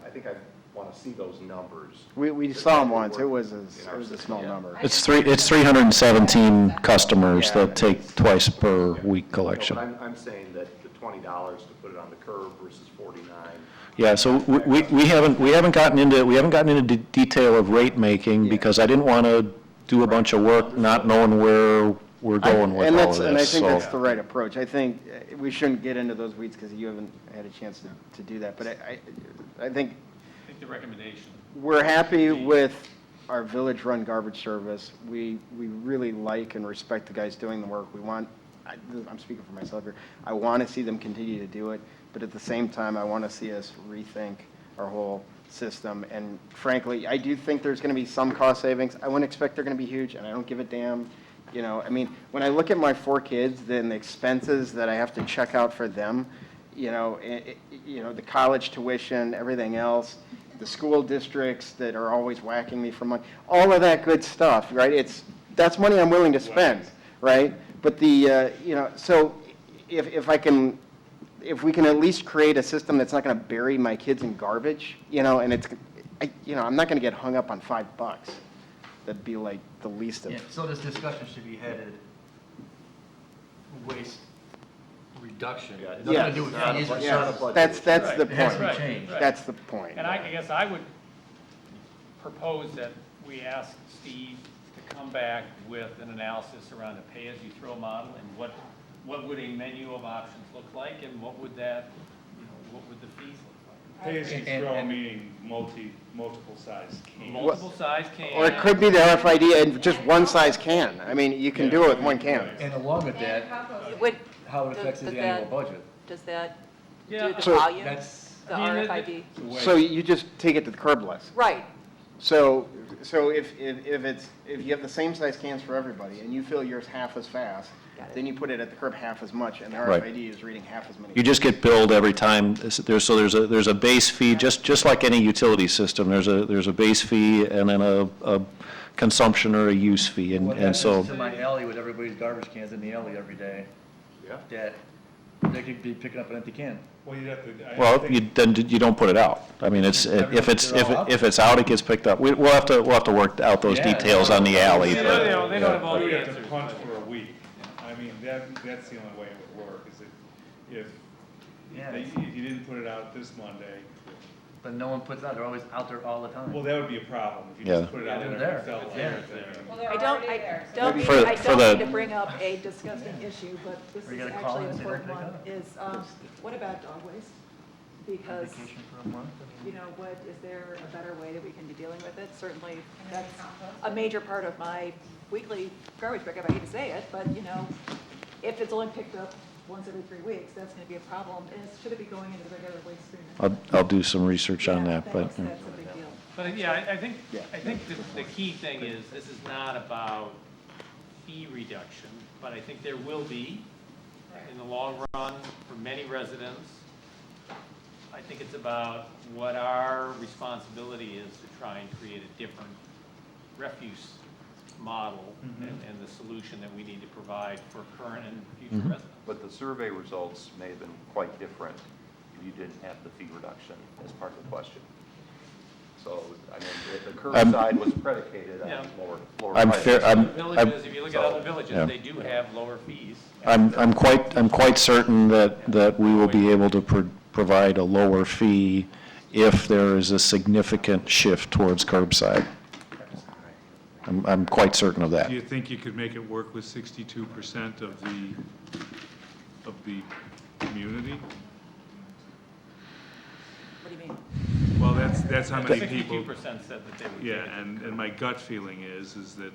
Speaker 11: I think I want to see those numbers.
Speaker 10: We saw them once, it was a small number.
Speaker 13: It's 317 customers that take twice per week collection.
Speaker 11: But I'm saying that the $20 to put it on the curb versus $49.
Speaker 13: Yeah, so we haven't gotten into detail of rate making because I didn't want to do a bunch of work not knowing where we're going with
Speaker 10: And
Speaker 13: all
Speaker 10: that's,
Speaker 13: of
Speaker 10: and I
Speaker 13: this,
Speaker 10: think that's
Speaker 13: so.
Speaker 10: the right approach. I think we shouldn't get into those weeds because you haven't had a chance to do that. But I think
Speaker 6: I think the recommendation.
Speaker 10: we're happy with our village-run garbage service. We really like and respect the guys doing the work. We want, I'm speaking for myself here, I want to see them continue to do it, but at the same time, I want to see us rethink our whole system. And frankly, I do think there's going to be some cost savings. I wouldn't expect they're going to be huge, and I don't give a damn. You know, I mean, when I look at my 4 kids, then the expenses that I have to check out for them, you know, the college tuition, everything else, the school districts that are always whacking me for money, all of that good stuff, right? That's money I'm willing to spend, right? But so if we can at least create a system that's not going to bury my kids in garbage, you know, and I'm not going to get hung up on $5. That'd be like the least of.
Speaker 5: Yeah, so this discussion should be headed waste reduction.
Speaker 10: Yes.
Speaker 5: Nothing to do with fees or
Speaker 10: Yes.
Speaker 5: surplus.
Speaker 10: That's the
Speaker 5: It has to be
Speaker 10: point.
Speaker 5: changed.
Speaker 10: That's the point.
Speaker 6: And I guess I would propose that we ask Steve to come back with an analysis around a pay-as-you-throw model, and what would a menu of options look like, and what would that, what would the fees look like?
Speaker 1: Pay as you throw, meaning multiple size cans.
Speaker 6: Multiple size cans.
Speaker 10: Or it could be the RFID and just one size can. I mean, you can do it with one can.
Speaker 5: And along with that, how it affects his annual budget.
Speaker 9: Does that
Speaker 6: Yeah.
Speaker 9: do the
Speaker 10: So-
Speaker 9: volume,
Speaker 5: That's,
Speaker 9: the
Speaker 6: I mean,
Speaker 9: RFID?
Speaker 10: So you just take it to the curb less.
Speaker 9: Right.
Speaker 10: So if you have the same size cans for everybody and you fill yours half as fast, then you put it at the curb half as much and the
Speaker 13: Right.
Speaker 10: RFID is reading half as many.
Speaker 13: You just get billed every time, there's a base fee, just like any utility system, there's a base fee and then a consumption or a use fee,
Speaker 5: what
Speaker 13: and so.
Speaker 5: happens to my alley with everybody's garbage cans in the alley every day?
Speaker 11: Yeah.
Speaker 5: That they could be picking up an empty can.
Speaker 1: Well, you'd have to.
Speaker 13: Well, then you don't put it out. I mean, if it's out, it gets picked up. We'll have to work out those
Speaker 5: Yeah.
Speaker 13: details on the alley.
Speaker 6: They
Speaker 13: but-
Speaker 6: don't have all
Speaker 1: We
Speaker 6: the
Speaker 1: have to
Speaker 6: answers.
Speaker 1: punch for a week. I mean, that's the only way it would work, is if
Speaker 5: Yeah.
Speaker 1: you didn't put it out this Monday,
Speaker 5: But no one puts it out, they're always out there all the time.
Speaker 1: well, that would be a problem. If you
Speaker 13: Yeah.
Speaker 1: just put it out
Speaker 5: Yeah,
Speaker 1: there
Speaker 5: they're
Speaker 1: and felt like
Speaker 5: there.
Speaker 1: everything.
Speaker 9: I don't
Speaker 13: For-
Speaker 9: mean
Speaker 13: for the-
Speaker 9: to bring up a disgusting issue, but this
Speaker 5: Or you
Speaker 9: is
Speaker 5: gotta call
Speaker 9: actually
Speaker 5: in
Speaker 9: an
Speaker 5: and say,
Speaker 9: important
Speaker 5: "Don't
Speaker 9: one,
Speaker 5: pick
Speaker 9: is, what about dog waste? Because,
Speaker 5: Vacation for a month?
Speaker 9: you know, is there a better way that we can be dealing with it? Certainly, that's a major part of my weekly garbage pickup, I hate to say it, but, you know, if it's only picked up once every 3 weeks, that's gonna be a problem, and should it be going into the regular waste stream?
Speaker 13: I'll do some research on that, but.
Speaker 9: That's a big deal.
Speaker 6: But yeah, I think the key thing is, this is not about fee reduction, but I think there will be, in the long run, for many residents. I think it's about what our responsibility is to try and create a different refuse model and the solution that we need to provide for current and future residents.
Speaker 11: But the survey results may have been quite different if you didn't have the fee reduction as part of the question. So, I mean, the curbside was predicated
Speaker 6: Yeah.
Speaker 11: on lower
Speaker 13: I'm
Speaker 11: prices.
Speaker 13: fair,
Speaker 6: Villages, if you look at other
Speaker 13: Yeah.
Speaker 6: villages, they do have lower fees.
Speaker 13: I'm quite certain that we will be able to provide a lower fee if there is a significant shift towards curbside. I'm quite certain of that.
Speaker 1: Do you think you could make it work with 62% of the community?
Speaker 9: What do you mean?
Speaker 1: Well, that's how many people.
Speaker 6: 62% said that they would.
Speaker 1: Yeah, and my gut feeling is that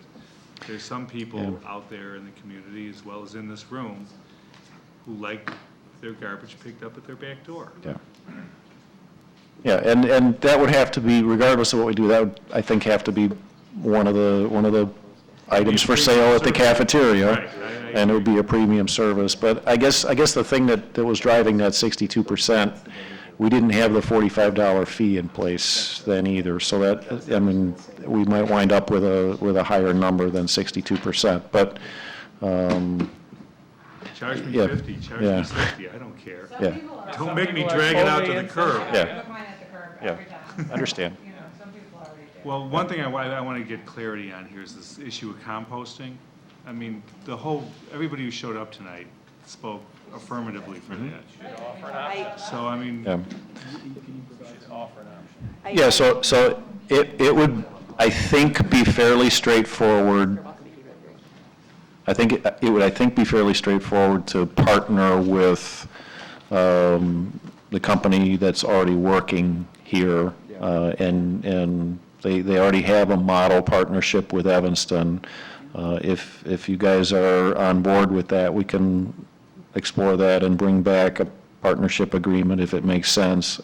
Speaker 1: there's some people out there in the community, as well as in this room, who like their garbage picked up at their back door.
Speaker 13: Yeah. Yeah, and that would have to be, regardless of what we do, that would, I think, have to be one of the items for sale at the cafeteria.
Speaker 1: Right, I
Speaker 13: And it would be a premium service. But I guess the thing that was driving that 62%, we didn't have the $45 fee in place then either. So that, I mean, we might wind up with a higher number than 62%. But,
Speaker 1: Charge me
Speaker 13: Yeah,
Speaker 1: 50, charge
Speaker 13: yeah.
Speaker 1: me 60, I don't care.
Speaker 13: Yeah.
Speaker 1: Don't make me drag it out to the curb.
Speaker 13: Yeah.
Speaker 4: Put mine at the curb
Speaker 13: Yeah.
Speaker 4: every time.
Speaker 13: Understand.
Speaker 4: You know, some people already do.
Speaker 1: Well, one thing I want to get clarity on here is this issue of composting. I mean, everybody who showed up tonight spoke affirmatively for that.
Speaker 6: Should offer an option.
Speaker 1: So, I mean,
Speaker 13: Yeah.
Speaker 6: Should offer an option.
Speaker 13: Yeah, so it would, I think, be fairly straightforward I think it would, I think, be fairly straightforward to partner with the company that's already working here, and they already have a model partnership with Evanston. If you guys are on board with that, we can explore that and bring back a partnership agreement if it makes sense.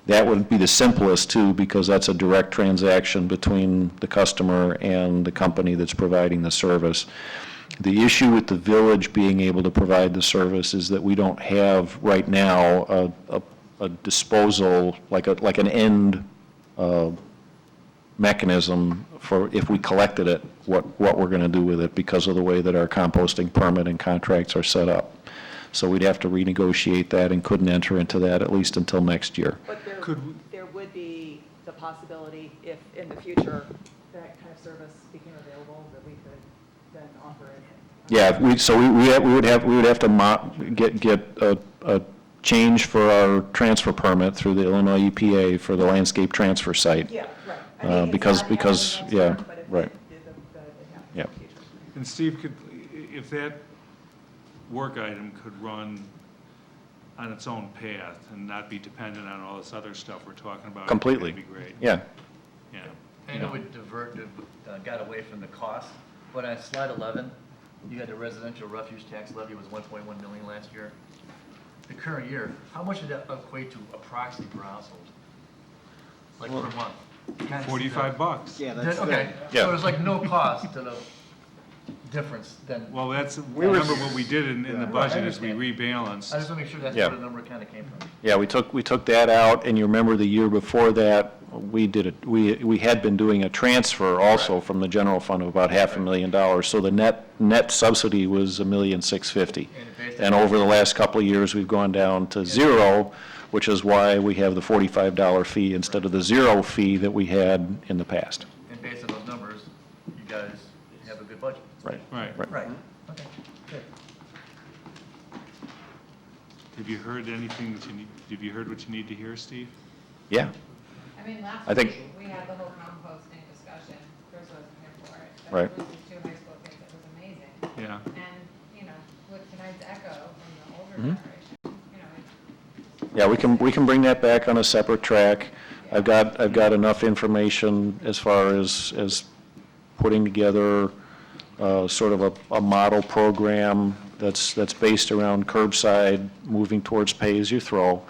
Speaker 13: That would be the simplest, too, because that's a direct transaction between the customer and the company that's providing the service. The issue with the village being able to provide the service is that we don't have right now a disposal, like an end mechanism for if we collected it, what we're going to do with it because of the way that our composting permit and contracts are set up. So we'd have to renegotiate that and couldn't enter into that at least until next year.
Speaker 9: But there would be the possibility, if in the future that kind of service became available, that we could then offer it.
Speaker 13: Yeah, we would have to get a change for our transfer permit through the Illinois EPA for the landscape transfer site.
Speaker 9: Yeah, right. I mean, it's
Speaker 13: Because,
Speaker 9: not happening
Speaker 13: yeah,
Speaker 9: next term, but if
Speaker 13: right.
Speaker 9: it happens
Speaker 13: Yeah.
Speaker 9: in the future.
Speaker 1: And Steve, if that work item could run on its own path and not be dependent on all this other stuff we're talking about,
Speaker 13: Completely.
Speaker 1: that'd be great.
Speaker 13: Yeah.
Speaker 1: Yeah.
Speaker 5: And it would got away from the cost, but on slide 11, you had the residential refuse tax levy was 1.1 million last year. The current year, how much did that equate to approximately per household? Like per month? You kinda see that.
Speaker 1: $45.
Speaker 10: Yeah, that's.
Speaker 5: Okay,
Speaker 13: Yeah.
Speaker 5: so there's like no cost to the difference then.
Speaker 1: Well, that's,
Speaker 10: We were-
Speaker 1: remember what we did in the
Speaker 5: Right,
Speaker 1: budget
Speaker 5: I
Speaker 1: is we
Speaker 5: understand.
Speaker 1: rebalanced.
Speaker 5: I just want to make sure that's
Speaker 13: Yeah.
Speaker 5: where the number kind of came from.
Speaker 13: Yeah, we took that out, and you remember the year before that, we had been doing a transfer also from the general fund of about $500,000. So the net subsidy was $1,650,000. And over the last couple of years, we've gone down to zero, which is why we have the $45 fee instead of the zero fee that we had in the past.
Speaker 5: And based on those numbers, you guys have a good budget.
Speaker 13: Right.
Speaker 1: Right.
Speaker 5: Right, okay, good.
Speaker 1: Have you heard anything that have you heard what you need to hear, Steve?
Speaker 13: Yeah.
Speaker 4: I mean, last
Speaker 13: I think-
Speaker 4: week, we had the whole composting discussion, Chris wasn't here for it. but
Speaker 13: Right.
Speaker 4: Bruce's two high school kids, it was amazing.
Speaker 1: Yeah.
Speaker 4: And, you know, with tonight's echo from the older
Speaker 13: Mhm.
Speaker 4: generation, you know,
Speaker 13: Yeah, we can bring that back on a separate track. I've got enough information as far as putting together sort of a model program that's based around curbside, moving towards pay-as-you-throw.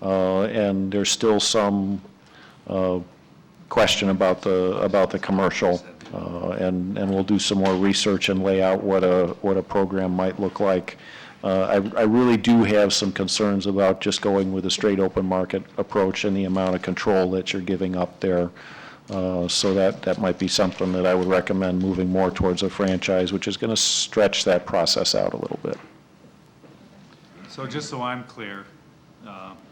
Speaker 13: And there's still some question about the commercial. And we'll do some more research and lay out what a program might look like. I really do have some concerns about just going with a straight open market approach and the amount of control that you're giving up there. So that might be something that I would recommend moving more towards a franchise, which is going to stretch that process out a little bit.
Speaker 1: So just so I'm clear,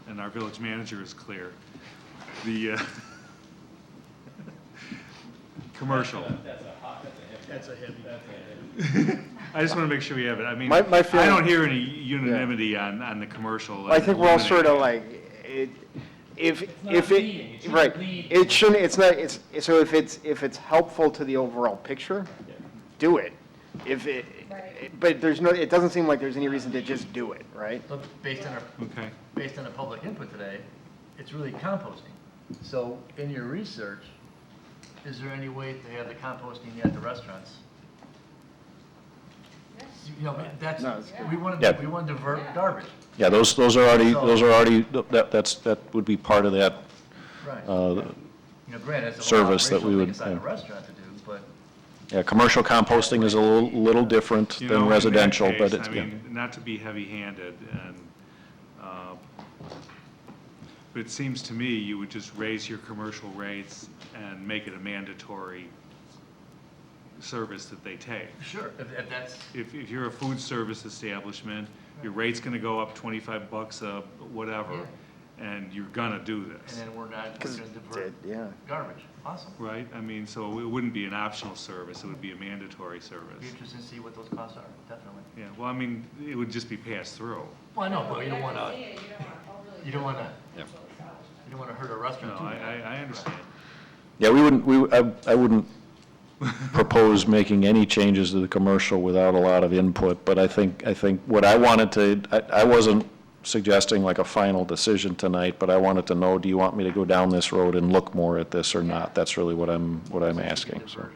Speaker 1: and our village manager is clear, the commercial.
Speaker 14: That's a heavy.
Speaker 1: I just want to make sure we have it. I mean,
Speaker 10: My
Speaker 1: I
Speaker 10: feeling-
Speaker 1: don't hear any unanimity on the commercial.
Speaker 10: I think we're all
Speaker 1: eliminating
Speaker 10: sort of
Speaker 1: it.
Speaker 10: like, if
Speaker 6: not leading. It
Speaker 10: it,
Speaker 6: shouldn't
Speaker 10: right,
Speaker 6: lead.
Speaker 10: it shouldn't, it's not, so if it's helpful to the overall picture, do it. If it, but it doesn't seem like there's any reason to just do it, right?
Speaker 5: But based on
Speaker 1: Okay.
Speaker 5: based on the public input today, it's really composting. So in your research, is there any way to have the composting at the restaurants? You know, that's,
Speaker 10: No, it's
Speaker 5: we want
Speaker 13: Yeah.
Speaker 5: to, divert garbage.
Speaker 13: Yeah, those are already, that would be part of that
Speaker 5: Right.
Speaker 13: uh,
Speaker 5: You know, granted, it's a whole
Speaker 13: service that we
Speaker 5: operational thing
Speaker 13: would,
Speaker 5: inside a
Speaker 13: yeah.
Speaker 5: restaurant to do, but
Speaker 13: Yeah, commercial composting is a little different
Speaker 1: You know,
Speaker 13: than
Speaker 1: in that
Speaker 13: residential, but
Speaker 1: case,
Speaker 13: it's,
Speaker 1: I
Speaker 13: yeah.
Speaker 1: mean, not to be heavy-handed, but it seems to me you would just raise your commercial rates and make it a mandatory service that they take.
Speaker 5: sure, if that's,
Speaker 1: If you're a food service establishment, your rate's gonna go up $25 a whatever, and you're gonna do
Speaker 5: and
Speaker 1: this,
Speaker 5: then we're not going to divert
Speaker 10: Yeah.
Speaker 5: garbage. Awesome.
Speaker 1: right? I mean, so it wouldn't be an optional service, it would be a mandatory
Speaker 5: Be
Speaker 1: service.
Speaker 5: interested to see what those costs are, definitely.
Speaker 1: Yeah, well, I mean, it would just be passed through.
Speaker 5: Well, I know, but you don't want to, you don't want to,
Speaker 1: Yeah.
Speaker 5: you don't want to hurt a restaurant
Speaker 1: No,
Speaker 5: too bad.
Speaker 1: I understand.
Speaker 13: Yeah, I wouldn't propose making any changes to the commercial without a lot of input, but I think what I wanted to, I wasn't suggesting like a final decision tonight, but I wanted to know, do you want me to go down this road and look more at this or not? That's really what I'm asking, so.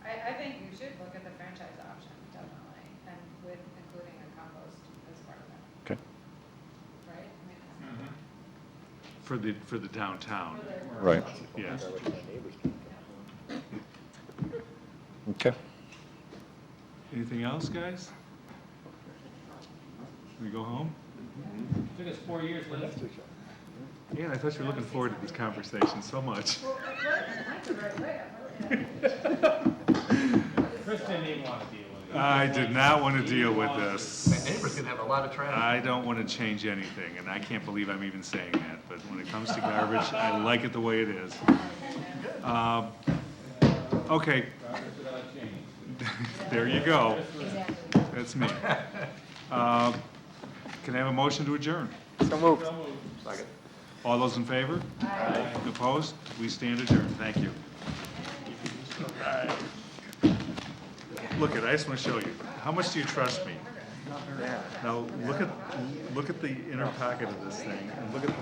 Speaker 4: I think you should look at the franchise option, definitely, and with including a compost as part of that,
Speaker 13: Okay.
Speaker 4: right?
Speaker 1: For the downtown.
Speaker 13: Right.
Speaker 1: Yeah.
Speaker 13: Okay.
Speaker 1: Anything else, guys? We go home?
Speaker 6: Took us 4 years, Liz.
Speaker 1: Yeah, I thought you were looking forward to this conversation so much.
Speaker 6: Chris didn't even want to deal with it.
Speaker 1: I did not want to deal with this.
Speaker 6: My neighbor's gonna have a lot of traffic.
Speaker 1: I don't want to change anything, and I can't believe I'm even saying that, but when it comes to garbage, I like it the way it is. Okay. There you go. That's me. Can I have a motion to adjourn?
Speaker 10: So moved.
Speaker 1: All those in favor? Aye. Opposed? We stand adjourned. Thank you. Look I just want to show you. How much do you trust me? Now, look at the inner pocket of this thing, and look at the